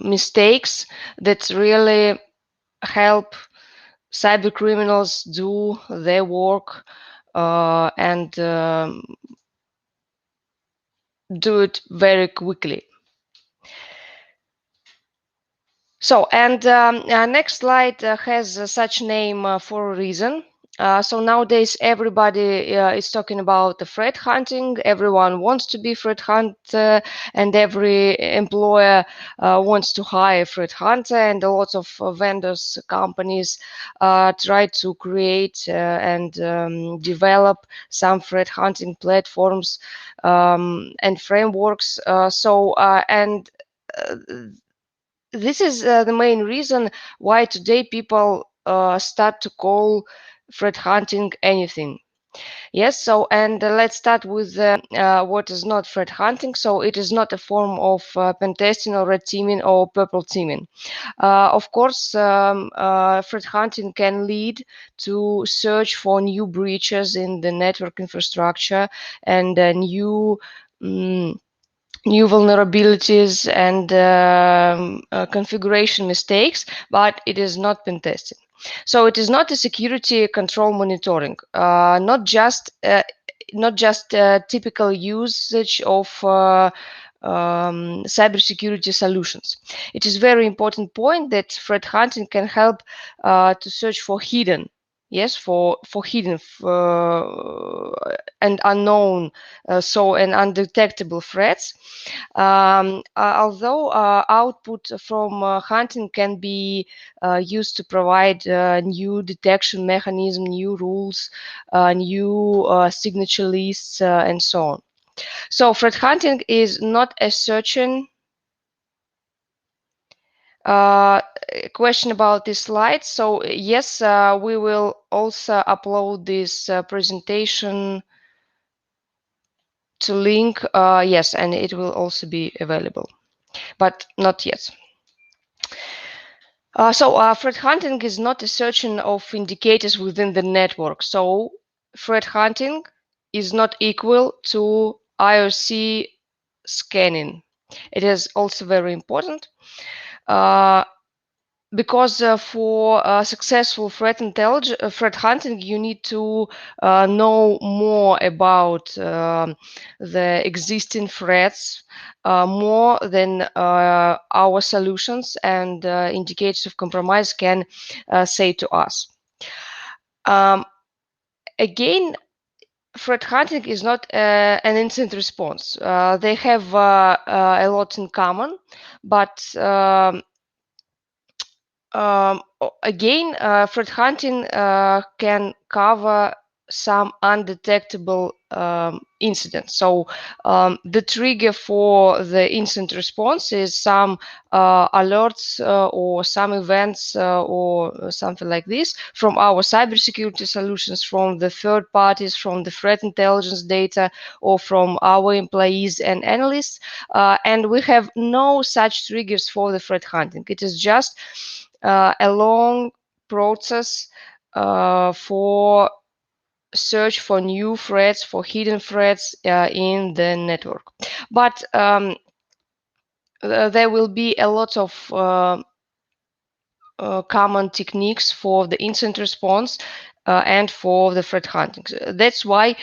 S2: mistakes that really help cyber criminals do their work and do it very quickly. So, and next slide has such name for a reason. So nowadays everybody is talking about the threat hunting. Everyone wants to be threat hunter, and every employer wants to hire a threat hunter, and a lot of vendors, companies try to create and develop some threat hunting platforms and frameworks. This is the main reason why today people start to call threat hunting anything. Yes, so and let's start with what is not threat hunting. So it is not a form of pen testing or red teaming or purple teaming. Of course, threat hunting can lead to search for new breaches in the network infrastructure and new vulnerabilities and configuration mistakes, but it is not pen testing. So it is not a security control monitoring, not just typical usage of cybersecurity solutions. It is very important point that threat hunting can help to search for hidden. yes, for hidden and unknown, so and undetectable threats. Although output from hunting can be used to provide new detection mechanism, new rules, new signature lists, and so on. So threat hunting is not a searching. Question about this slide. So yes, we will also upload this presentation to link. Yes, and it will also be available, but not yet. So threat hunting is not a searching of indicators within the network. So threat hunting is not equal to IOC scanning. It is also very important. Because for successful threat hunting, you need to know more about the existing threats, more than our solutions and indicators of compromise can say to us. Again, threat hunting is not an incident response. They have a lot in common, but again, threat hunting can cover some undetectable incidents. So the trigger for the incident response is some alerts or some events or something like this from our cybersecurity solutions, from the third parties, from the threat intelligence data, or from our employees and analysts. And we have no such triggers for the threat hunting. It is just a long process for search for new threats, for hidden threats in the network. But there will be a lot of common techniques for the incident response and for the threat hunting. That's why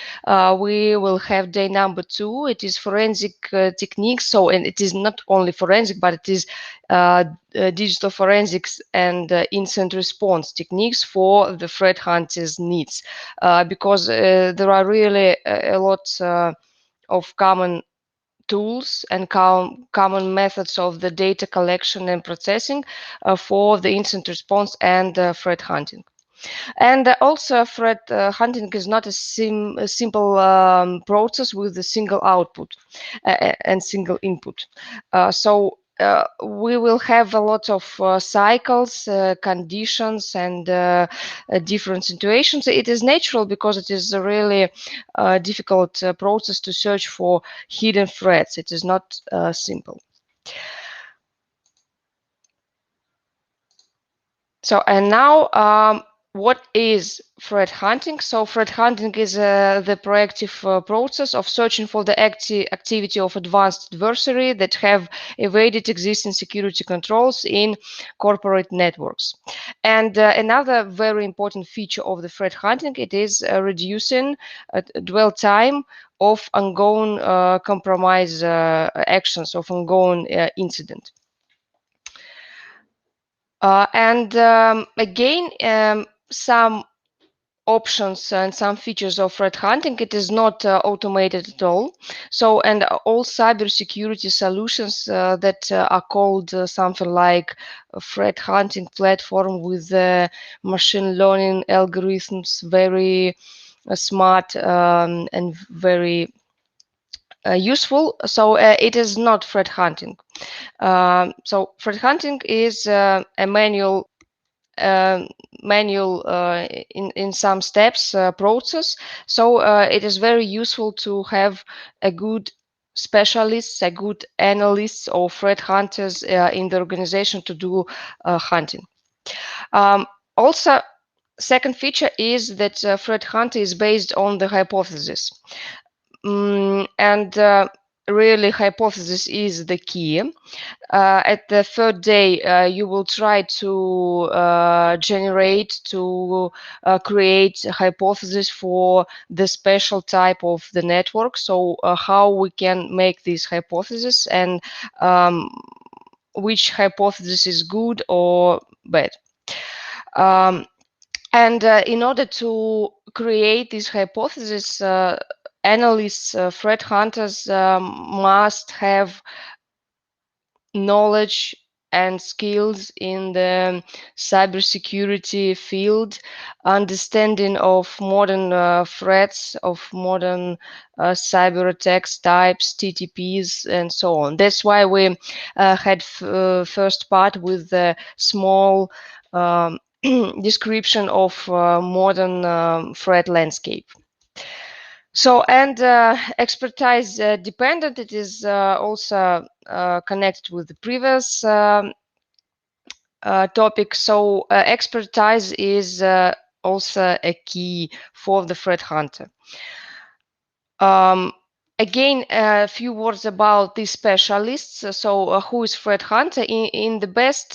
S2: we will have day number 2. It is forensic techniques. So, and it is not only forensic, but it is digital forensics and incident response techniques for the threat hunters' needs, because there are really a lot of common tools and common methods of the data collection and processing for the incident response and threat hunting. And also, threat hunting is not a simple process with a single output and single input. So we will have a lot of cycles, conditions, and different situations. It is natural because it is a really difficult process to search for hidden threats. It is not simple. So, and now, what is threat hunting? So threat hunting is the proactive process of searching for the activity of advanced adversary that have evaded existing security controls in corporate networks. And another very important feature of the threat hunting, it is reducing dwell time of ongoing compromise actions, of ongoing incident. Again, some options and some features of threat hunting, it is not automated at all. So, and all cybersecurity solutions that are called something like a threat hunting platform with machine learning algorithms, very smart and very useful. So it is not threat hunting. So threat hunting is a manual in some steps process. So it is very useful to have a good specialists, a good analysts or threat hunters in the organization to do hunting. Also, second feature is that threat hunter is based on the hypothesis. And really, hypothesis is the key. At the third day, you will try to create a hypothesis for the special type of the network. So how we can make this hypothesis, and which hypothesis is good or bad. And in order to create this hypothesis, analysts, threat hunters must have knowledge and skills in the cybersecurity field, understanding of modern threats, of modern cyber attacks types, TTPs, and so on. That's why we had first part with the small description of modern threat landscape. So, and expertise dependent, it is also connected with the previous topic. So expertise is also a key for the threat hunter. Again, a few words about these specialists. So who is threat hunter? In the best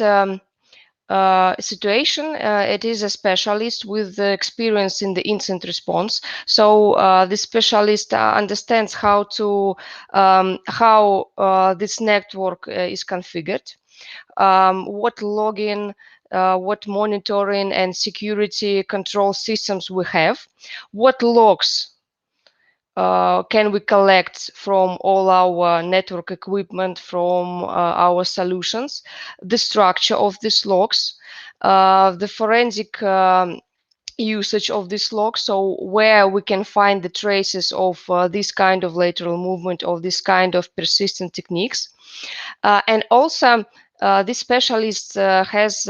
S2: situation, it is a specialist with experience in the incident response. So the specialist understands how to how this network is configured, what login, what monitoring and security control systems we have, what logs can we collect from all our network equipment, from our solutions, the structure of these logs, the forensic usage of this log, so where we can find the traces of this kind of lateral movement, of this kind of persistent techniques. And also, this specialist has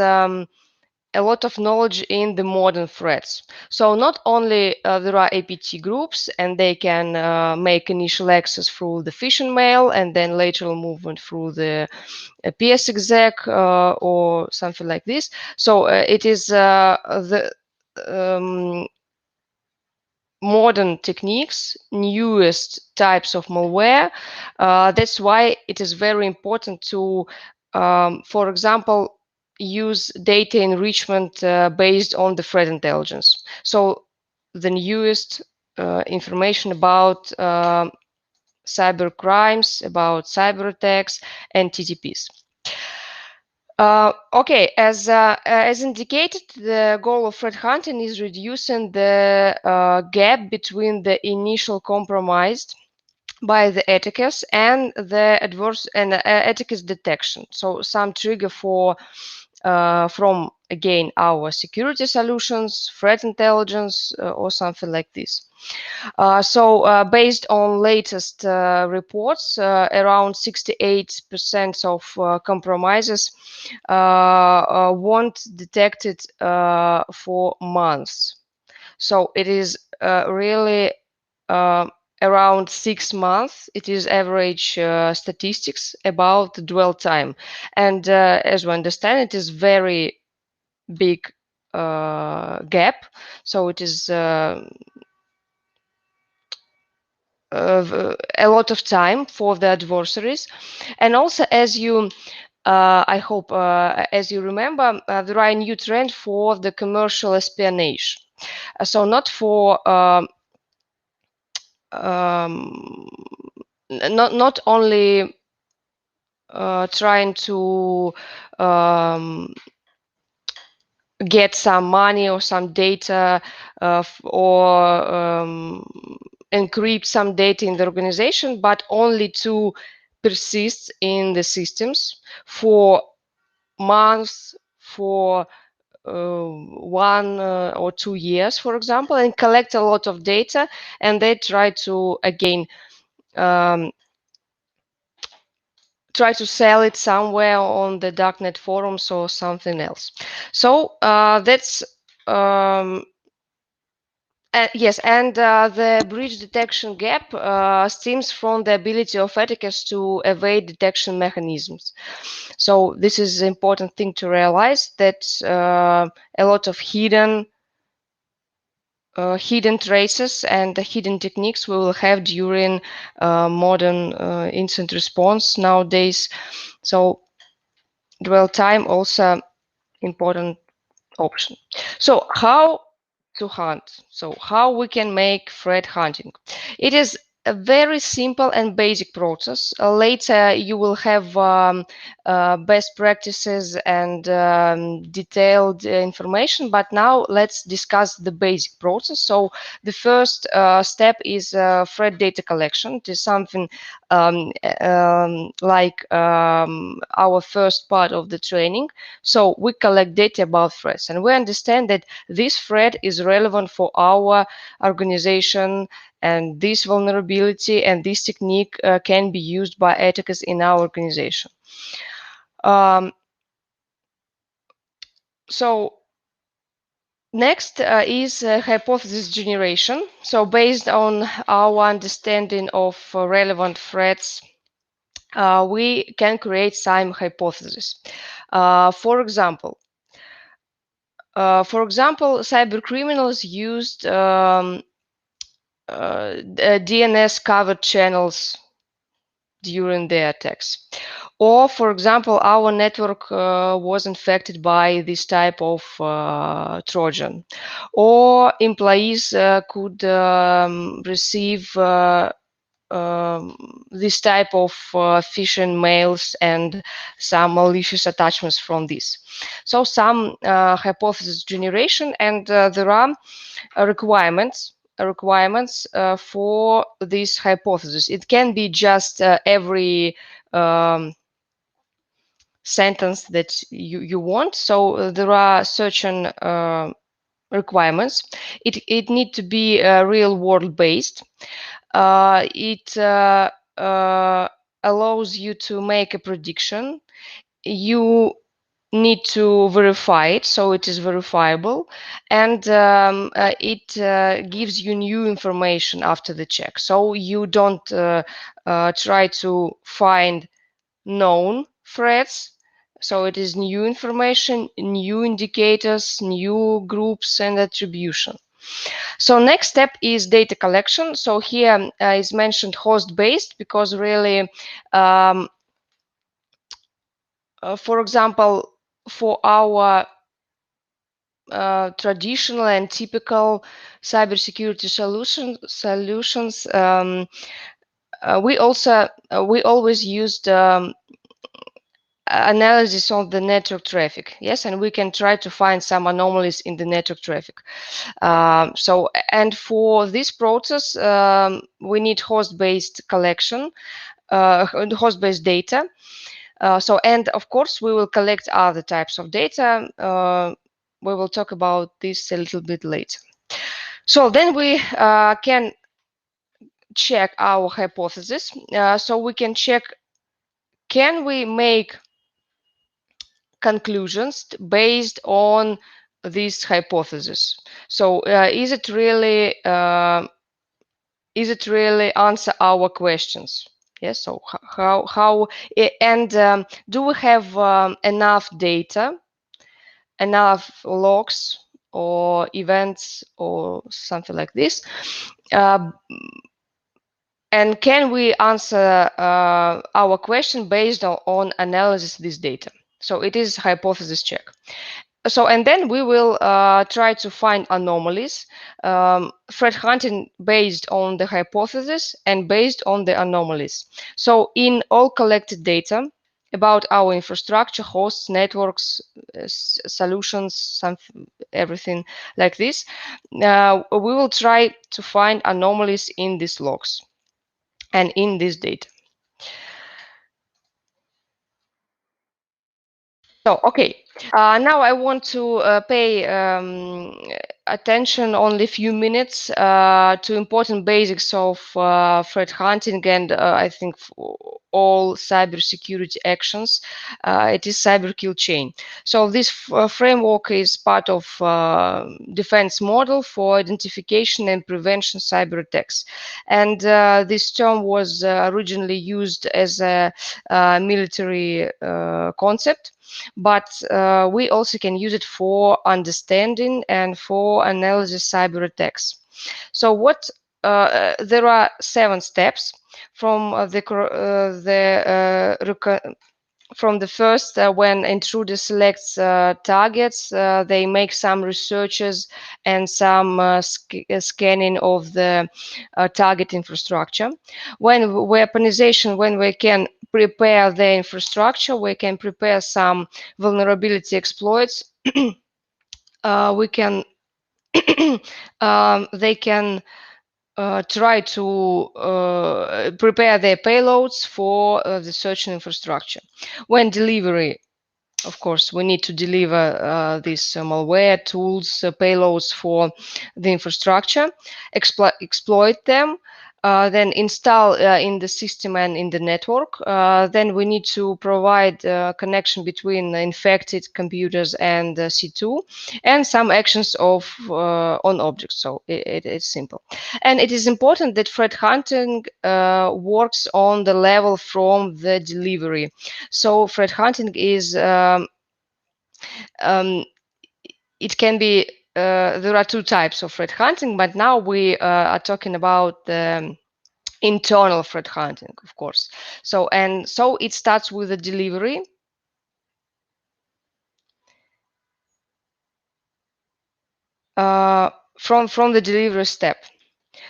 S2: a lot of knowledge in the modern threats. So not only there are APT groups and they can make initial access through the phishing mail and then lateral movement through the FS-ISAC or something like this. So it is the modern techniques, newest types of malware. That's why it is very important to, for example, use data enrichment based on the threat intelligence. So the newest information about cyber crimes, about cyber attacks and TTPs. Okay, as indicated, the goal of threat hunting is reducing the gap between the initial compromise by the attackers and the adverse and attackers detection. So some trigger for from again our security solutions, threat intelligence, or something like this. So based on latest reports, around 68% of compromises weren't detected for months. So it is really around 6 months. It is average statistics about the dwell time. And as we understand, it is very big gap. So it is a lot of time for the adversaries. And also, as you I hope as you remember, there are a new trend for the commercial espionage. So not for not only trying to get some money or some data or encrypt some data in the organization, but only to persist in the systems for months, for 1 or 2 years, for example, and collect a lot of data, and they try to again try to sell it somewhere on the darknet forums or something else. So that's yes, and the breach detection gap stems from the ability of attackers to evade detection mechanisms. So this is an important thing to realize, that a lot of hidden traces and the hidden techniques we will have during modern incident response nowadays. So dwell time also important option. So how to hunt? So how we can make threat hunting? It is a very simple and basic process. Later, you will have best practices and detailed information, but now let's discuss the basic process. So the first step is threat data collection. It is something like our first part of the training. So we collect data about threats, and we understand that this threat is relevant for our organization, and this vulnerability and this technique can be used by attackers in our organization. So next is hypothesis generation. So based on our understanding of relevant threats, we can create some hypotheses. For example, cyber criminals used DNS covered channels during the attacks. Or, for example, our network was infected by this type of Trojan. Or employees could receive this type of phishing mails and some malicious attachments from this. So some hypothesis generation, and there are requirements for this hypothesis. It can be just every sentence that you want. So there are certain requirements. It need to be real world based. It allows you to make a prediction. You need to verify it, so it is verifiable, and it gives you new information after the check. So you don't try to find known threats. So it is new information, new indicators, new groups and attribution. So next step is data collection. So here is mentioned host-based because really, for example, for our traditional and typical cybersecurity solutions, we always used analysis of the network traffic. Yes, and we can try to find some anomalies in the network traffic. So, and for this process, we need host-based collection, host-based data. So, and of course, we will collect other types of data. We will talk about this a little bit later. So then we can check our hypothesis. So we can check, can we make conclusions based on this hypothesis? So is it really answer our questions? Yes. So how and do we have enough data, enough logs or events or something like this? And can we answer our question based on analysis of this data? So it is hypothesis check. So, and then we will try to find anomalies, threat hunting based on the hypothesis and based on the anomalies. So in all collected data about our infrastructure, hosts, networks, solutions, everything like this, we will try to find anomalies in these logs and in this data. So, okay, now I want to pay attention only a few minutes to important basics of threat hunting and I think all cybersecurity actions. It is cyber kill chain. So this framework is part of defense model for identification and prevention cyber attacks. And this term was originally used as a military concept, but we also can use it for understanding and for analysis cyber attacks. So what there are 7 steps from from the first, when intruder selects targets, they make some researches and some scanning of the target infrastructure. When weaponization, when we can prepare the infrastructure, we can prepare some vulnerability exploits. We can they can try to prepare their payloads for the search infrastructure. When delivery, of course, we need to deliver these malware tools, payloads for the infrastructure, exploit them, then install in the system and in the network. Then we need to provide connection between the infected computers and C2, and some actions of on objects. So it's simple, and it is important that threat hunting works on the level from the delivery. So threat hunting is it can be there are two types of threat hunting, but now we are talking about the internal threat hunting, of course. So it starts with the delivery. From the delivery step.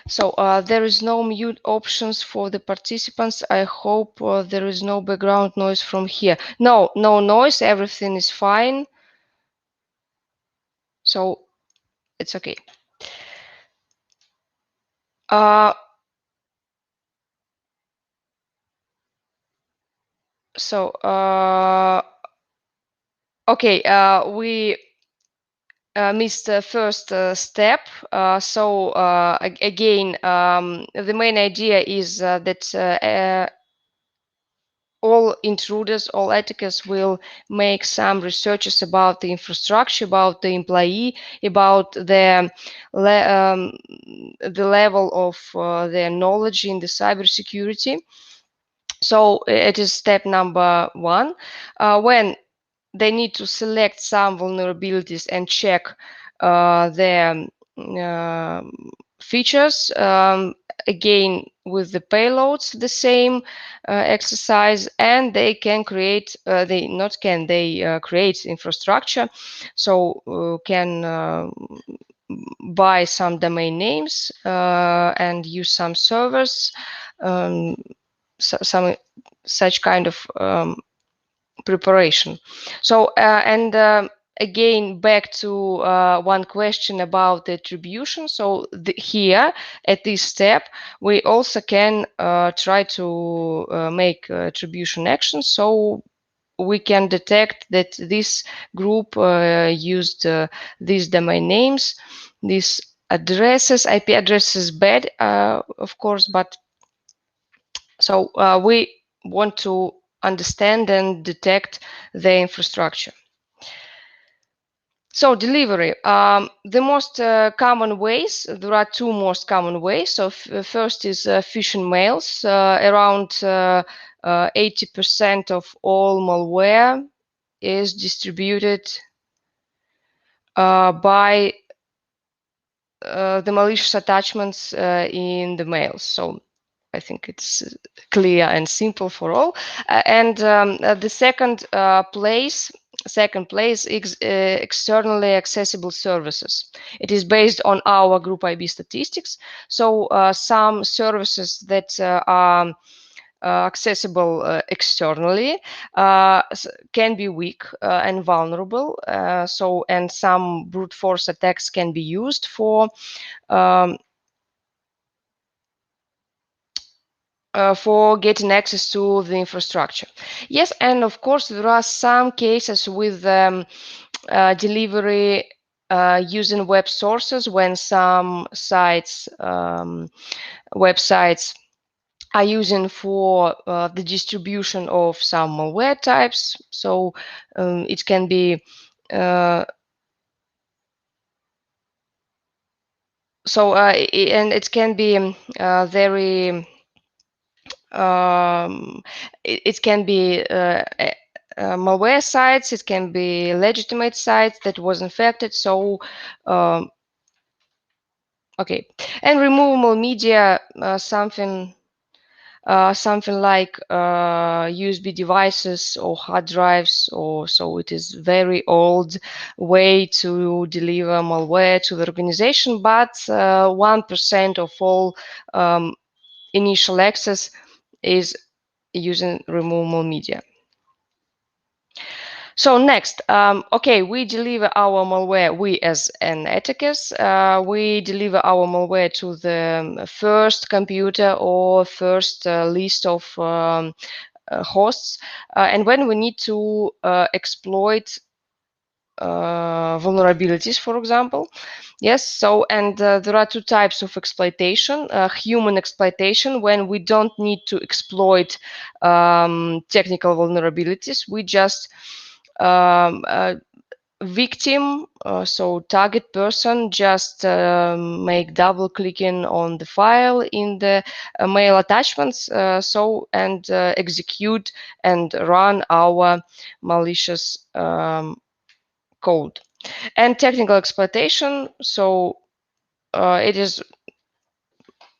S2: So there is no mute options for the participants. I hope there is no background noise from here. No noise, everything is fine. So it's okay. Okay, we missed the first step. Again, the main idea is that all intruders, all attackers will make some researches about the infrastructure, about the employee, about the level of their knowledge in the cybersecurity. So it is step number one. When they need to select some vulnerabilities and check their features. Again, with the payloads, the same exercise, and they can create, they create infrastructure. So can buy some domain names and use some servers, some such kind of preparation. So again, back to one question about the attribution. So here at this step, we also can try to make attribution actions. So we can detect that this group used these domain names, these addresses. IP addresses bad, of course, but so we want to understand and detect the infrastructure. So delivery, the most common ways, there are two most common ways. So first is phishing mails. Around 80% of all malware is distributed by the malicious attachments in the mails. So I think it's clear and simple for all. The second place is externally accessible services. It is based on our group IB statistics. So some services that are accessible externally can be weak and vulnerable. And some brute force attacks can be used for getting access to the infrastructure. Yes, and of course there are some cases with delivery using web sources, when some sites, websites are using for the distribution of some malware types. So it can be and it can be very it can be malware sites, it can be legitimate sites that was infected. So okay, and removable media, something something like USB devices or hard drives, or so it is very old way to deliver malware to the organization, but 1% of all initial access is using removable media. So next, okay, we deliver our malware, we as an attackers, we deliver our malware to the first computer or first list of hosts. And when we need to exploit vulnerabilities, for example. Yes, so, and there are two types of exploitation. Human exploitation, when we don't need to exploit technical vulnerabilities, we just victim, so target person, just make double clicking on the file in the mail attachments, so, and execute and run our malicious code. And technical exploitation, so it is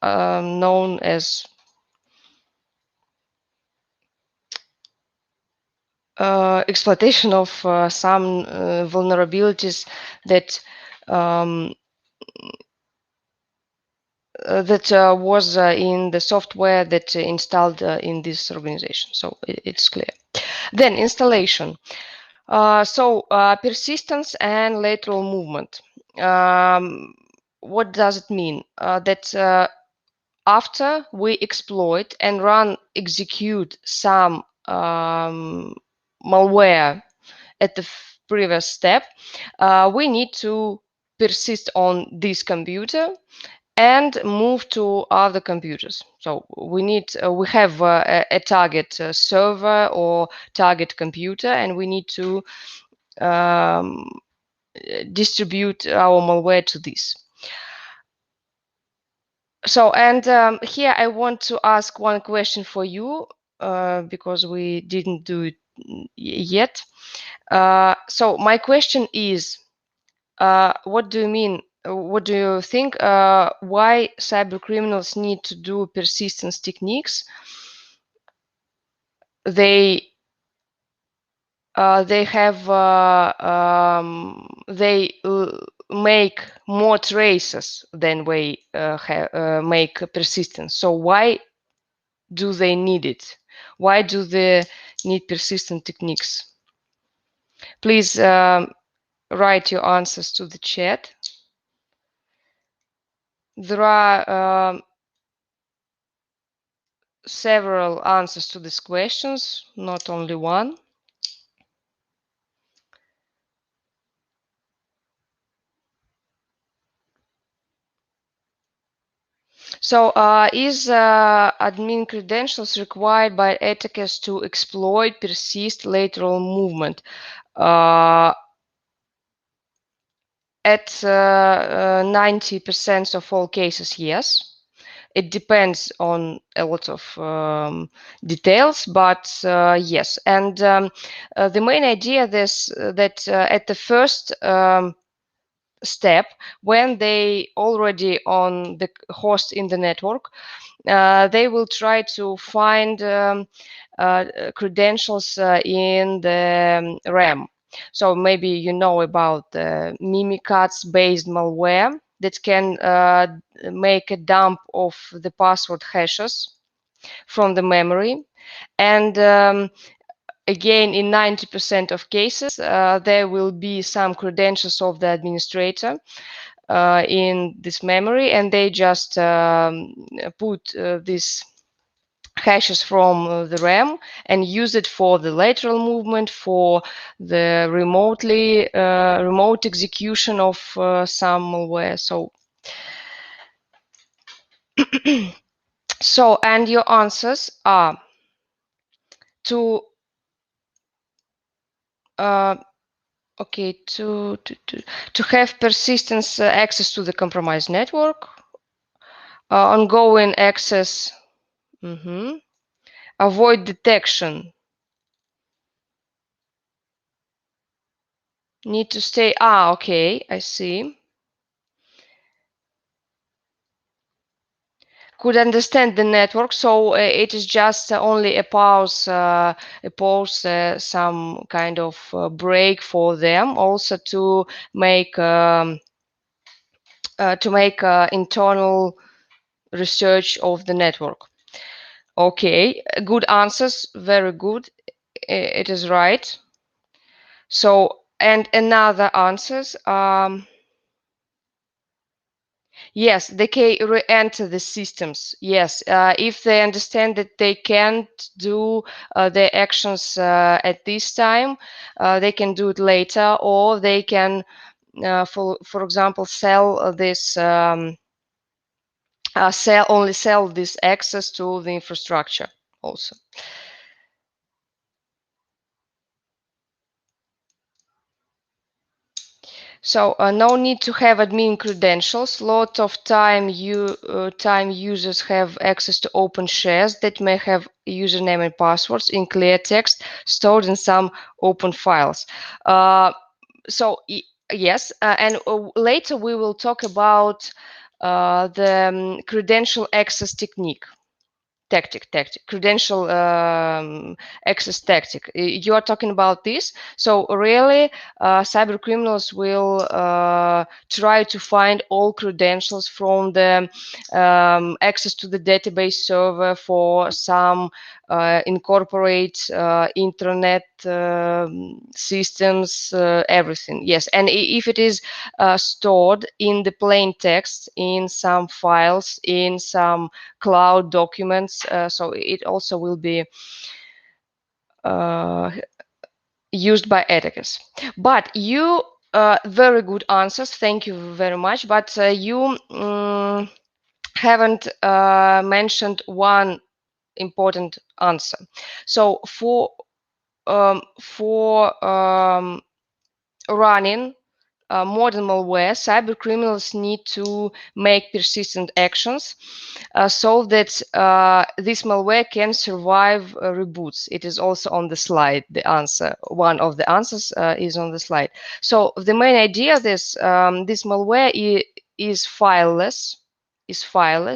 S2: known as exploitation of some vulnerabilities that was in the software that installed in this organization. So it's clear. Then installation. Persistence and lateral movement. What does it mean? That after we exploit and execute some malware at the previous step, we need to persist on this computer and move to other computers. So we need, we have a target server or target computer, and we need to distribute our malware to this. So, and here I want to ask one question for you, because we didn't do it yet. So my question is, what do you mean? What do you think? Why cyber criminals need to do persistence techniques? They have they make more traces than we make persistence. So why do they need it? Why do they need persistent techniques? Please write your answers to the chat. There are several answers to these questions, not only one. So, is admin credentials required by attackers to exploit persist lateral movement? At 90% of all cases, yes. It depends on a lot of details, but yes. And the main idea that at the first step, when they already on the host in the network, they will try to find credentials in the RAM. So maybe you know about the Mimikatz based malware that can make a dump of the password hashes from the memory. And again, in 90% of cases, there will be some credentials of the administrator in this memory, and they just put this hashes from the RAM and use it for the lateral movement, for the remote execution of some malware. So, so, and your answers are to okay, to have persistence access to the compromised network, ongoing access, avoid detection. Need to stay. Okay, I see. could understand the network, so it is just only a pause, some kind of break for them, also to make internal research of the network. Okay, good answers, very good. It is right. So, and another answers. Yes, they can re-enter the systems. Yes, if they understand that they can't do their actions at this time, they can do it later, or they can, for example, sell this. Sell this access to the infrastructure also. So no need to have admin credentials. Lot of time users have access to open shares that may have username and passwords in clear text stored in some open files. So yes, and later we will talk about the credential access technique. Credential access tactic. You are talking about this. So really, cyber criminals will try to find all credentials from the access to the database server for some incorporate internet systems, everything. Yes, and if it is stored in the plain text, in some files, in some cloud documents, so it also will be used by attackers. But you very good answers, thank you very much, but you haven't mentioned one important answer. So for running modern malware, cyber criminals need to make persistent actions so that this malware can survive reboots. It is also on the slide. The answer, one of the answers, is on the slide. So the main idea of this this malware is fileless.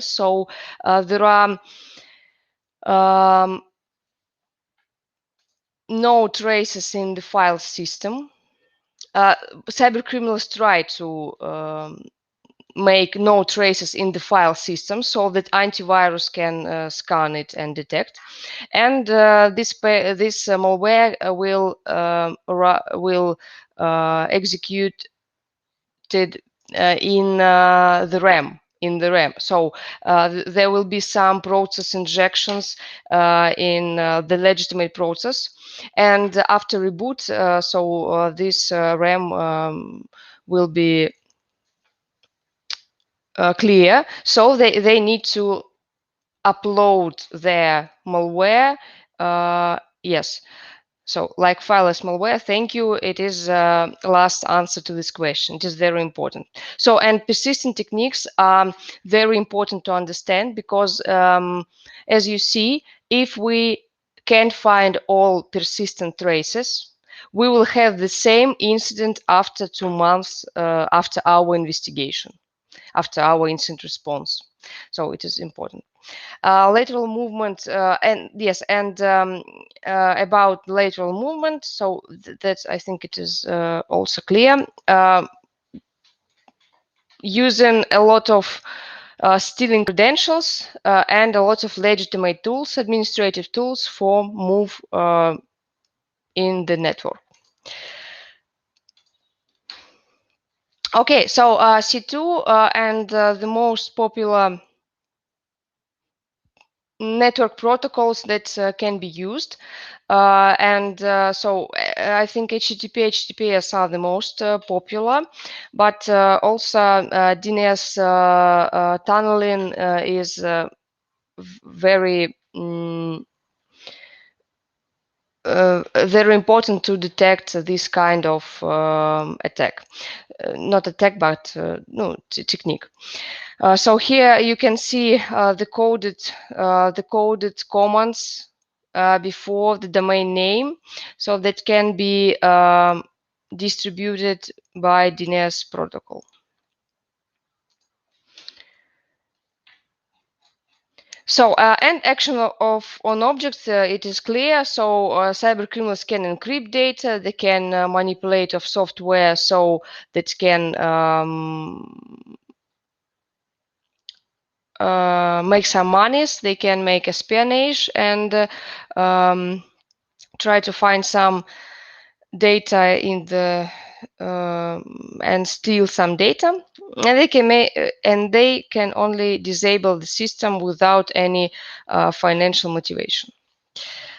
S2: So there are no traces in the file system. Cyber criminals try to make no traces in the file system so that antivirus can scan it and detect. And this malware will execute in the RAM. So there will be some process injections in the legitimate process, and after reboot, this RAM will be clear. So they need to upload their malware. Yes. So like fileless malware, thank you. It is last answer to this question. It is very important. So, and persistent techniques are very important to understand because as you see, if we can't find all persistent traces, we will have the same incident after 2 months after our investigation, after our incident response. So it is important. Lateral movement, and yes, and about lateral movement, so that's, I think it is also clear. Using a lot of stealing credentials and a lot of legitimate tools, administrative tools for move in the network. Okay, so C2 and the most popular network protocols that can be used, so I think HTTP, HTTPS are the most popular, but also DNS tunneling is very very important to detect this kind of attack. Not attack, but no, technique. So here you can see the coded commands before the domain name, so that can be distributed by DNS protocol. So, and action on objects, it is clear. So, cyber criminals can encrypt data, they can manipulate of software so that can make some monies, they can make espionage and try to find some data in the and steal some data, and they can only disable the system without any financial motivation.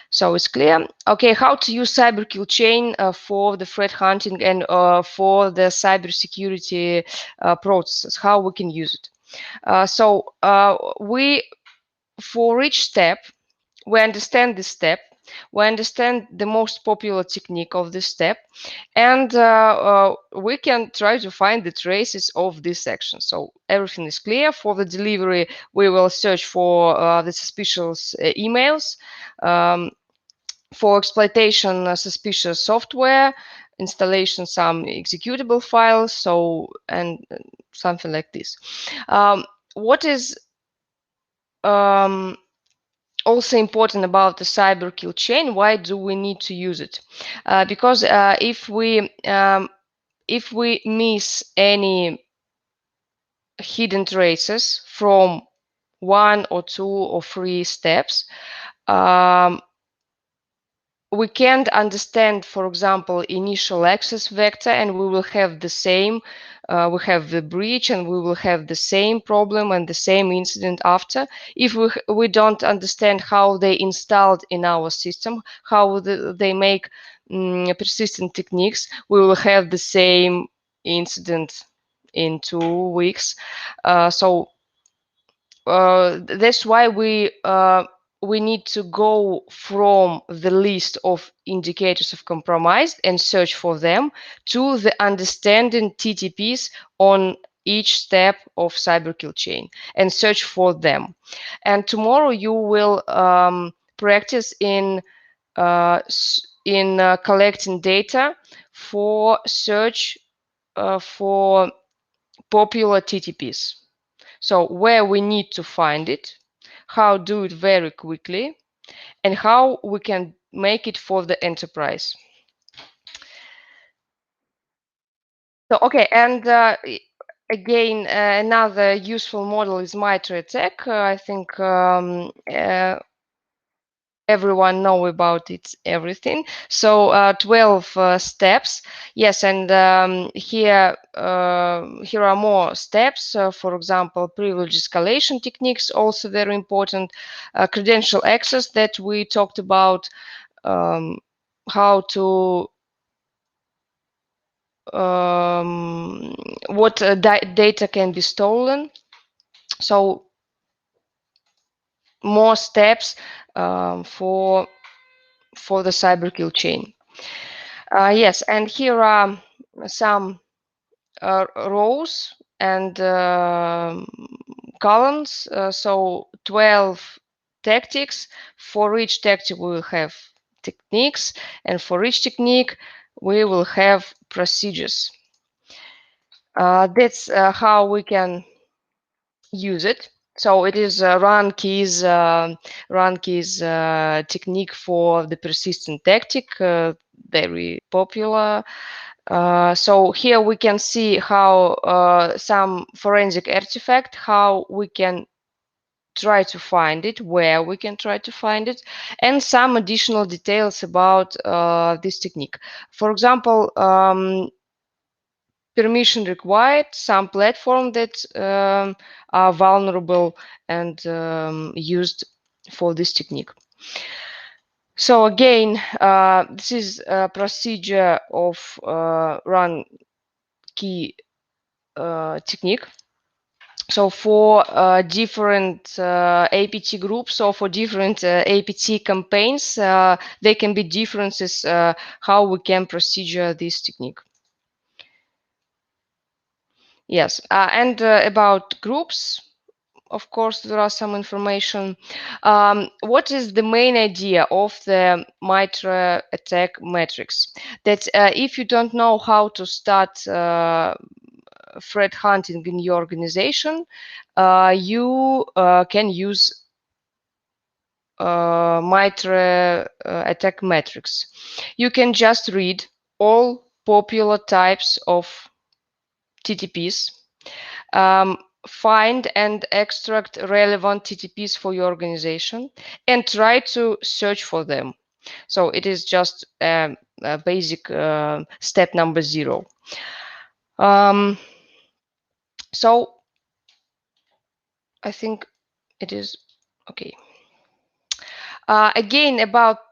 S2: So it's clear. Okay, how to use cyber kill chain for the threat hunting and for the cybersecurity processes, how we can use it. We, for each step, we understand this step, we understand the most popular technique of this step, and we can try to find the traces of this action. So everything is clear. For the delivery, we will search for the suspicious emails. For exploitation, suspicious software, installation, some executable files, so and something like this. What is also important about the cyber kill chain? Why do we need to use it? Because if we miss any hidden traces from 1 or 2 or 3 steps, we can't understand, for example, initial access vector, and we will have the same, we have the breach, and we will have the same problem and the same incident after. If we don't understand how they installed in our system, how they make persistent techniques, we will have the same incident in 2 weeks. That's why we need to go from the list of indicators of compromise and search for them to the understanding TTPs on each step of cyber kill chain and search for them. And tomorrow you will practice in collecting data for search for popular TTPs. So where we need to find it, how do it very quickly, and how we can make it for the enterprise. So, okay, and again, another useful model is MITRE attack. I think everyone know about it, everything. So 12 steps. Yes, and here are more steps. For example, privilege escalation techniques, also very important. Credential access that we talked about, how to what data can be stolen. So more steps for the cyber kill chain. Yes, and here are some rows and columns. So 12 tactics. For each tactic we will have techniques, and for each technique we will have procedures. That's how we can use it. So it is run keys technique for the persistent tactic, very popular. So here we can see how some forensic artifact, how we can try to find it, where we can try to find it, and some additional details about this technique. For example, permission required, some platform that are vulnerable and used for this technique. So again, this is a procedure of run key technique. So for different APT groups or for different APT campaigns, there can be differences how we can procedure this technique. Yes, and about groups, of course, there are some information. What is the main idea of the MITRE attack matrix? That if you don't know how to start threat hunting in your organization, you can use MITRE attack metrics. You can just read all popular types of TTPs, find and extract relevant TTPs for your organization, and try to search for them. So it is just a basic step number 0. So I think it is okay. Again, about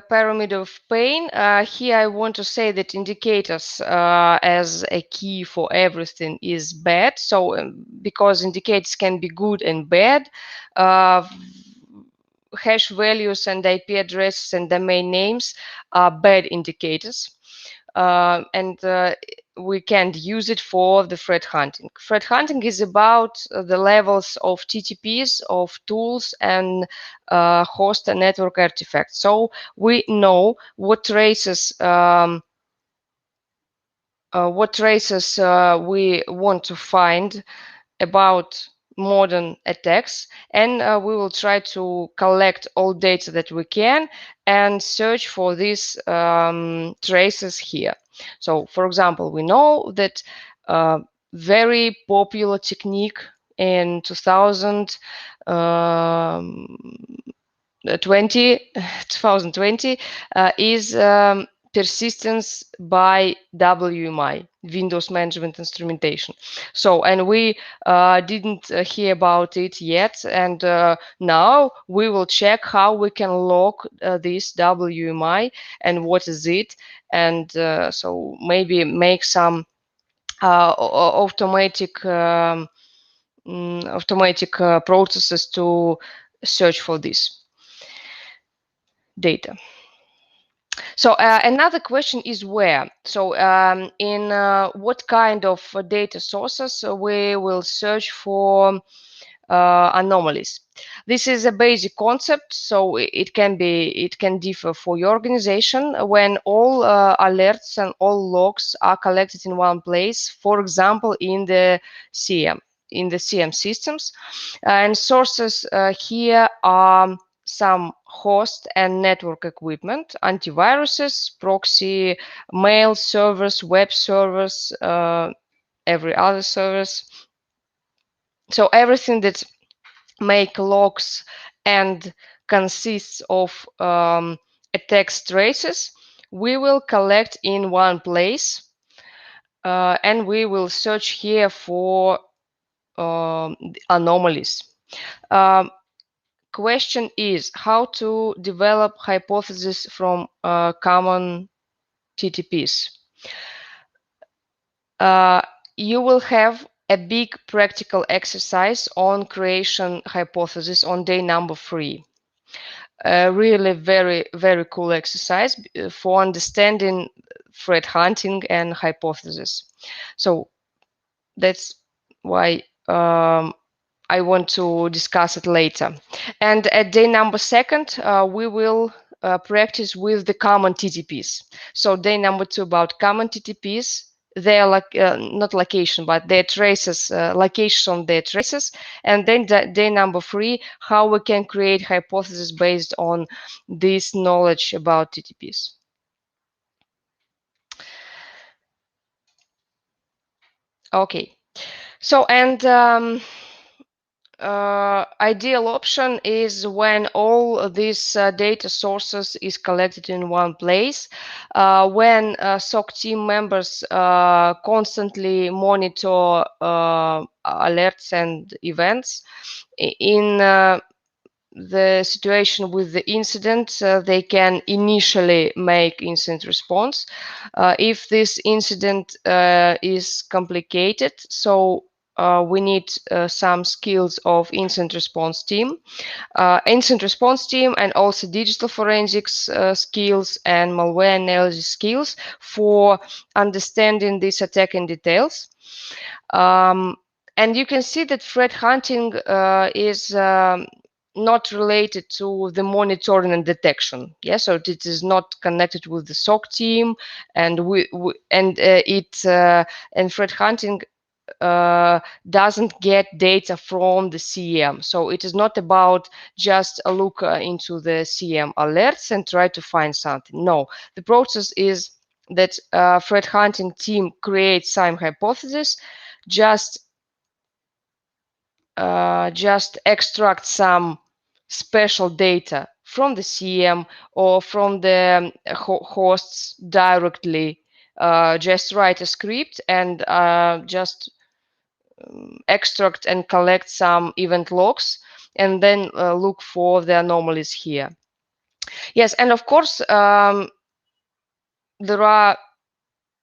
S2: pyramid of pain, here I want to say that indicators as a key for everything is bad. So because indicators can be good and bad, hash values and IP addresses and domain names are bad indicators. And we can't use it for the threat hunting. Threat hunting is about the levels of TTPs, of tools, and host and network artifacts. So we know what traces we want to find about modern attacks, and we will try to collect all data that we can and search for these traces here. So for example, we know that very popular technique in 2020 is persistence by WMI, Windows Management Instrumentation. So, and we didn't hear about it yet, and now we will check how we can log this WMI and what is it, and so maybe make some automatic processes to search for this data. So another question is where. So in what kind of data sources we will search for anomalies. This is a basic concept, so it can differ for your organization when all alerts and all logs are collected in one place. For example, in the CM systems, and sources here are some host and network equipment, antiviruses, proxy, mail servers, web servers, every other service. So everything that make logs and consists of attack traces, we will collect in one place, and we will search here for anomalies. Question is how to develop hypotheses from common TTPs. You will have a big practical exercise on creation hypothesis on day number 3. Really very cool exercise for understanding threat hunting and hypothesis. So that's why I want to discuss it later. And at day number 2, we will practice with the common TTPs. So day number 2 about common TTPs, their not location, but their traces, location on their traces. And then day number 3, how we can create hypotheses based on this knowledge about TTPs. Okay, so and ideal option is when all these data sources is collected in one place, when SOC team members constantly monitor alerts and events. In the situation with the incident, they can initially make incident response. If this incident is complicated, so we need some skills of incident response team, and also digital forensics skills and malware analysis skills for understanding this attack in details. And you can see that threat hunting is not related to the monitoring and detection. Yeah, so it is not connected with the SOC team, and and threat hunting doesn't get data from the CM. So it is not about just a look into the CM alerts and try to find something. No, the process is that threat hunting team creates some hypothesis, just extract some special data from the CM or from the hosts directly. Just write a script and just extract and collect some event logs, and then look for the anomalies here. Yes, and of course, there are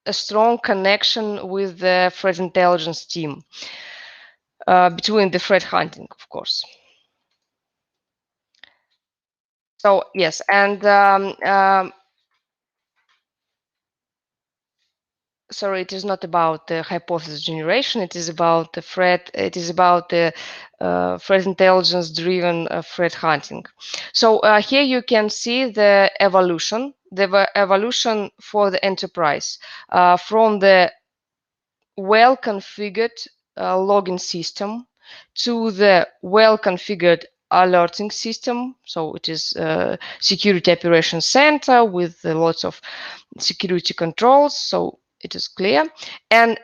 S2: a strong connection with the threat intelligence team between the threat hunting, of course. So yes, and sorry, it is not about the hypothesis generation. It is about the threat. It is about the threat intelligence driven threat hunting. So here you can see the evolution for the enterprise from the well-configured login system to the well-configured alerting system. So it is security operations center with lots of security controls. So it is clear. And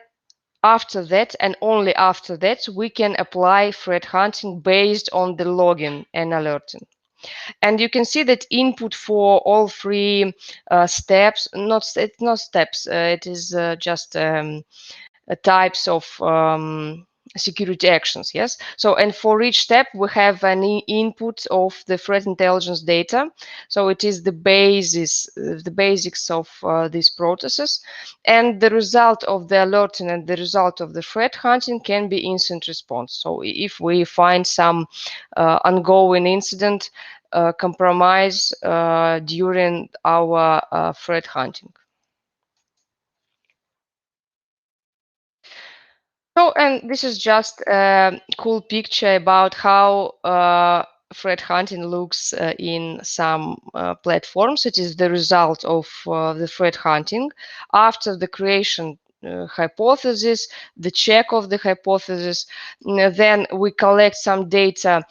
S2: after that, and only after that, we can apply threat hunting based on the login and alerting. And you can see that input for all three steps, it's not steps, it is just types of security actions. Yes. So, and for each step we have an input of the threat intelligence data. So it is the basics of these processes, and the result of the alerting and the result of the threat hunting can be instant response. So if we find some ongoing incident, compromise during our threat hunting. So, and this is just a cool picture about how threat hunting looks in some platforms. It is the result of the threat hunting after the creation hypothesis, the check of the hypothesis. Then we collect some data.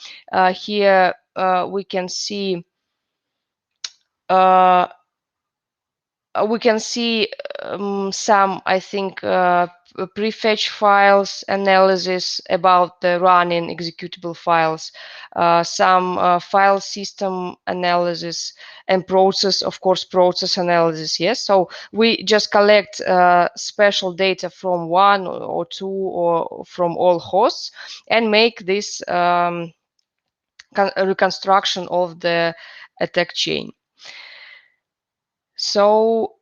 S2: Here we can see some, I think, prefetch files analysis about the running executable files, some file system analysis, and process, of course, process analysis. Yes, so we just collect special data from one or two or from all hosts and make this reconstruction of the attack chain. So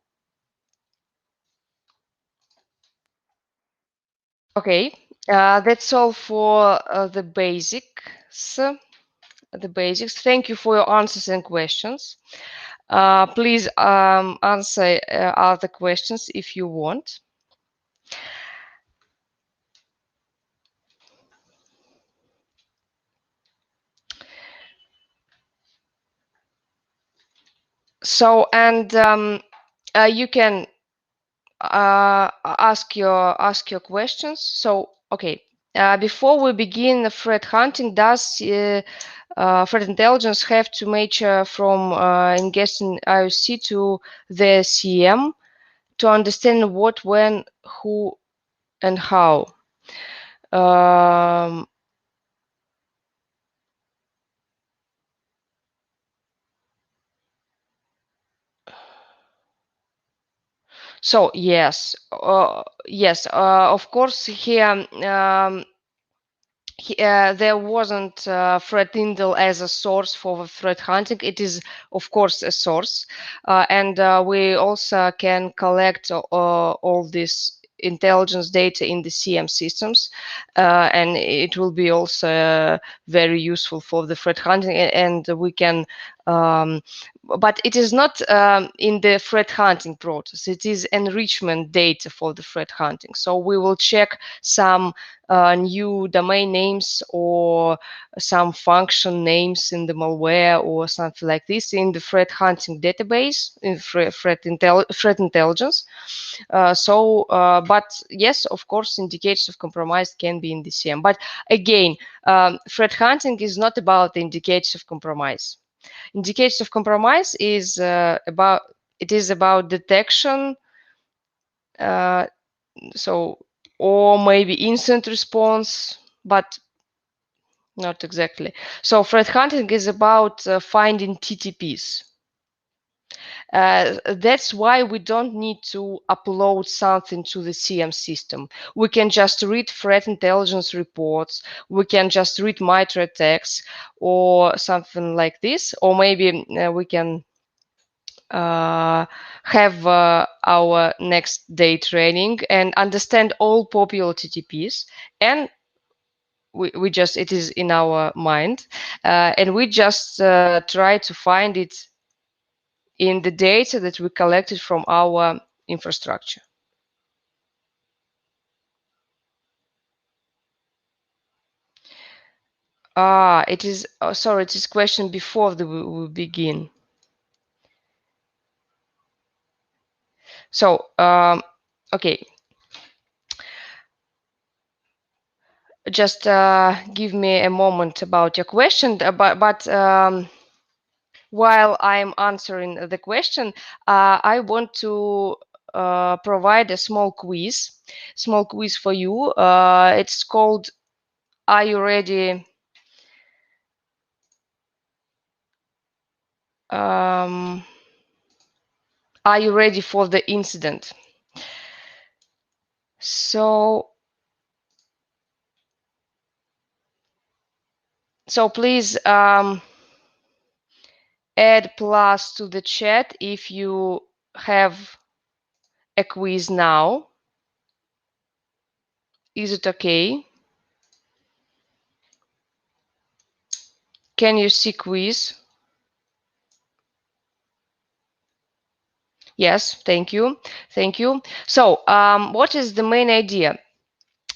S2: okay, that's all for the basics. Thank you for your answers and questions. Please answer other questions if you want. So, and you can ask your questions. So, okay, before we begin the threat hunting, does threat intelligence have to match from ingesting IOC to the CM to understand what, when, who, and how? So yes, of course here. There wasn't threat intel as a source for threat hunting. It is, of course, a source, and we also can collect all this intelligence data in the CM systems, and it will be also very useful for the threat hunting, and we can but it is not in the threat hunting process. It is enrichment data for the threat hunting. So we will check some new domain names or some function names in the malware or something like this in the threat hunting database in threat intelligence. But yes, of course, indicators of compromise can be in the CM. But again, threat hunting is not about the indicators of compromise. Indicators of compromise is about detection, or maybe instant response, but not exactly. So threat hunting is about finding TTPs. That's why we don't need to upload something to the CM system. We can just read threat intelligence reports. We can just read MITRE attacks or something like this. Or maybe we can have our next day training and understand all popular TTPs, and we just, it is in our mind, and we just try to find it in the data that we collected from our infrastructure. It is, sorry, it is question before we begin. So, okay. Just give me a moment about your question, but while I'm answering the question, I want to provide a small quiz for you. It's called, are you ready? Are you ready for the incident? So please add plus to the chat if you have a quiz now. Is it okay? Can you see quiz? Yes, thank you. Thank you. So what is the main idea?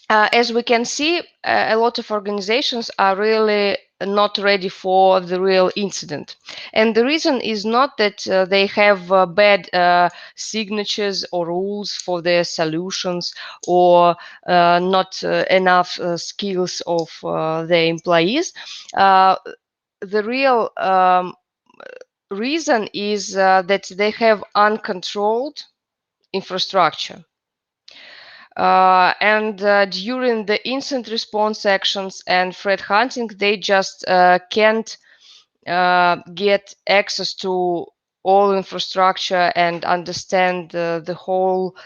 S2: As we can see, a lot of organizations are really not ready for the real incident. And the reason is not that they have bad signatures or rules for their solutions, or not enough skills of their employees. The real reason is that they have uncontrolled infrastructure. And during the incident response actions and threat hunting, they just can't get access to all infrastructure and understand the whole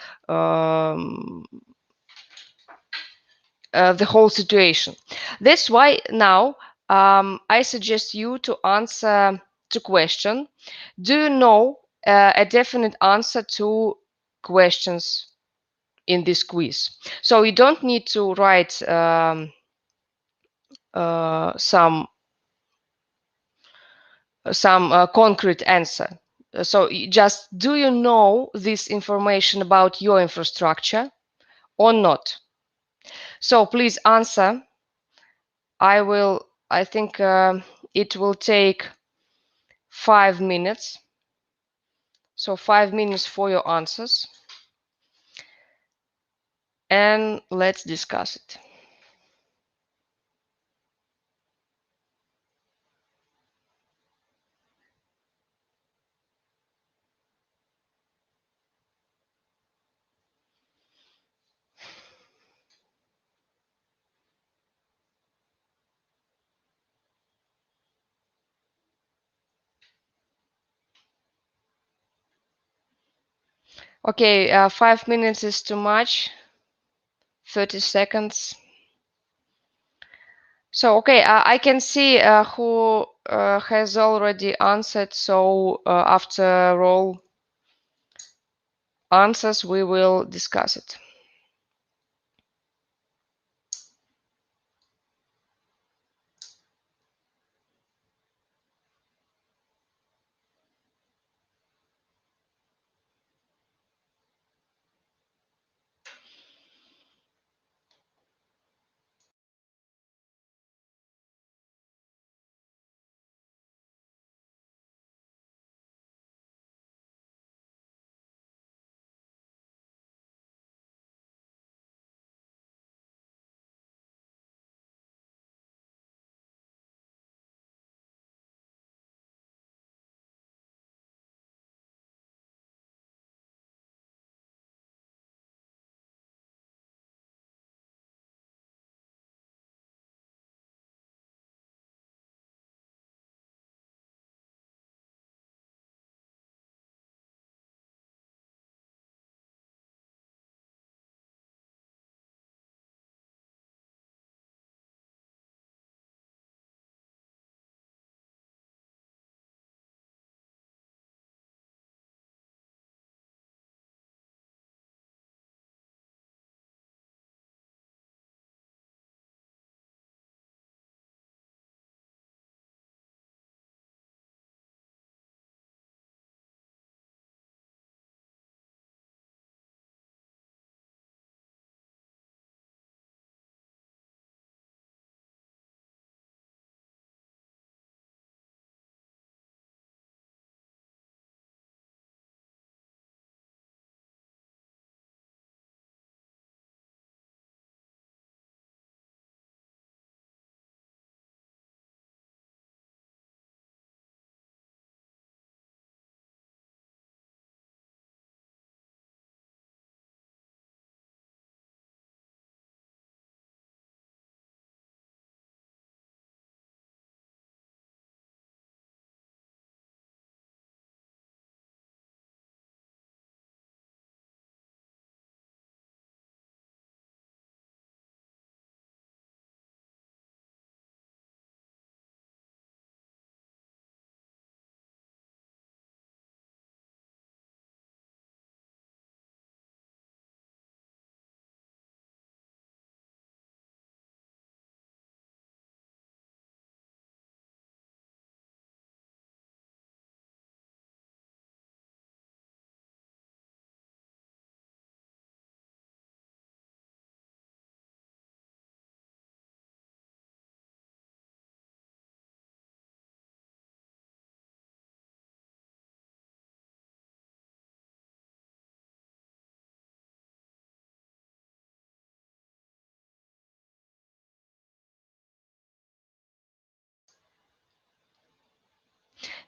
S2: situation. That's why now I suggest you to answer the question: do you know a definite answer to questions in this quiz? So you don't need to write some concrete answer. So just, do you know this information about your infrastructure or not? So please answer. I think it will take 5 minutes. So 5 minutes for your answers. And let's discuss it. Okay, 5 minutes is too much. 30 seconds. So, okay, I can see who has already answered. So after all answers, we will discuss it.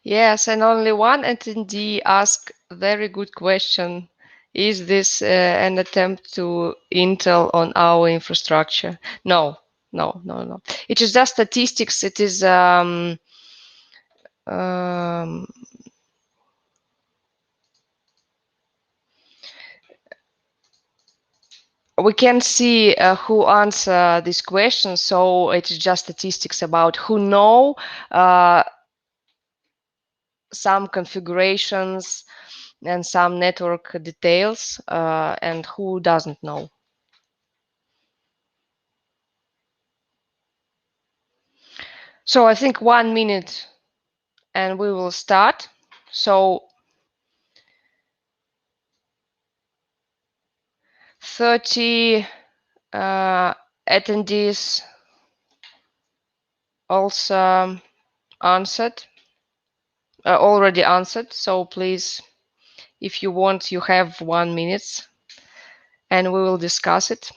S2: Yes, and only one attendee asked a very good question. Is this an attempt to Intel on our infrastructure? No, no, no, no. It is just statistics. It is we can see who answer this question. So it is just statistics about who know some configurations and some network details and who doesn't know. So I think 1 minute and we will start. So 30 attendees also answered, already answered. So please, if you want, you have 1 minute and we will discuss it.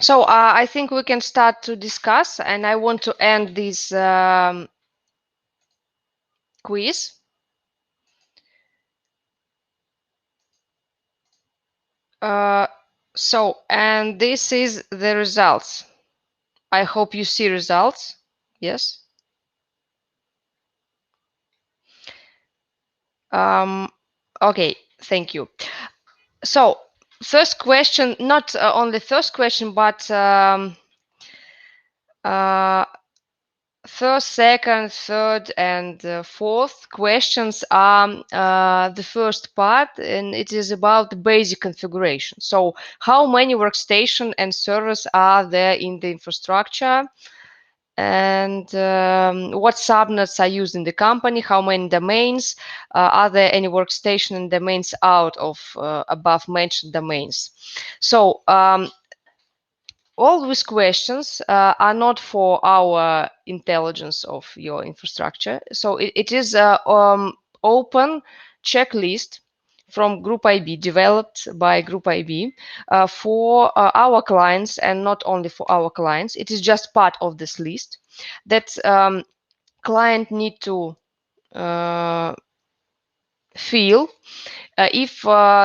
S2: So I think we can start to discuss, and I want to end this quiz. And this is the results. I hope you see results. Yes. Okay, thank you. So first question, not only first question, but first, second, third, and fourth questions are the first part, and it is about the basic configuration. So how many workstation and servers are there in the infrastructure? And what subnets are used in the company, how many domains, are there any workstation and domains out of above mentioned domains. So all these questions are not for our intelligence of your infrastructure. So it is an open checklist from Group IB, developed by Group IB for our clients, and not only for our clients. It is just part of this list that client need to fill if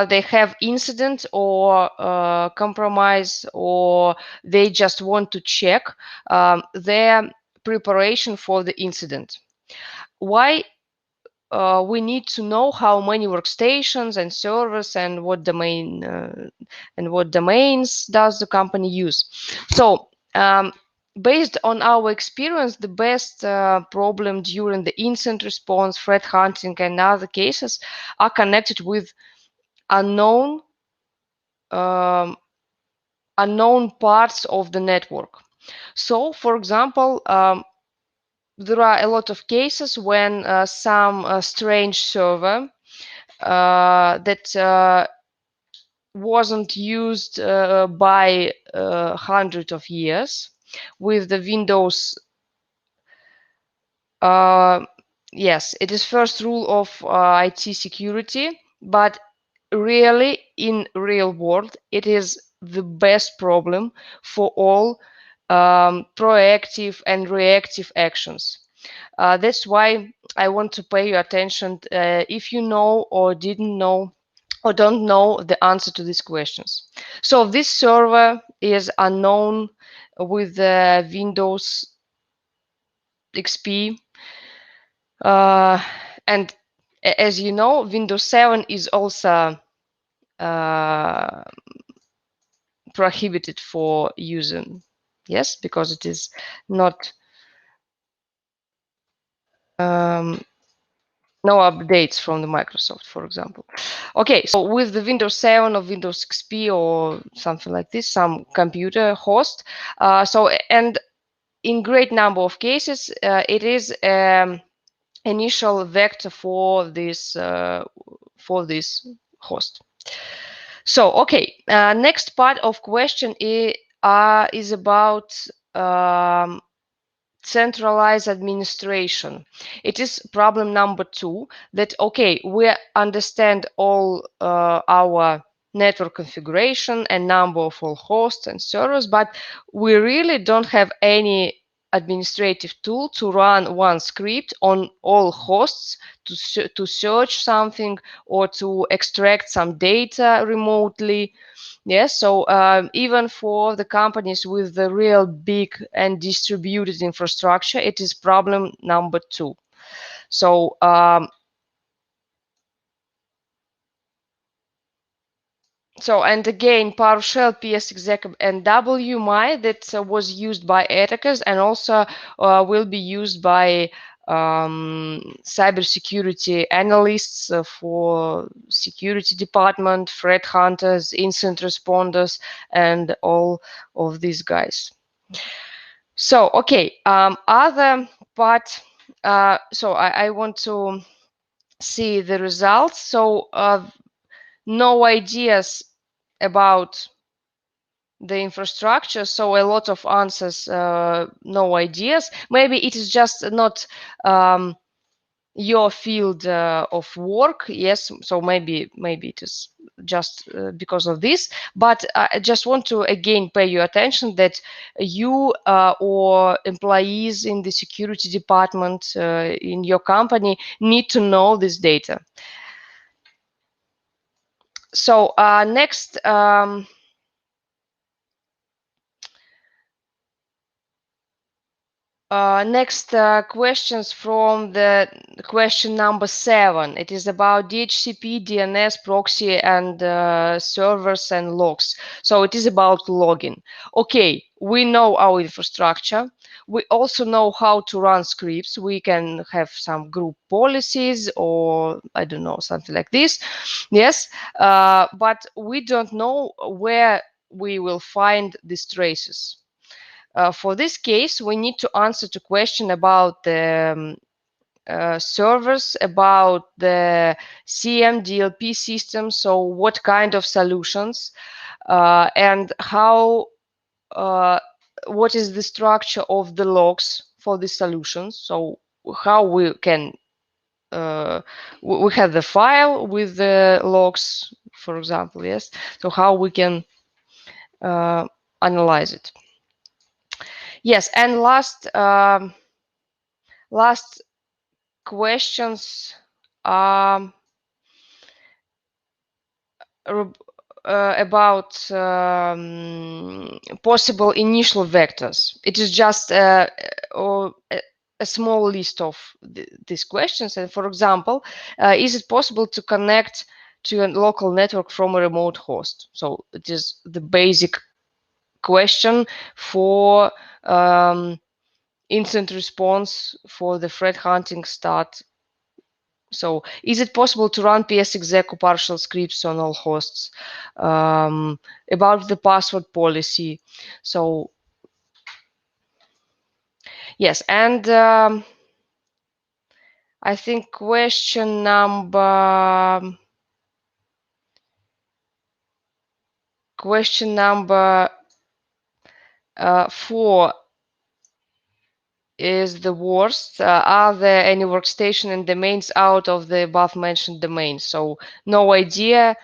S2: they have incident or compromise, or they just want to check their preparation for the incident. Why we need to know how many workstations and servers and what domain and what domains does the company use. So based on our experience, the best problem during the incident response, threat hunting, and other cases are connected with unknown unknown parts of the network. So, for example, there are a lot of cases when some strange server that wasn't used by hundreds of years with the Windows. Yes, it is first rule of IT security, but really in real world, it is the best problem for all proactive and reactive actions. That's why I want to pay your attention if you know or didn't know or don't know the answer to these questions. So this server is unknown with Windows XP. And as you know, Windows 7 is also prohibited for using. Yes, because it is not no updates from the Microsoft, for example. Okay, so with the Windows 7 or Windows XP or something like this, some computer host. And in great number of cases, it is initial vector for this host. So, okay, next part of question is about centralized administration. It is problem number 2 that, okay, we understand all our network configuration and number of all hosts and servers, but we really don't have any administrative tool to run one script on all hosts to search something or to extract some data remotely. Yes, so even for the companies with the real big and distributed infrastructure, it is problem number 2. So and again, PowerShell, PS-exec, and WMI that was used by attackers and also will be used by cybersecurity analysts for security department, threat hunters, incident responders, and all of these guys. So, okay, other part. So I want to see the results. So no ideas about the infrastructure, so a lot of answers, no ideas. Maybe it is just not your field of work. Yes, so maybe it is just because of this, but I just want to again pay your attention that you or employees in the security department in your company need to know this data. So next next questions from the question number 7. It is about DHCP, DNS, proxy, and servers and logs. So it is about logging. Okay, we know our infrastructure. We also know how to run scripts. We can have some group policies or I don't know, something like this. Yes, but we don't know where we will find these traces. For this case, we need to answer to question about the servers, about the CM DLP system. So what kind of solutions and how, what is the structure of the logs for the solutions? So how we can, we have the file with the logs, for example, yes. So how we can analyze it. Yes, and last questions about possible initial vectors. It is just a small list of these questions. And for example, is it possible to connect to a local network from a remote host? So it is the basic question for instant response for the threat hunting start. So is it possible to run PS-exec or PowerShell scripts on all hosts? About the password policy. So yes, and I think question number 4 is the worst. Are there any workstation and domains out of the above mentioned domains? So no idea.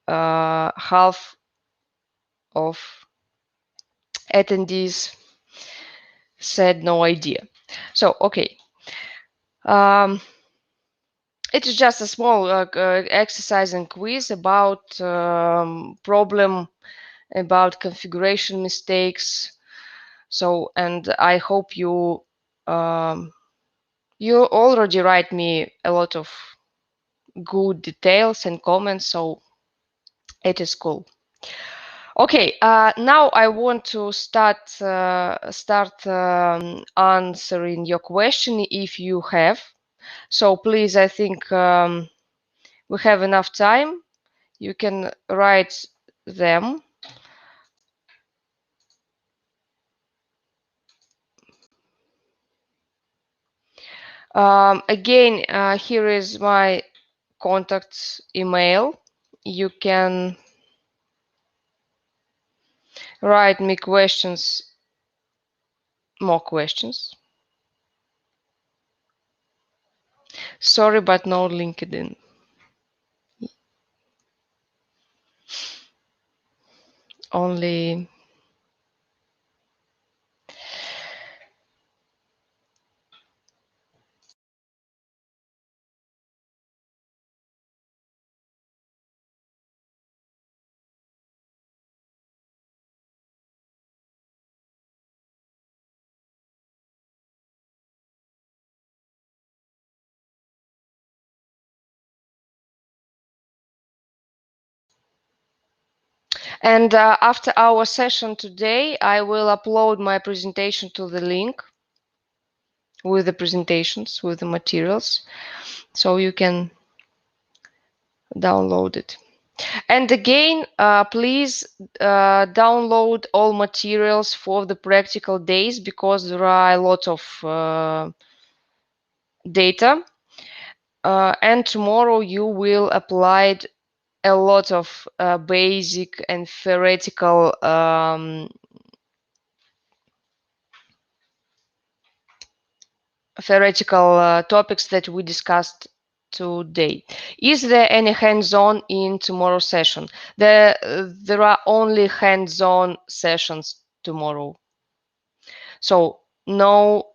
S2: Half of attendees. said no idea. So okay, it is just a small exercise and quiz about problem about configuration mistakes. So, and I hope you you already write me a lot of good details and comments, so it is cool. Okay, now I want to start answering your question if you have. So please, I think we have enough time. You can write them. Again, here is my contact email. You can write me questions, more questions. Sorry, but no LinkedIn. Only and after our session today, I will upload my presentation to the link with the presentations, with the materials, so you can download it. And again, please download all materials for the practical days, because there are a lot of data. And tomorrow you will apply a lot of basic and theoretical topics that we discussed today. Is there any hands-on in tomorrow's session? There are only hands-on sessions tomorrow. So no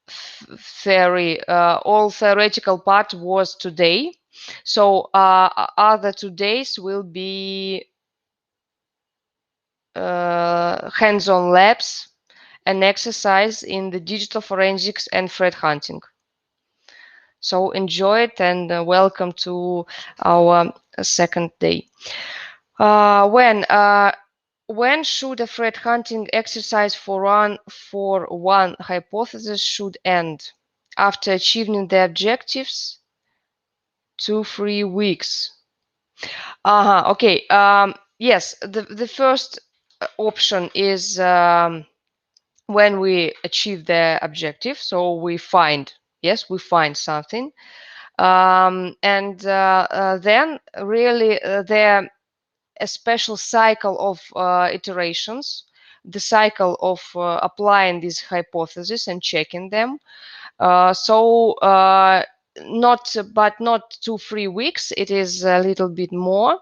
S2: theory. All theoretical part was today. So other 2 days will be hands-on labs and exercise in the digital forensics and threat hunting. So enjoy it, and welcome to our second day. When should a threat hunting exercise for one hypothesis should end? After achieving the objectives, 2-3 weeks. Okay. Yes, the first option is when we achieve the objective. So we find something, and then really there a special cycle of iterations, the cycle of applying these hypotheses and checking them. Not 2-3 weeks. It is a little bit more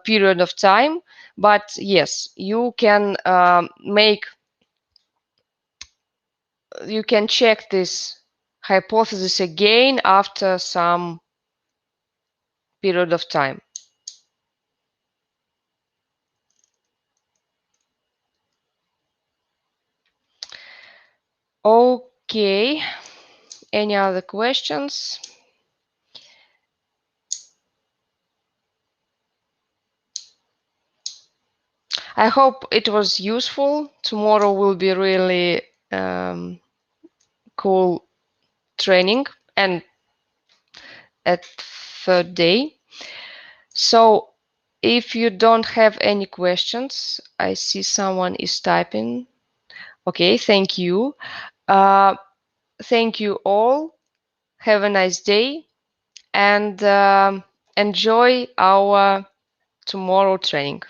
S2: period of time, but yes, you can check this hypothesis again after some period of time. Okay, any other questions? I hope it was useful. Tomorrow will be really cool training, and at third day. So if you don't have any questions, I see someone is typing. Okay, thank you. Thank you all. Have a nice day, and enjoy our tomorrow training.